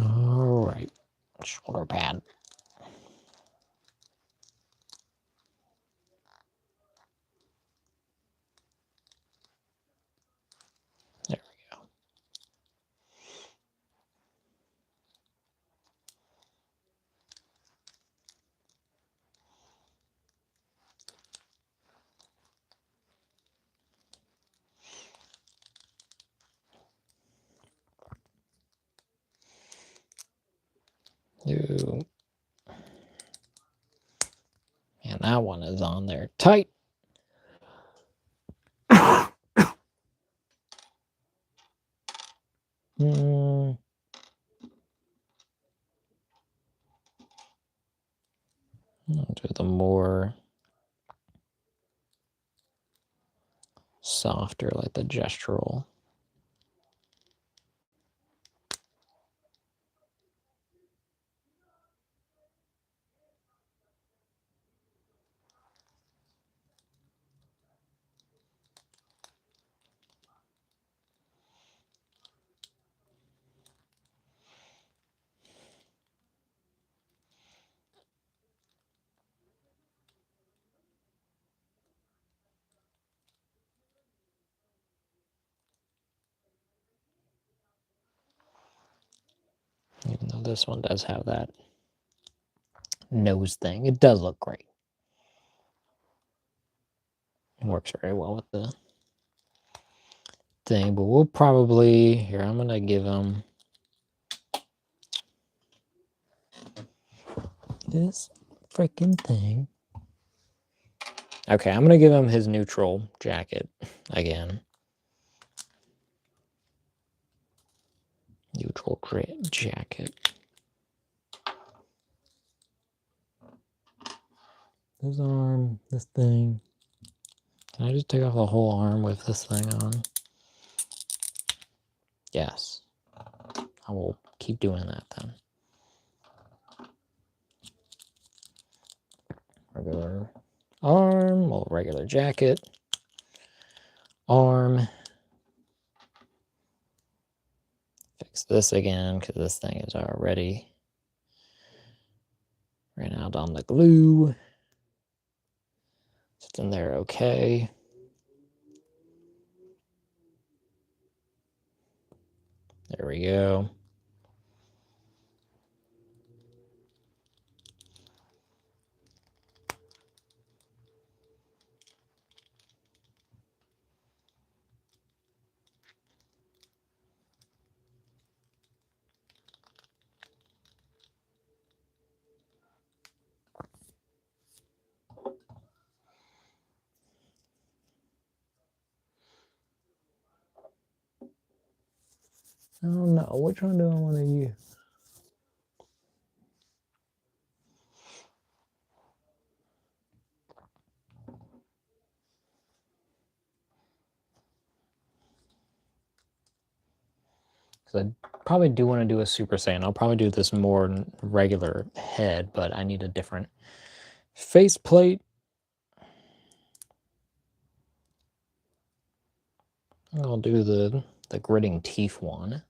All right, shoulder pad. There we go. Ooh. And that one is on there tight. Do the more softer, like the gestural. Even though this one does have that nose thing, it does look great. It works very well with the thing, but we'll probably, here, I'm going to give him this freaking thing. Okay, I'm going to give him his neutral jacket again. Neutral jacket. This arm, this thing. Can I just take off the whole arm with this thing on? Yes. I will keep doing that then. Regular arm, well, regular jacket. Arm. Fix this again because this thing is already ran out on the glue. It's in there okay. There we go. I don't know. Which one do I want to use? Because I probably do want to do a Super Saiyan. I'll probably do this more regular head, but I need a different faceplate. I'll do the gritting teeth one.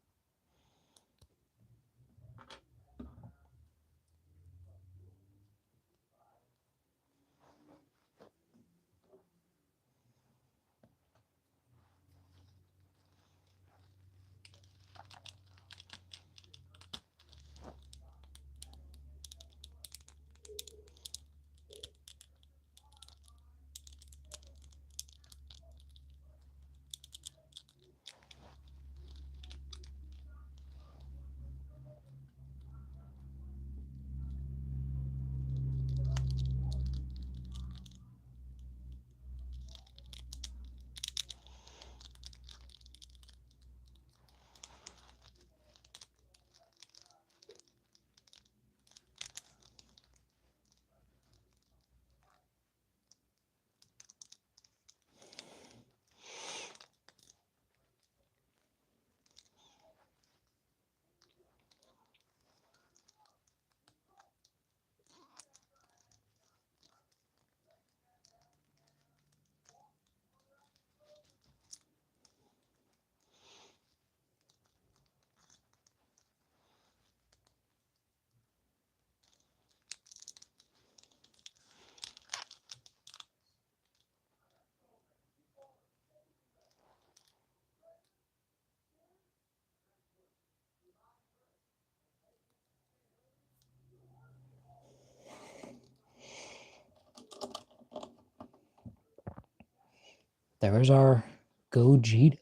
There's our Gogeta.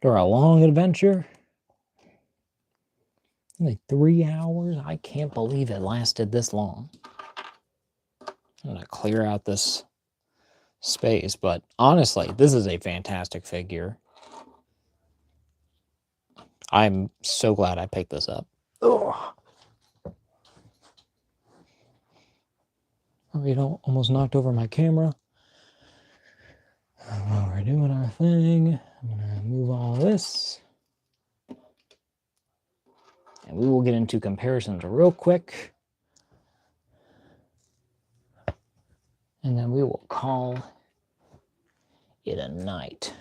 for a long adventure. Like 3 hours? I can't believe it lasted this long. I'm going to clear out this space, but honestly, this is a fantastic figure. I'm so glad I picked this up. Oh, you know, almost knocked over my camera. While we're doing our thing, I'm going to move all this. And we will get into comparisons real quick. And then we will call it a night.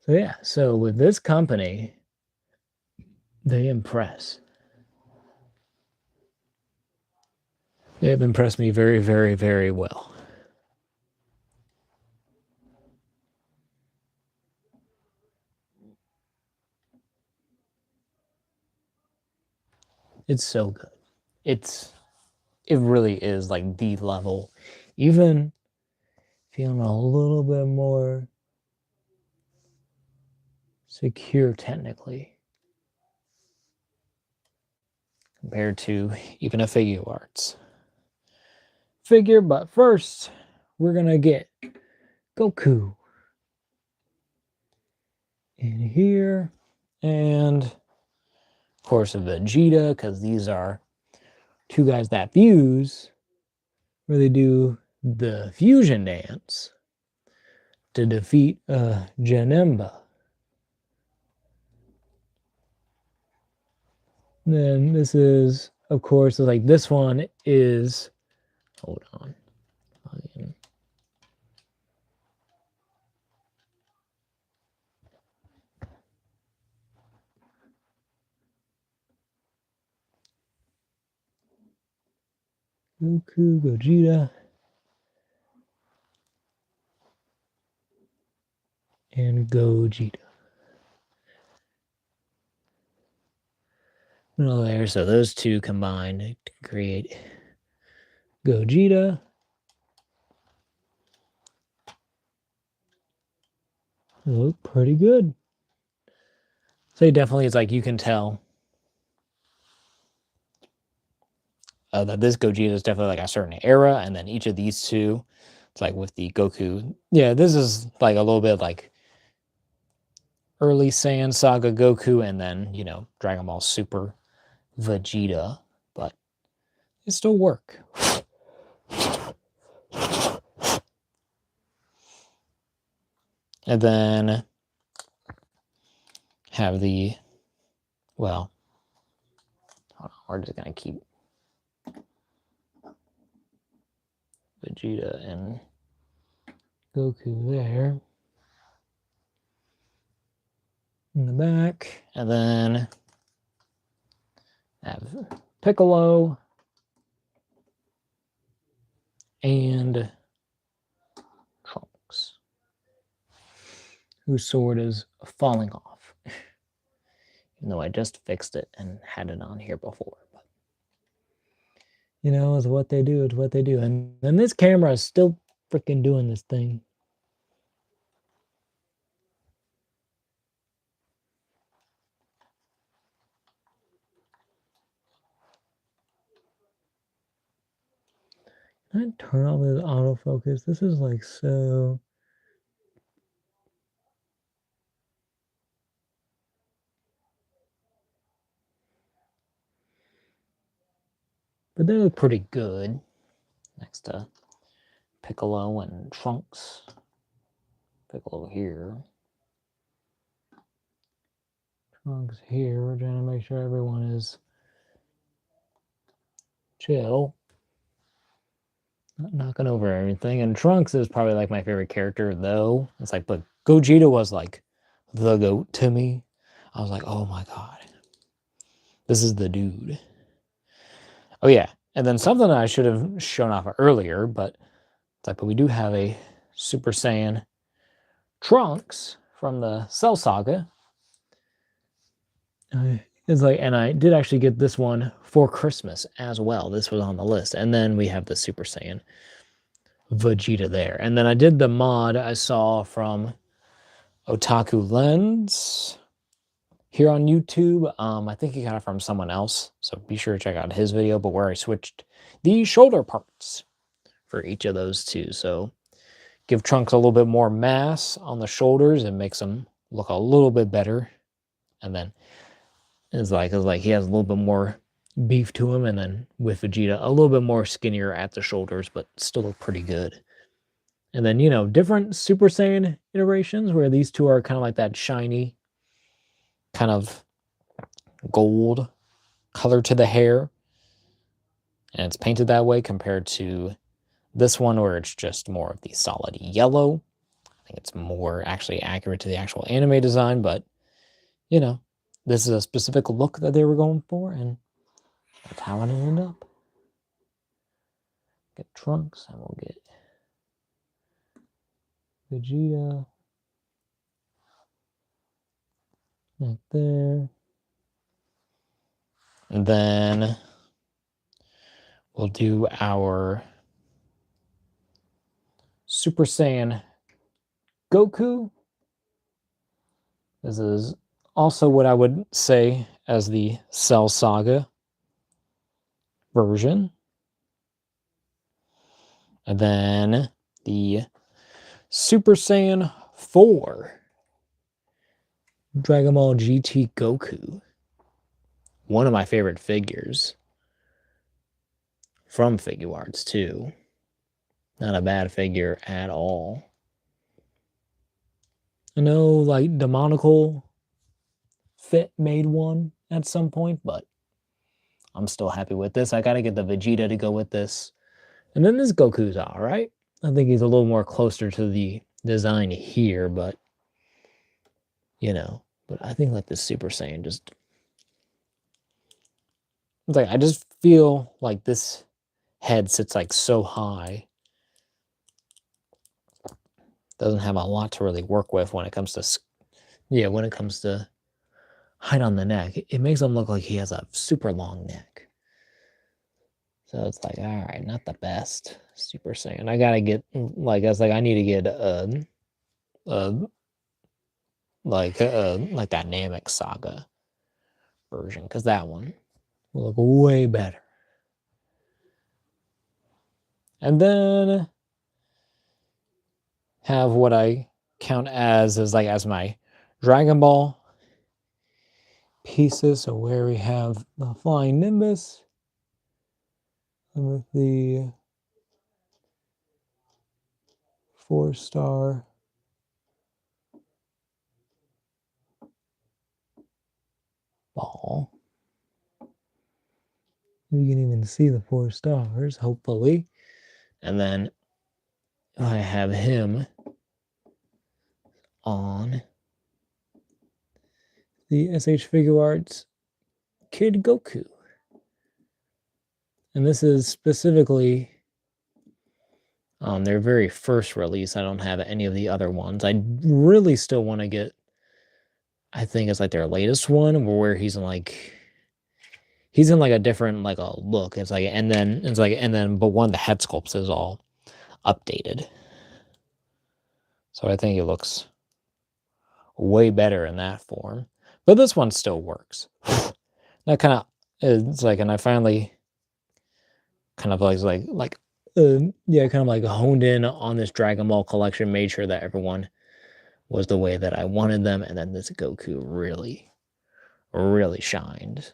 So yeah, so with this company, they impress. They have impressed me very, very, very well. It's so good. It really is like the level. Even feeling a little bit more secure technically compared to even a figure arts figure. But first, we're gonna get Goku in here, and of course a Vegeta, because these are two guys that fuse, where they do the fusion dance to defeat Janemba. Then this is, of course, like this one is, hold on. Goku, Gogeta, and Gogeta. No, there. So those two combined to create Gogeta. They look pretty good. So definitely, it's like you can tell that this Gogeta is definitely like a certain era, and then each of these two, it's like with the Goku. Yeah, this is like a little bit like early Saiyan Saga Goku, and then, you know, Dragon Ball Super Vegeta, but it still work. And then have the, well, hold on, we're just gonna keep Vegeta and Goku there in the back, and then have Piccolo and Trunks, whose sword is falling off. Even though I just fixed it and had it on here before. But, you know, it's what they do, it's what they do. And then this camera is still freaking doing this thing. Can I turn off this autofocus? This is like so... But they look pretty good next to Piccolo and Trunks. Piccolo here. Trunks here. We're trying to make sure everyone is chill. Not knocking over everything. And Trunks is probably like my favorite character, though. It's like, but Gogeta was like the GOAT to me. I was like, oh my God. This is the dude. Oh yeah. And then something I should have shown off earlier, but it's like, but we do have a Super Saiyan Trunks from the Cell Saga. It's like, and I did actually get this one for Christmas as well. This was on the list. And then we have the Super Saiyan Vegeta there. And then I did the mod I saw from Otaku Lens here on YouTube. I think he got it from someone else, so be sure to check out his video, but where I switched the shoulder parts for each of those two. So give Trunks a little bit more mass on the shoulders and makes him look a little bit better. And then it's like he has a little bit more beef to him, and then with Vegeta a little bit more skinnier at the shoulders, but still look pretty good. And then, you know, different Super Saiyan iterations where these two are kind of like that shiny, kind of gold color to the hair. And it's painted that way compared to this one where it's just more of the solid yellow. I think it's more actually accurate to the actual anime design, but, you know, this is a specific look that they were going for, and that's how it ended up. Get Trunks, and we'll get Vegeta. Right there. And then we'll do our Super Saiyan Goku. This is also what I would say as the Cell Saga version. And then the Super Saiyan 4 Dragon Ball GT Goku. One of my favorite figures from Figuarts too. Not a bad figure at all. I know like Demonical Fit made one at some point, but I'm still happy with this. I gotta get the Vegeta to go with this. And then this Goku's all right. I think he's a little more closer to the design here, but you know, but I think like the Super Saiyan just, it's like I just feel like this head sits like so high. Doesn't have a lot to really work with when it comes to, yeah, when it comes to height on the neck. It makes him look like he has a super long neck. So it's like, all right, not the best Super Saiyan. I gotta get, like, I was like, I need to get like that Namek Saga version, because that one will look way better. And then have what I count as my Dragon Ball pieces. So where we have the Flying Nimbus with the 4-star ball. You can even see the 4 stars, hopefully. And then I have him on the SH Figuarts Kid Goku. And this is specifically their very first release. I don't have any of the other ones. I really still want to get, I think it's like their latest one where he's in like a different like a look. It's like, and then but one of the head sculpts is all updated. So I think it looks way better in that form. But this one still works. That kind of, it's like, and I finally kind of kind of like honed in on this Dragon Ball collection, made sure that everyone was the way that I wanted them, and then this Goku really, really shined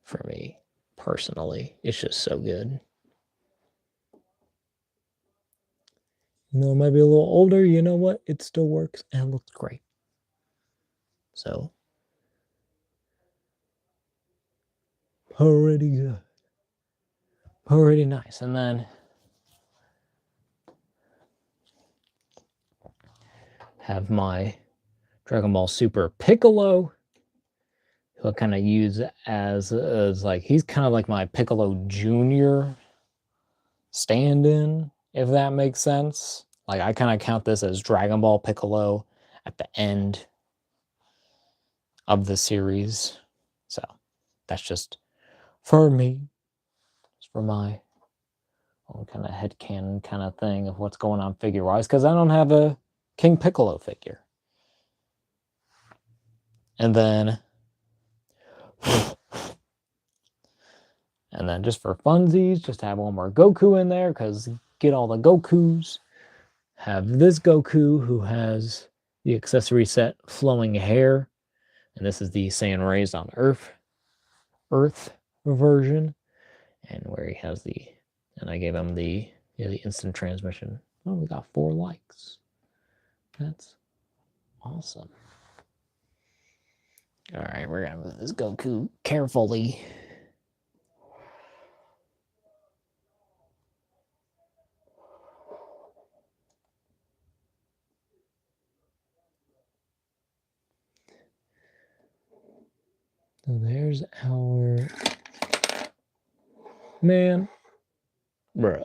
for me personally. It's just so good. You know, it might be a little older, you know what? It still works and it looks great. So, pretty good. Pretty nice. And then have my Dragon Ball Super Piccolo, who I kind of use as like, he's kind of like my Piccolo Junior stand-in, if that makes sense. Like, I kind of count this as Dragon Ball Piccolo at the end of the series. So that's just for me. It's for my own kind of headcanon kind of thing of what's going on figure-wise, because I don't have a King Piccolo figure. And then just for funsies, just have one more Goku in there, because get all the Gokus. Have this Goku who has the accessory set flowing hair. And this is the Saiyan Raised on Earth version. And where he has and I gave him the instant transmission. Oh, we got 4 likes. That's awesome. All right, we're going to move this Goku carefully. So there's our man. Bruh.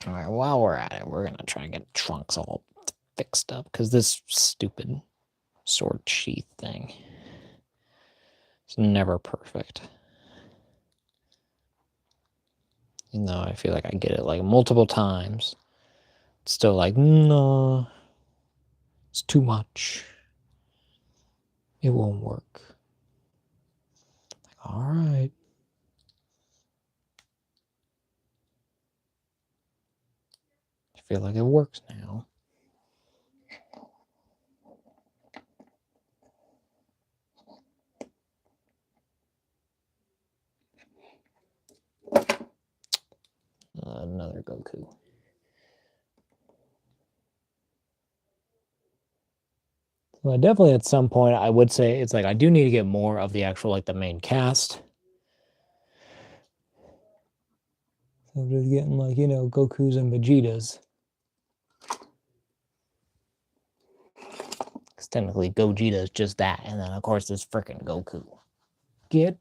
All right, while we're at it, we're going to try and get Trunks all fixed up, because this stupid sword sheath thing is never perfect. Even though I feel like I get it like multiple times, it's still like, no, it's too much. It won't work. All right. I feel like it works now. Another Goku. So I definitely at some point I would say it's like I do need to get more of the actual like the main cast. So I'm just getting like, you know, Gokus and Vegetas. Because technically Gogeta is just that. And then of course there's freaking Goku. Get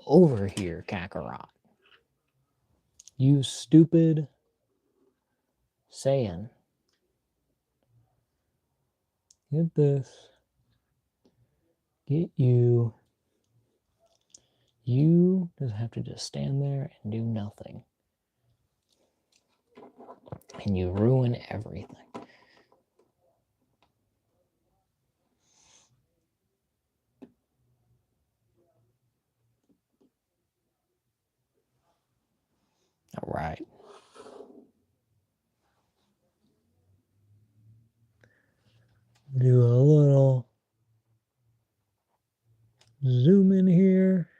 over here, Kakarot. You stupid Saiyan. Get this. Get you. You just have to just stand there and do nothing. And you ruin everything. All right. Do a little zoom in here.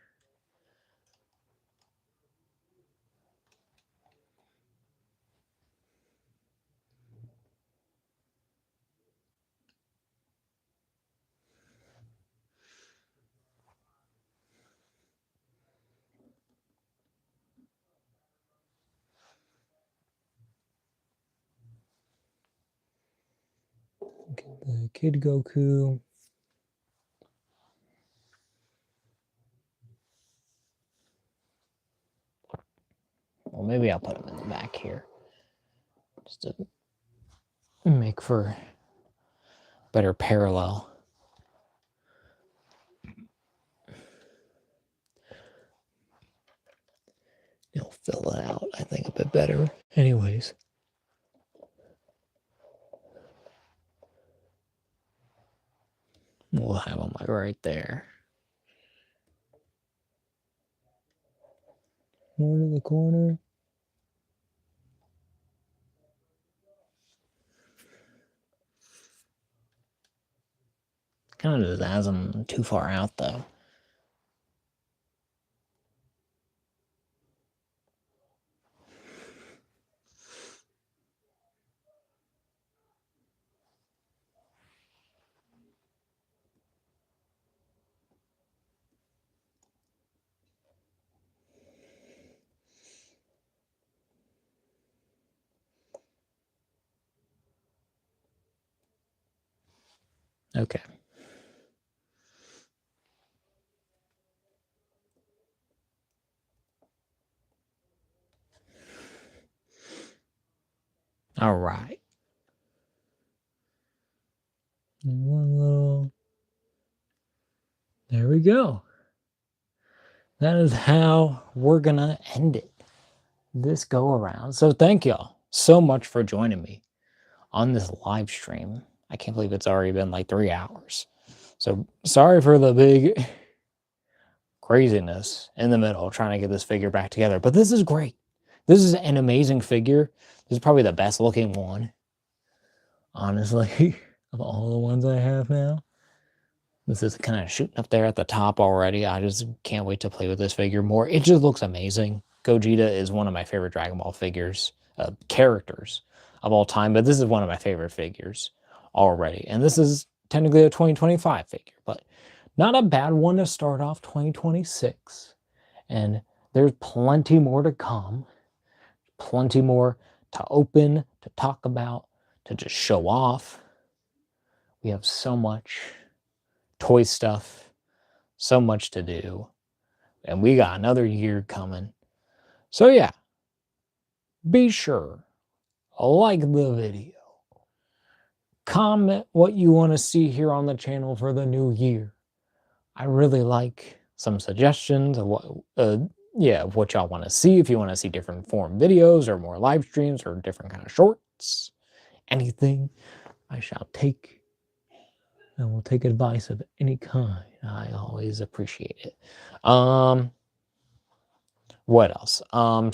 Get the Kid Goku. Well, maybe I'll put him in the back here. Just to make for better parallel. It'll fill it out, I think, a bit better. Anyways. We'll have them like right there. More to the corner. Kind of just has them too far out, though. Okay. All right. One little. There we go. That is how we're going to end it. this go around. So thank y'all so much for joining me on this live stream. I can't believe it's already been like 3 hours. So sorry for the big craziness in the middle trying to get this figure back together. But this is great. This is an amazing figure. This is probably the best looking one, honestly, of all the ones I have now. This is kind of shooting up there at the top already. I just can't wait to play with this figure more. It just looks amazing. Gogeta is one of my favorite Dragon Ball figures, characters of all time, but this is one of my favorite figures already. And this is technically a 2025 figure, but not a bad one to start off 2026. And there's plenty more to come, plenty more to open, to talk about, to just show off. We have so much toy stuff, so much to do, and we got another year coming. So yeah, be sure like the video, comment what you want to see here on the channel for the new year. I really like some suggestions of what of what y'all want to see. If you want to see different form videos or more live streams or different kind of shorts, anything, I shall take. And we'll take advice of any kind. I always appreciate it. What else?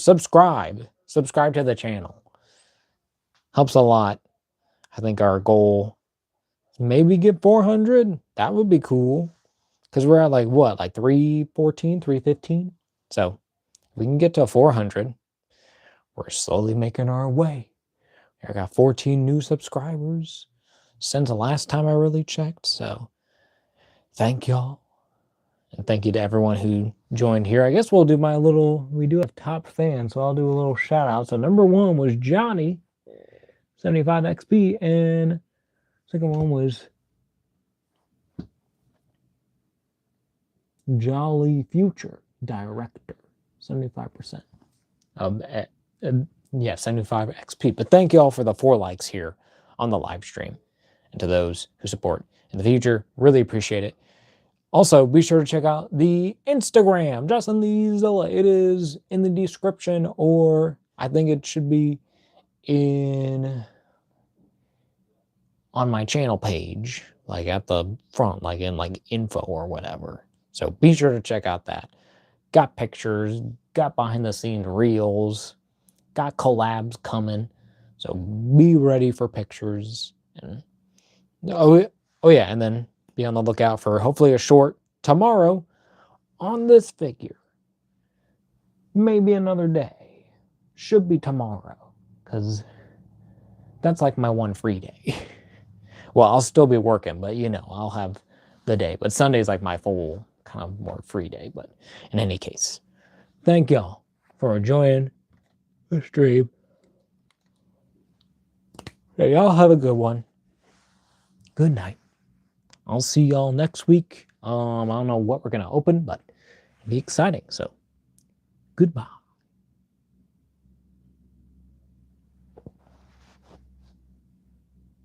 Subscribe. Subscribe to the channel. Helps a lot. I think our goal is maybe get 400. That would be cool. Because we're at like what? Like 314, 315? So if we can get to 400, we're slowly making our way. I got 14 new subscribers since the last time I really checked. So thank y'all. And thank you to everyone who joined here. I guess we'll do we do have top fans, so I'll do a little shout out. So number 1 was Johnny, 75 XP, and second one was Jolly Future Director, 75%. Yeah, 75 XP. But thank y'all for the 4 likes here on the live stream. And to those who support in the future, really appreciate it. Also, be sure to check out the Instagram, Justin Leezilla. It is in the description, or I think it should be on my channel page, like at the front, like in like info or whatever. So be sure to check out that. Got pictures, got behind the scenes reels, got collabs coming. So be ready for pictures. And oh yeah, and then be on the lookout for hopefully a short tomorrow on this figure. Maybe another day. Should be tomorrow, because that's like my one free day. Well, I'll still be working, but you know, I'll have the day. But Sunday's like my full kind of more free day. But in any case, thank y'all for enjoying the stream. Yeah, y'all have a good one. Good night. I'll see y'all next week. I don't know what we're going to open, but it'll be exciting. So, goodbye.